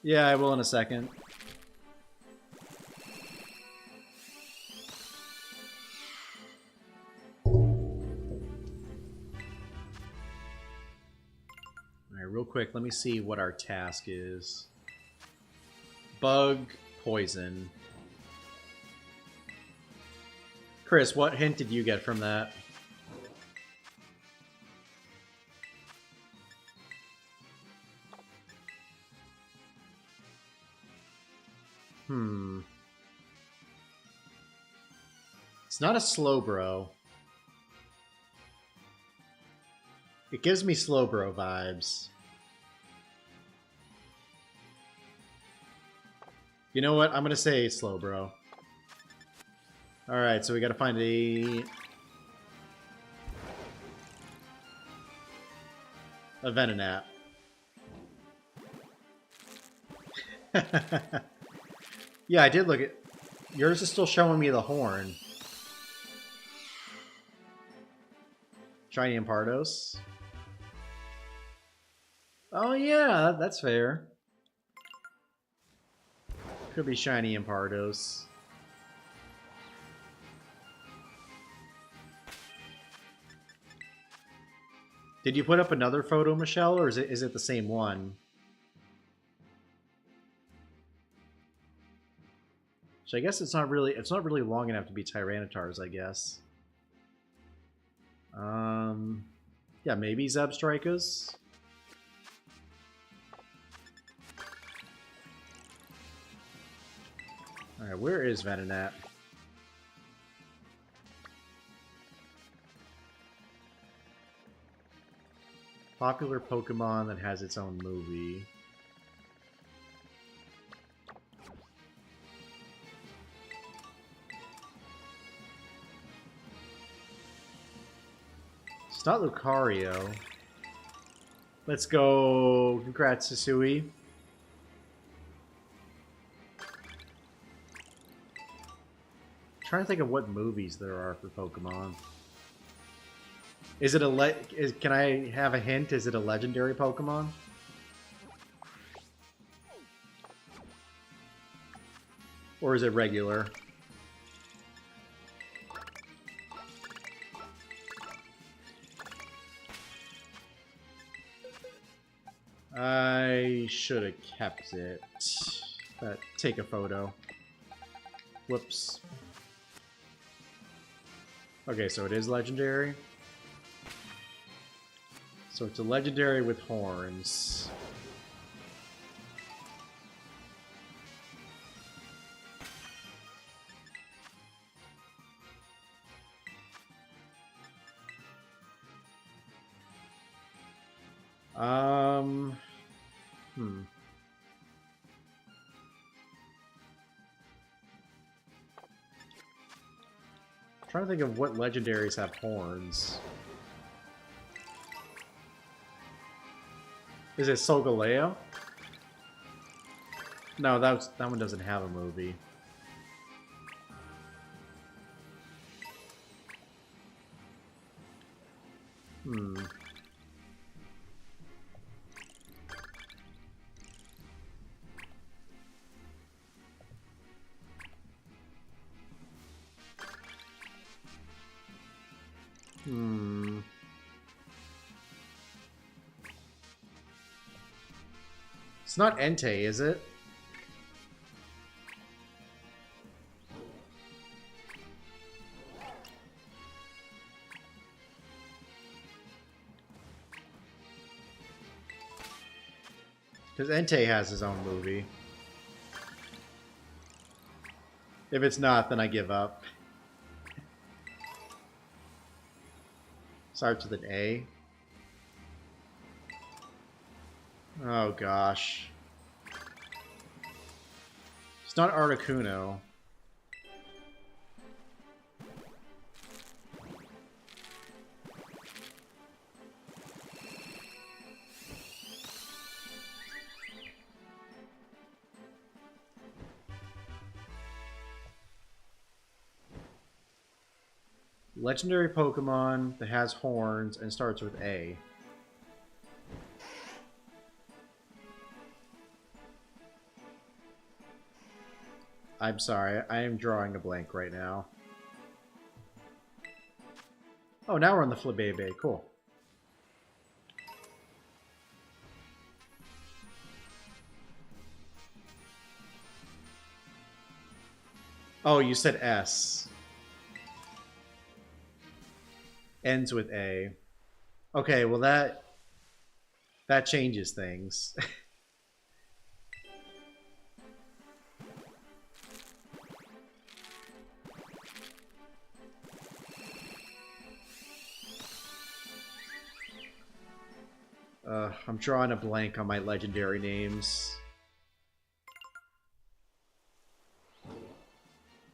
Yeah, I will in a second. Alright, real quick, let me see what our task is. Bug, poison. Chris, what hint did you get from that? It's not a Slowbro. It gives me Slowbro vibes. You know what? I'm gonna say Slowbro. Alright, so we gotta find a... A Venonat. Yeah, I did look at... Yours is still showing me the horn. Shiny Impardos. Oh yeah, that's fair. Could be Shiny Impardos. Did you put up another photo, Michelle, or is it the same one? So I guess it's not really long enough to be Tyranitar's, I guess. Yeah, maybe Zebstrikers. Alright, where is Venonat? Popular Pokemon that has its own movie. It's not Lucario. Let's go. Congrats, Sasui. Trying to think of what movies there are for Pokemon. Is it a can I have a hint? Is it a legendary Pokemon? Or is it regular? I should have kept it. But take a photo. Whoops. Okay, so it is legendary. So it's a legendary with horns. Trying to think of what legendaries have horns. Is it Solgaleo? No, that one doesn't have a movie. It's not Entei, is it? Because Entei has his own movie. If it's not, then I give up. Starts with an A. Oh gosh. It's not Articuno. Legendary Pokemon that has horns and starts with A. I'm sorry, I am drawing a blank right now. Oh, now we're on the Flabébé. Cool. Oh, you said S. Ends with A. Okay, well that changes things. I'm drawing a blank on my legendary names.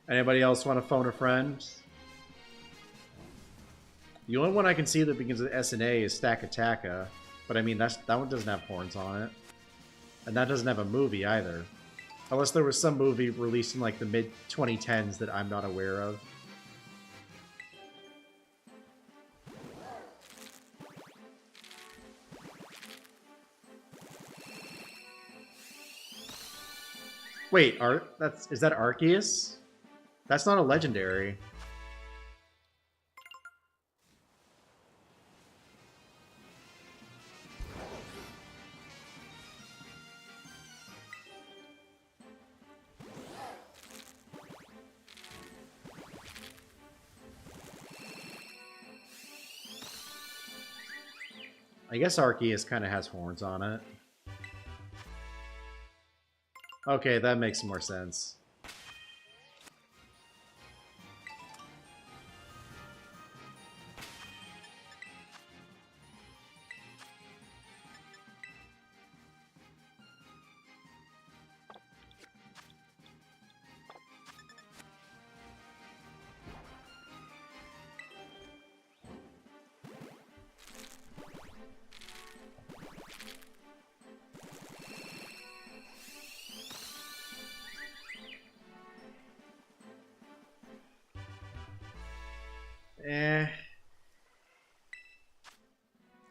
Anybody else want to phone a friend? The only one I can see that begins with S and A is Stakataka, But I mean, that one doesn't have horns on it. And that doesn't have a movie either. Unless there was some movie released in like the mid-2010s that I'm not aware of. Wait, is that Arceus? That's not a legendary. I guess Arceus kind of has horns on it. Okay, that makes more sense.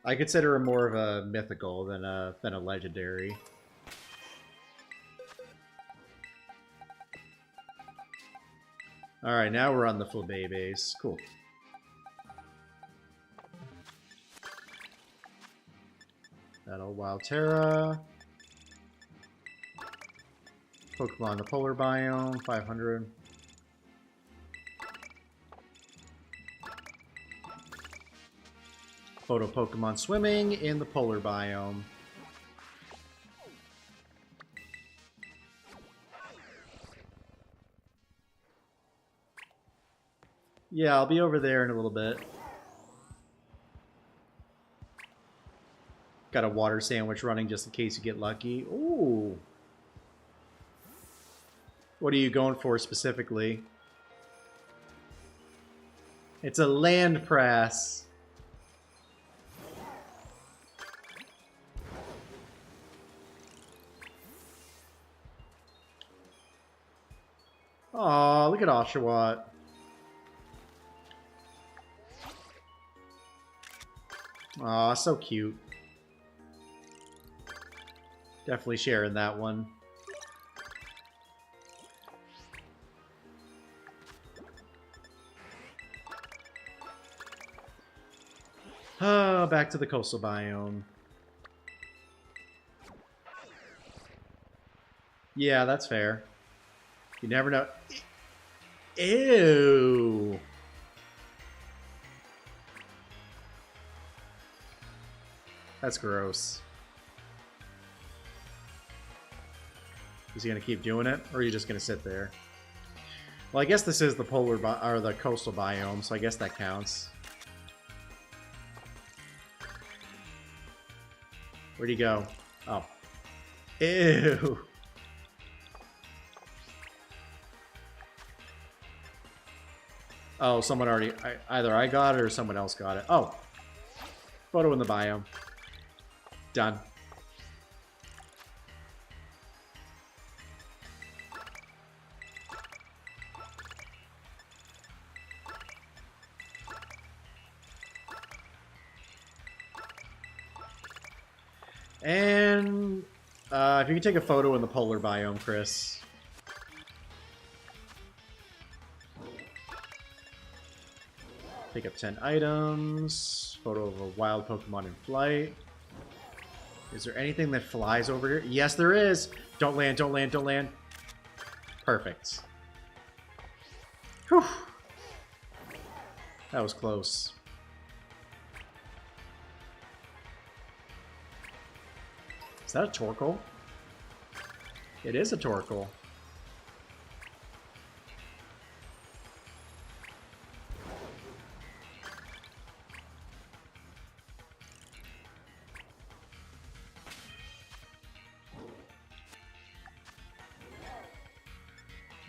I consider him more of a mythical than a legendary. Alright, now we're on the full base. Cool. Battle Wild Terra. Pokemon the Polar Biome, 500. Photo Pokemon swimming in the Polar Biome. Yeah, I'll be over there in a little bit. Got a water sandwich running just in case you get lucky. Ooh. What are you going for specifically? It's a land press. Aw, look at Oshawott. Aw, so cute. Definitely sharing that one. Back to the coastal biome. Yeah, that's fair. You never know. Ew. That's gross. Is he gonna keep doing it, or are you just gonna sit there? Well, I guess this is the or the coastal biome, so I guess that counts. Where'd he go? Oh. Ew. Oh, someone already... either I got it or someone else got it. Oh. Photo in the biome. Done. And... if you can take a photo in the polar biome, Chris... Pick up 10 items. Photo of a wild Pokemon in flight. Is there anything that flies over here? Yes, there is! Don't land, don't land, don't land. Perfect. Whew. That was close. Is that a Torkoal? It is a Torkoal.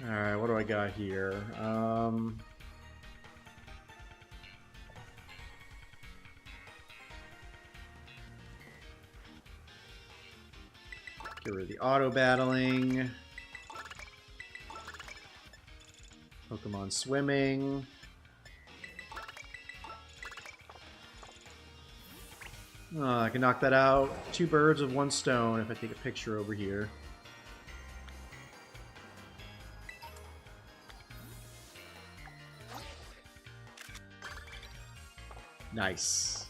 Alright, what do I got here? Get rid of the auto battling. Pokemon swimming. Oh, I can knock that out. 2 birds with 1 stone if I take a picture over here. Nice.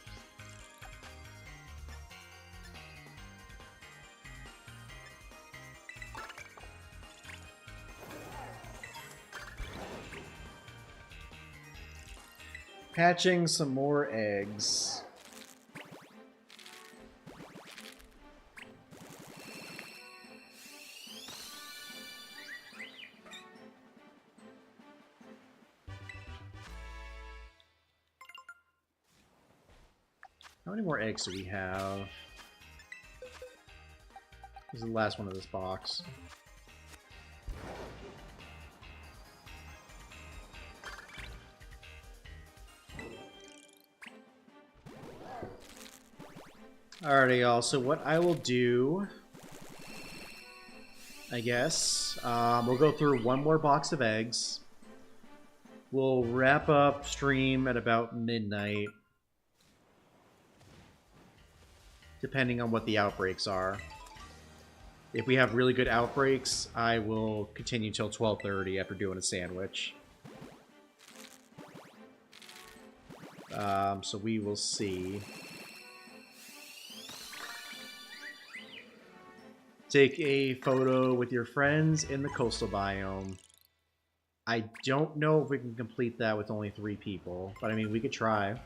Hatching some more eggs. How many more eggs do we have? This is the last one of this box. Alrighty, y'all. So what I will do, I guess, we'll go through one more box of eggs. We'll wrap up stream at about midnight, depending on what the outbreaks are. If we have really good outbreaks, I will continue till 12:30 after doing a sandwich. So we will see. Take a photo with your friends in the coastal biome. I don't know if we can complete that with only 3 people, but I mean, we could try.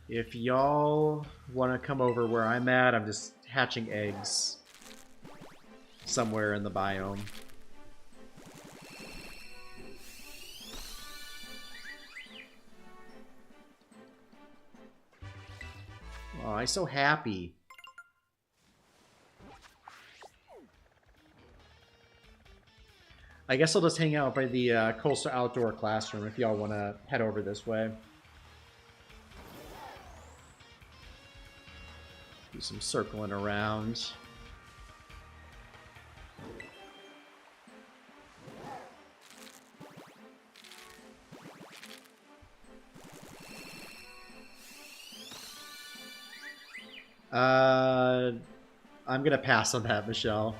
If y'all want to come over where I'm at, I'm just hatching eggs somewhere in the biome. Oh, I'm so happy. I guess I'll just hang out by the coastal outdoor classroom if y'all want to head over this way. Do some circling around. I'm gonna pass on that, Michelle.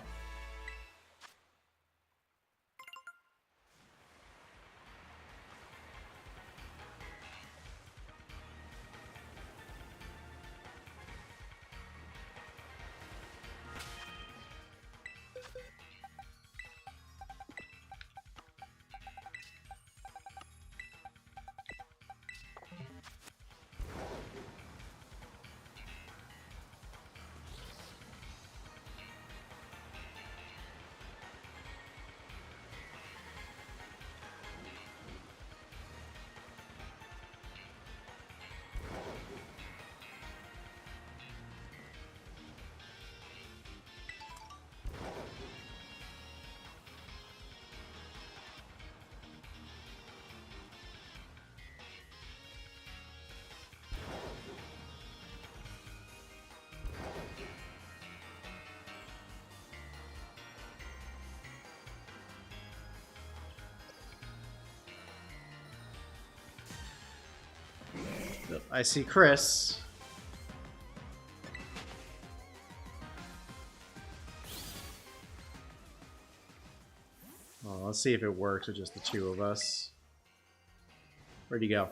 I see Chris. Well, let's see if it works with just the 2 of us. Where'd he go?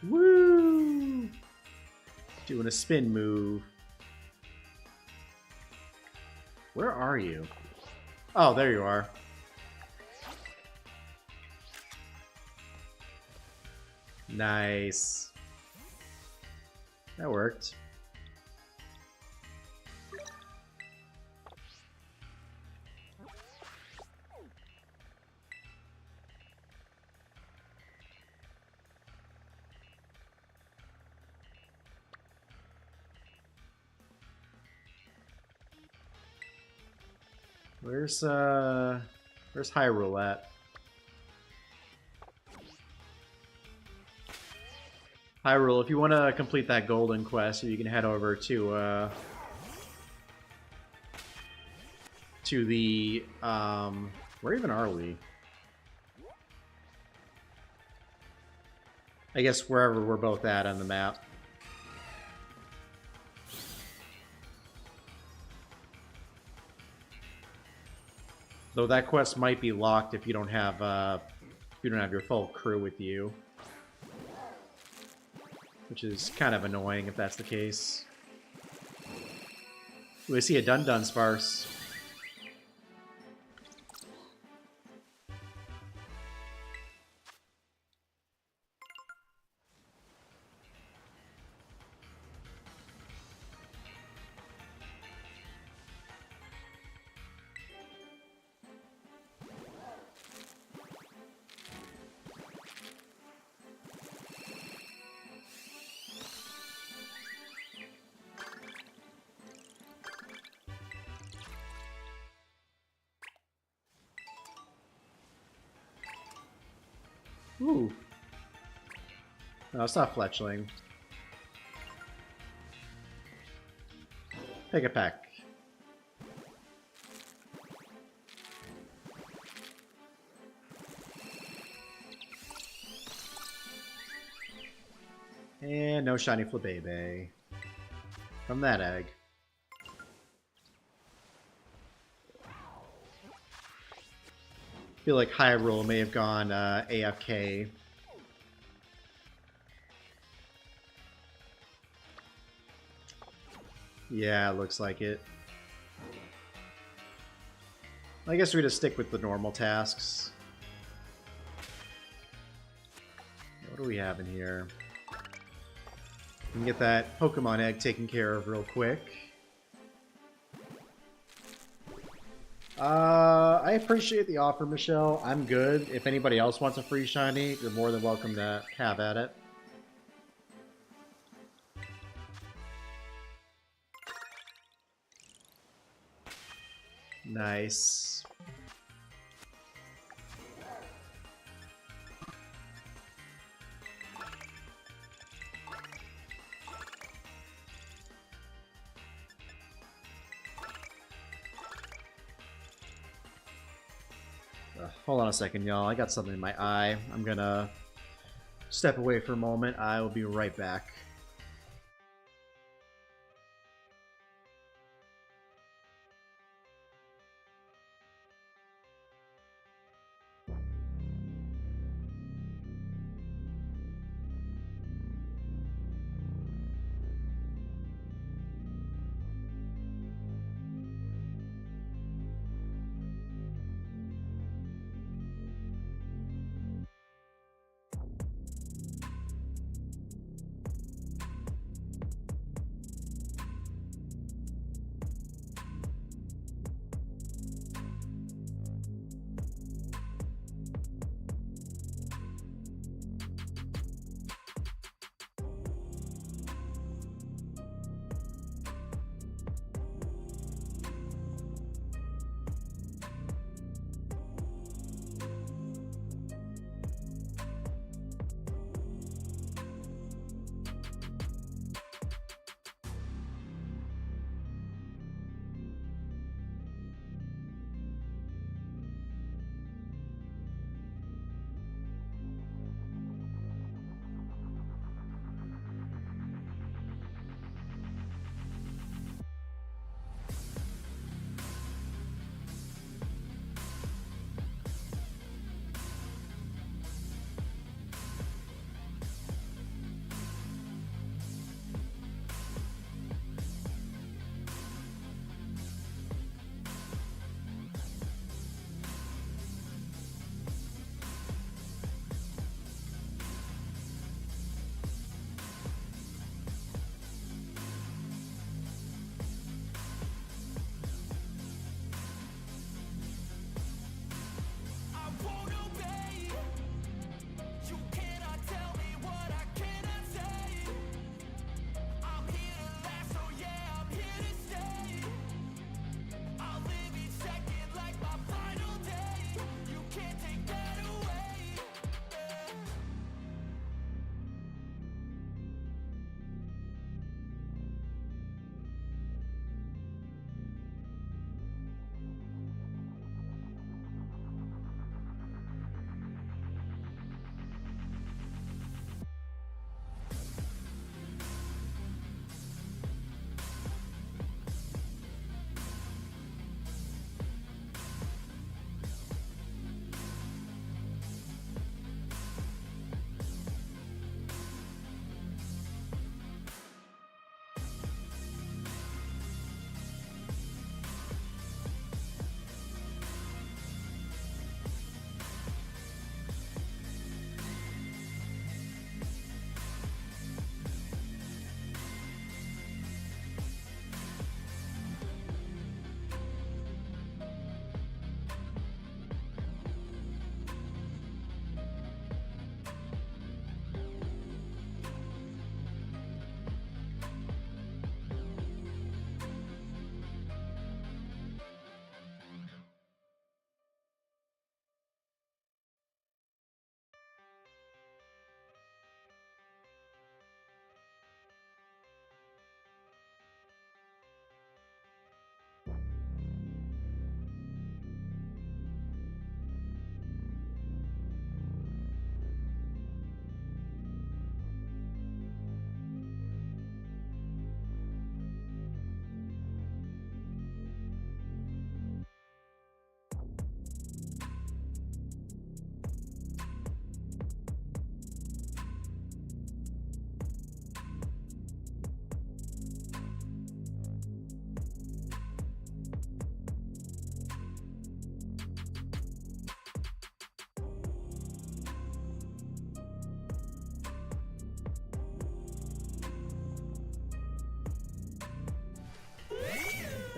Woo! Doing a spin move. Where are you? Oh, there you are. Nice. That worked. Where's Hyrule at? Hyrule, if you want to complete that golden quest, you can head over to the where even are we? I guess wherever we're both at on the map. Though that quest might be locked if you don't have your full crew with you. Which is kind of annoying if that's the case. Ooh, I see a Dun-Dun sparse. Ooh. No, it's not Fletchling. Take a peck. And no shiny Flabébé from that egg. I feel like Hyrule may have gone AFK. Yeah, it looks like it. I guess we just stick with the normal tasks. What do we have in here? We can get that Pokemon egg taken care of real quick. I appreciate the offer, Michelle. I'm good. If anybody else wants a free shiny, you're more than welcome to have at it. Nice. Hold on a second, y'all. I got something in my eye. I'm gonna step away for a moment. I will be right back.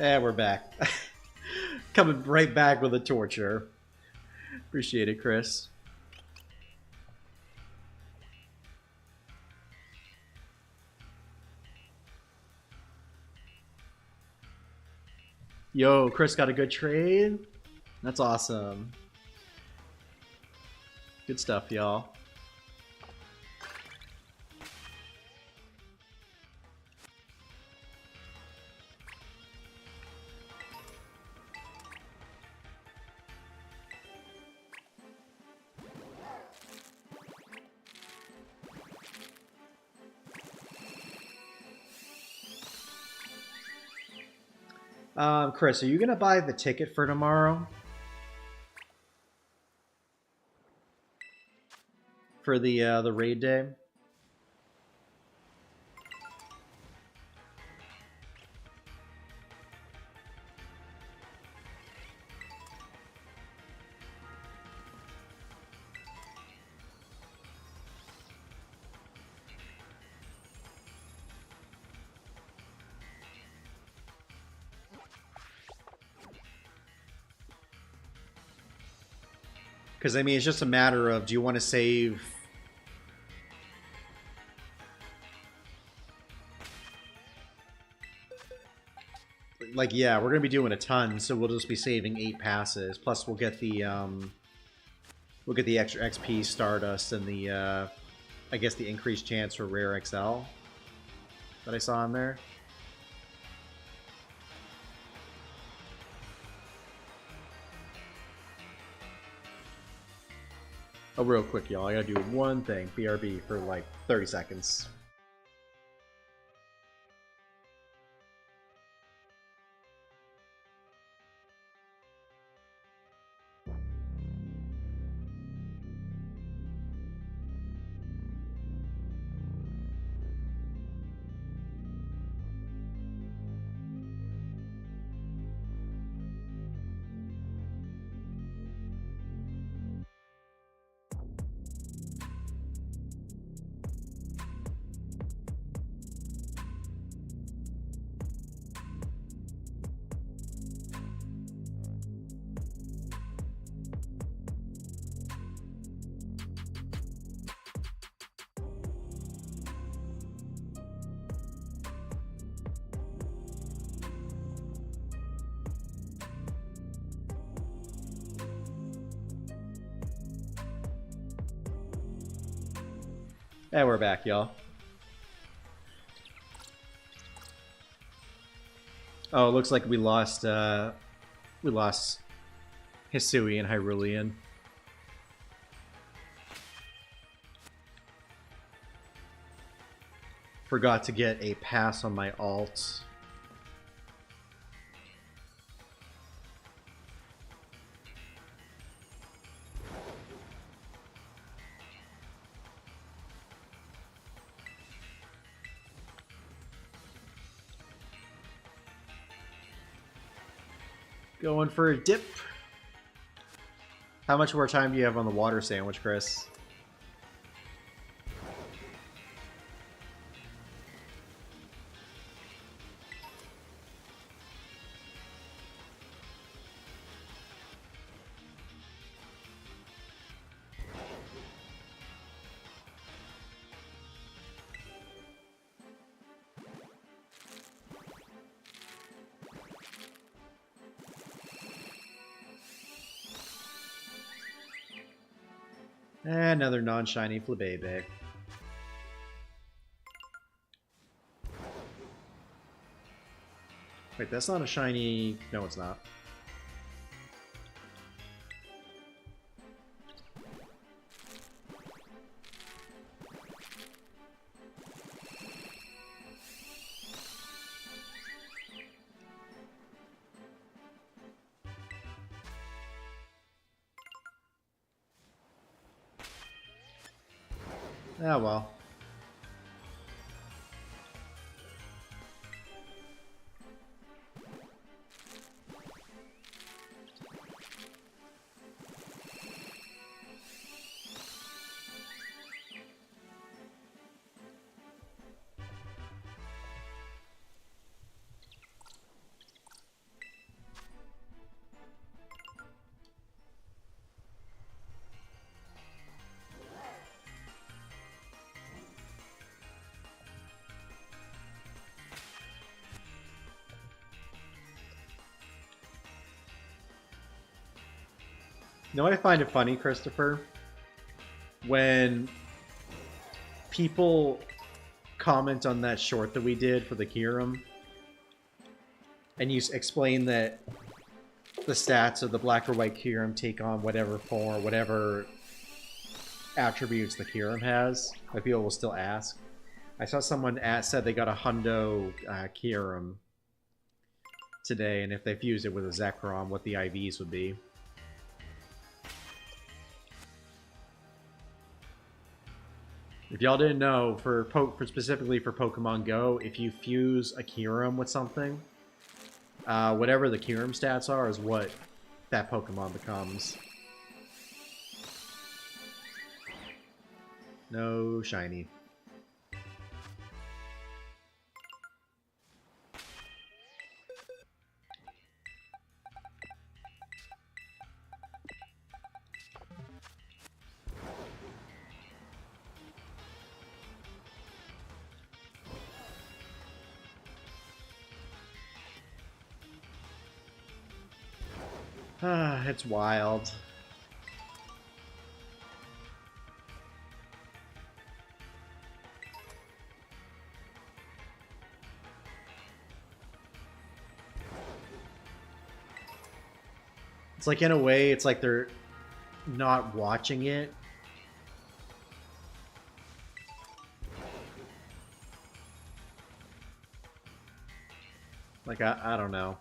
And we're back. Coming right back with a torture. Appreciate it, Chris. Yo, Chris got a good trade? That's awesome. Good stuff, y'all. Chris, are you gonna buy the ticket for tomorrow? For the raid day? Because, I mean, it's just a matter of, do you want to save... Like, yeah, we're going to be doing a ton, so we'll just be saving 8 passes. Plus, we'll get the extra XP, Stardust, and the, I guess, the increased chance for Rare XL that I saw in there. Oh, real quick, y'all. I gotta do one thing. BRB for like 30 seconds. And we're back, y'all. Oh, it looks like we lost Hisui and Hyrulean. Forgot to get a pass on my alt. Going for a dip. How much more time do you have on the water sandwich, Chris? Another non-shiny Flabébé. Wait, that's not a shiny... No, it's not. Ah, well. You know what I find it funny, Christopher? When people comment on that short that we did for the Kyurem, and you explain that the stats of the black or white Kyurem take on whatever form, whatever attributes the Kyurem has, like people will still ask. I saw someone said they got a Hundo Kyurem today, and if they fused it with a Zekrom, what the IVs would be. If y'all didn't know, for specifically for Pokemon Go, if you fuse a Kyurem with something, whatever the Kyurem stats are is what that Pokemon becomes. No shiny. It's wild. It's like, in a way, it's like they're not watching it. Like, I don't know.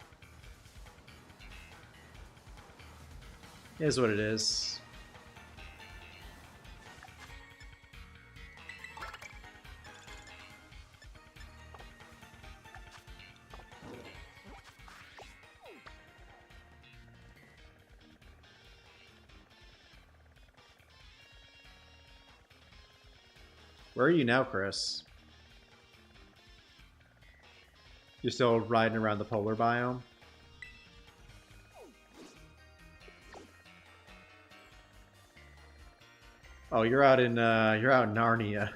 It is what it is. Where are you now, Chris? You're still riding around the polar biome? Oh, you're out in Narnia.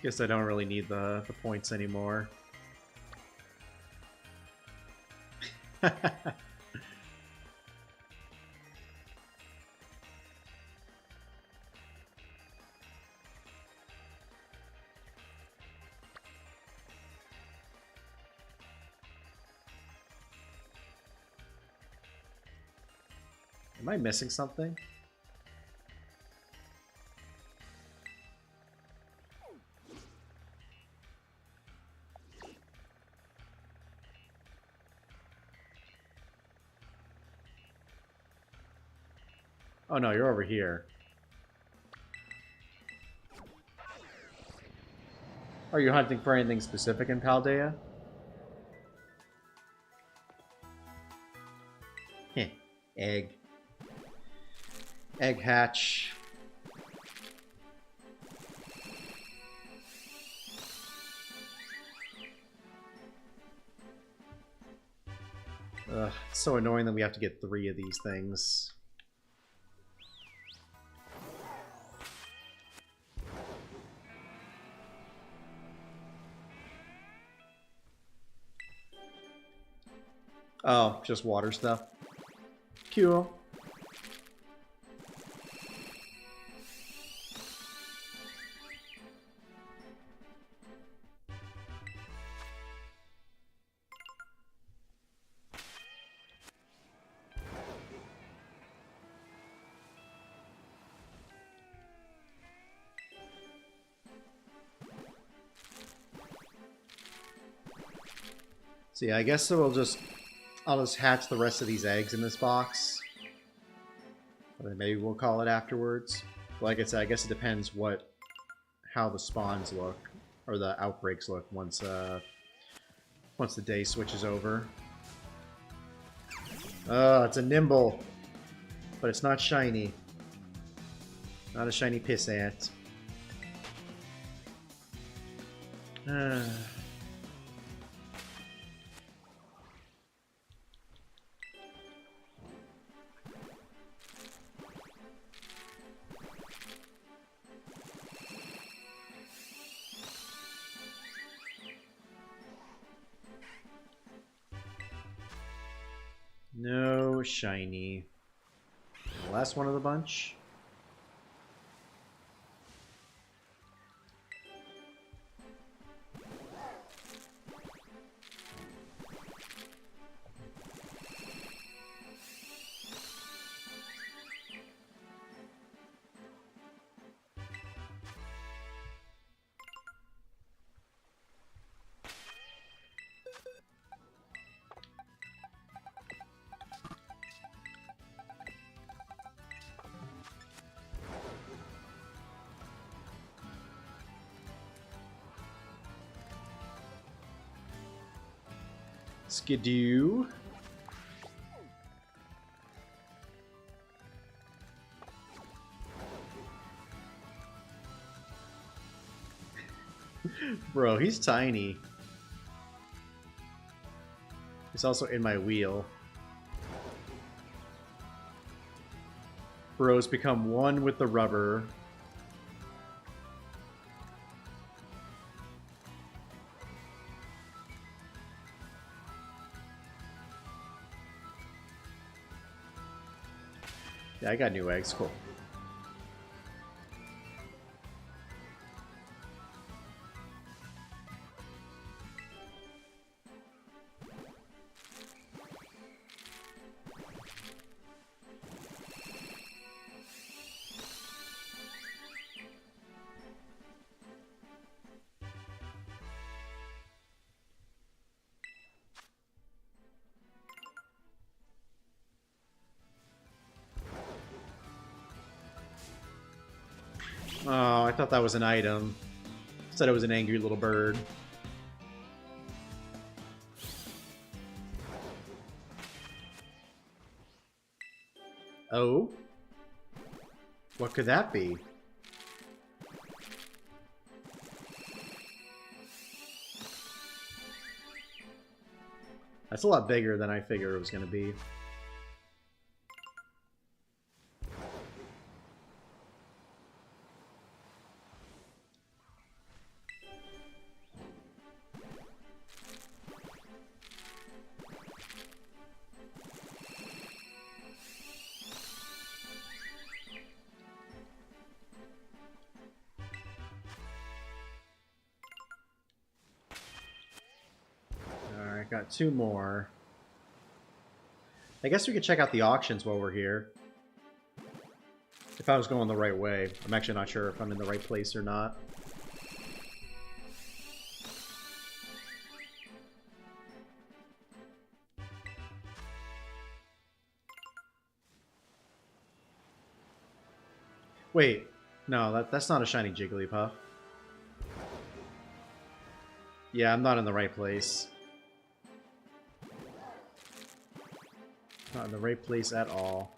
Guess I don't really need the points anymore. Am I missing something? Oh no, you're over here. Are you hunting for anything specific in Paldea? Heh. Egg. Egg hatch. Ugh, it's so annoying that we have to get 3 of these things. Oh, just water stuff. Cool. So yeah, I guess I'll just hatch the rest of these eggs in this box. And then maybe we'll call it afterwards. Like I said, I guess it depends how the spawns look, or the outbreaks look once the day switches over. It's a nimble, but it's not shiny. Not a shiny pissant. No shiny. The last one of the bunch. Skidoo. Bro, he's tiny. He's also in my wheel. Bro's become one with the rubber. Yeah, I got new eggs. Cool. Oh, I thought that was an item. Said it was an angry little bird. Oh? What could that be? That's a lot bigger than I figured it was going to be. Got two more. I guess we could check out the auctions while we're here. If I was going the right way. I'm actually not sure if I'm in the right place or not. Wait. No, that's not a shiny Jigglypuff. Yeah, I'm not in the right place. Not in the right place at all.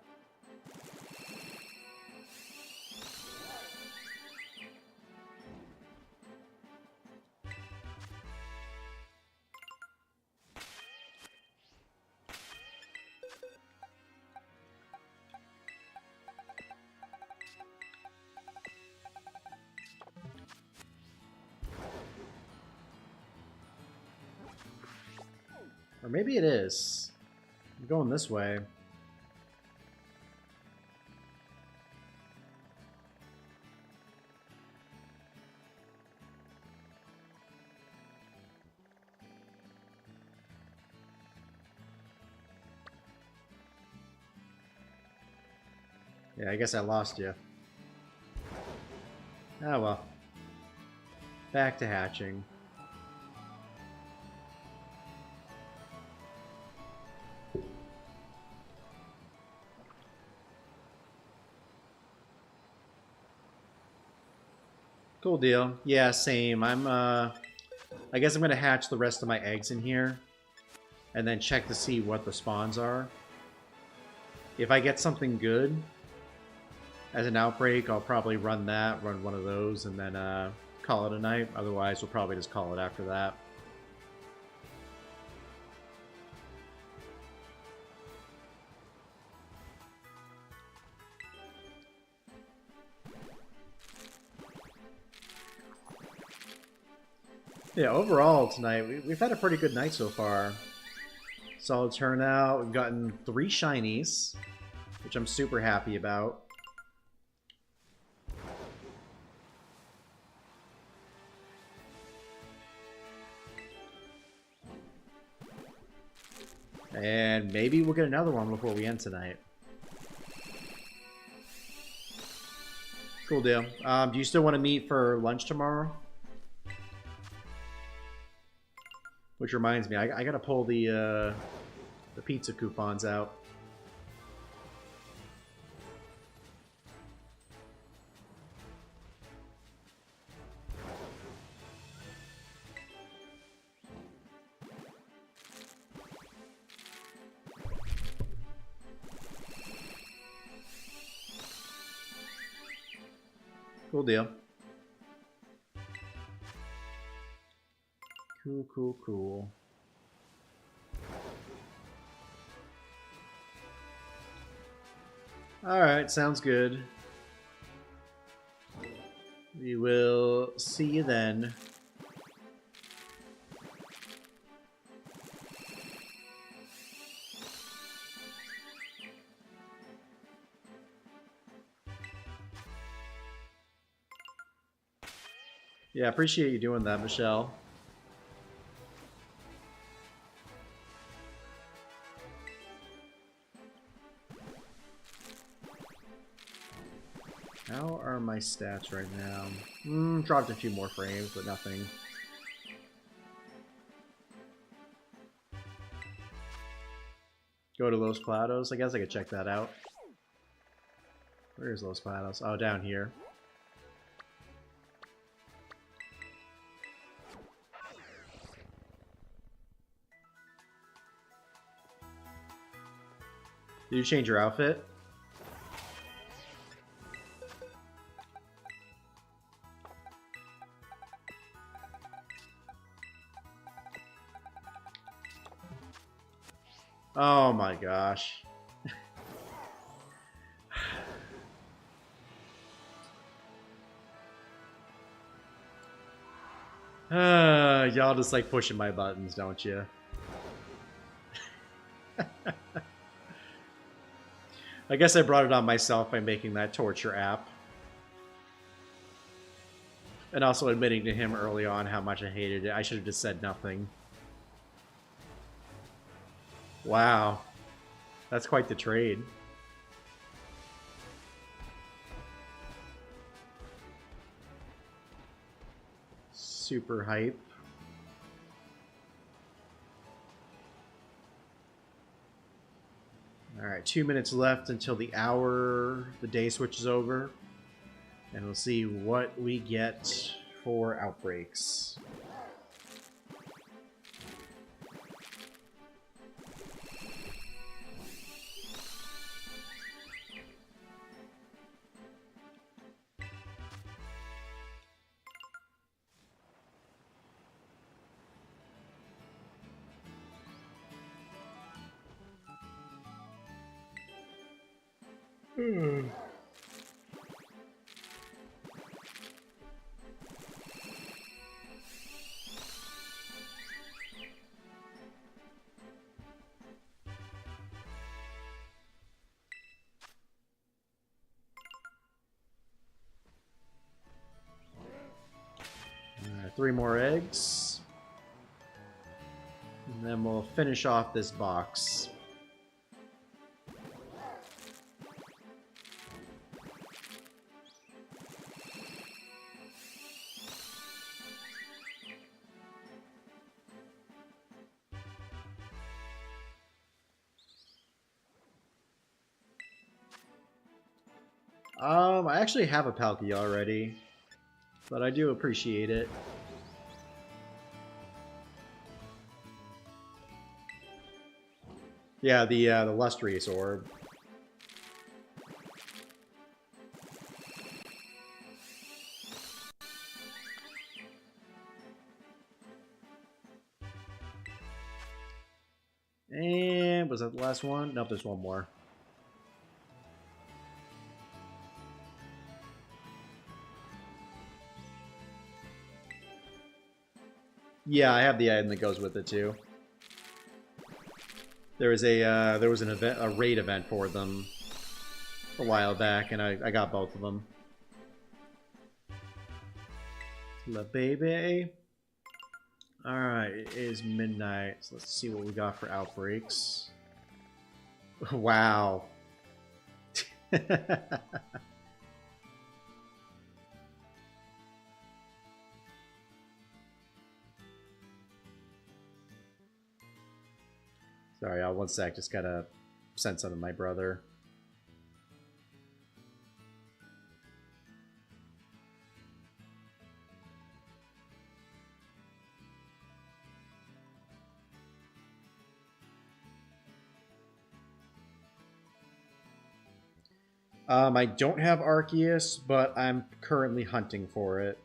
Or maybe it is. I'm going this way. Yeah, I guess I lost you. Oh well. Back to hatching. Cool deal. Yeah, same. I guess I'm gonna hatch the rest of my eggs in here and then check to see what the spawns are. If I get something good as an outbreak, I'll probably run one of those, and then call it a night. Otherwise, we'll probably just call it after that. Yeah, overall tonight, we've had a pretty good night so far. Solid turnout. We've gotten 3 shinies, which I'm super happy about. And maybe we'll get another one before we end tonight. Cool deal. Do you still want to meet for lunch tomorrow? Which reminds me, I gotta pull the pizza coupons out. Cool deal. Cool, cool, cool. Alright, sounds good. We will see you then. Yeah, appreciate you doing that, Michelle. How are my stats right now? Dropped a few more frames, but nothing. Go to Los Platos. I guess I could check that out. Where is Los Platos? Oh, down here. Did you change your outfit? Oh my gosh. Y'all just like pushing my buttons, don't you? I guess I brought it on myself by making that torture app. And also admitting to him early on how much I hated it. I should have just said nothing. Wow. That's quite the trade. Super hype. Alright, 2 minutes left until the day switches over. And we'll see what we get for outbreaks. Alright, 3 more eggs. And then we'll finish off this box. I actually have a Palkia already, but I do appreciate it. Yeah, the Lustrous Orb. And was that the last one? Nope, there's one more. Yeah, I have the item that goes with it too. There was an event, a raid event for them a while back, and I got both of them. La baby. Alright, it is midnight, so let's see what we got for outbreaks. Wow. Sorry, y'all, one sec, just gotta send some to my brother. I don't have Arceus, but I'm currently hunting for it.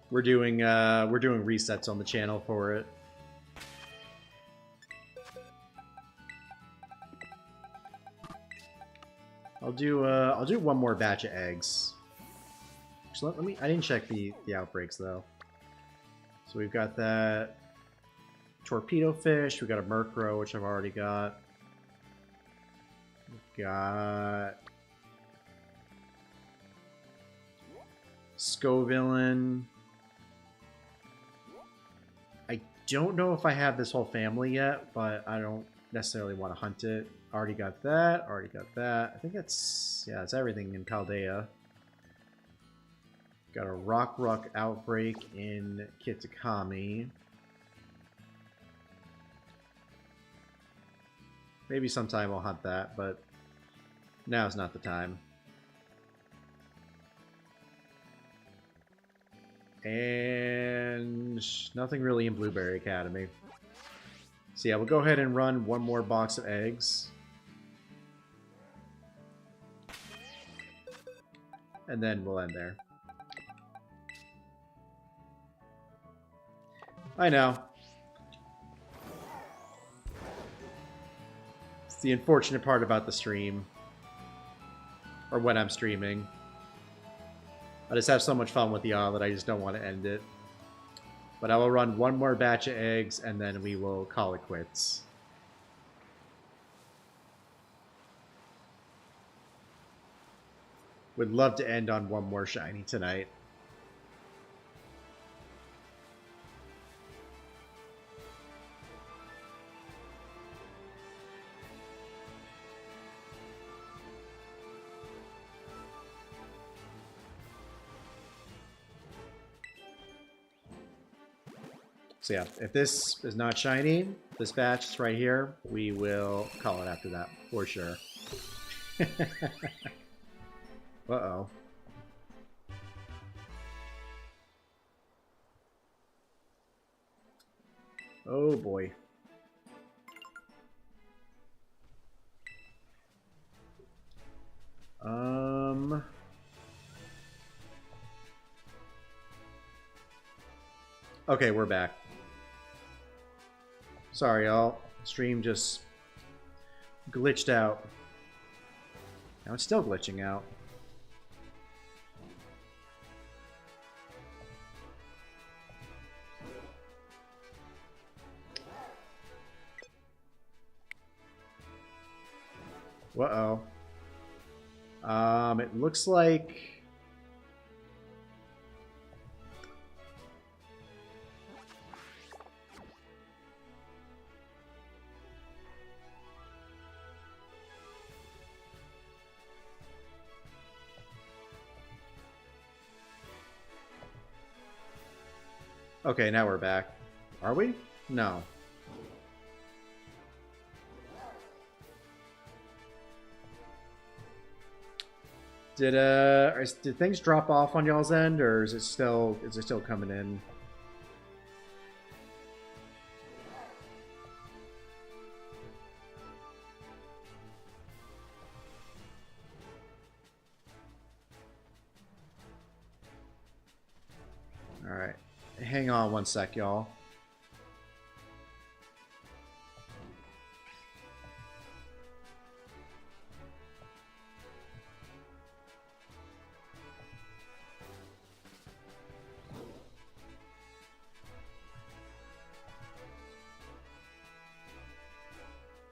We're doing resets on the channel for it. I'll do one more batch of eggs. Actually, let me. I didn't check the outbreaks though. So we've got that torpedo fish. We got a Murkrow, which I've already got. We've got Scovillain. I don't know if I have this whole family yet, but I don't necessarily want to hunt it. Already got that. Already got that. I think that's, yeah, that's everything in Paldea. Got a Rock outbreak in Kitakami. Maybe sometime I'll hunt that, but now's not the time. And nothing really in Blueberry Academy. So yeah, we'll go ahead and run one more box of eggs. And then we'll end there. I know. It's the unfortunate part about the stream. Or when I'm streaming. I just have so much fun with y'all that I just don't want to end it. But I will run one more batch of eggs and then we will call it quits. Would love to end on one more shiny tonight. So yeah, if this is not shiny, this batch is right here, we will call it after that, for sure. Uh-oh. Oh boy. Okay, we're back. Sorry, y'all. Stream just glitched out. Now it's still glitching out. Uh-oh. It looks like... Okay, now we're back. Are we? No. Did things drop off on y'all's end, or is it still coming in? All right, hang on one sec, y'all.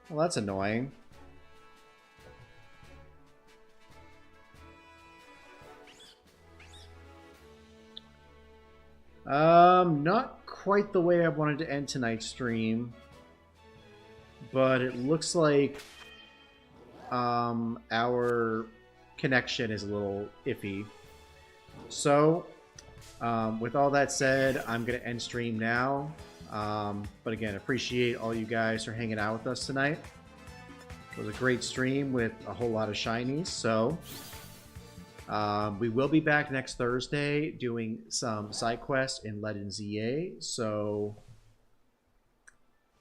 Well, that's annoying. Not quite the way I wanted to end tonight's stream, but it looks like our connection is a little iffy. So, with all that said, I'm gonna end stream now. But again, appreciate all you guys for hanging out with us tonight. It was a great stream with a whole lot of shinies. So, we will be back next Thursday doing some side quests in Legends EA. So,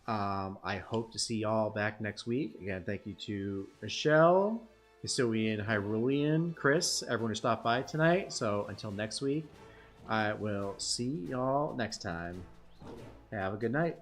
I hope to see y'all back next week. Again, thank you to Michelle, Castilian, Hyrulean, Chris, everyone who stopped by tonight. So, until next week, I will see y'all next time. Have a good night.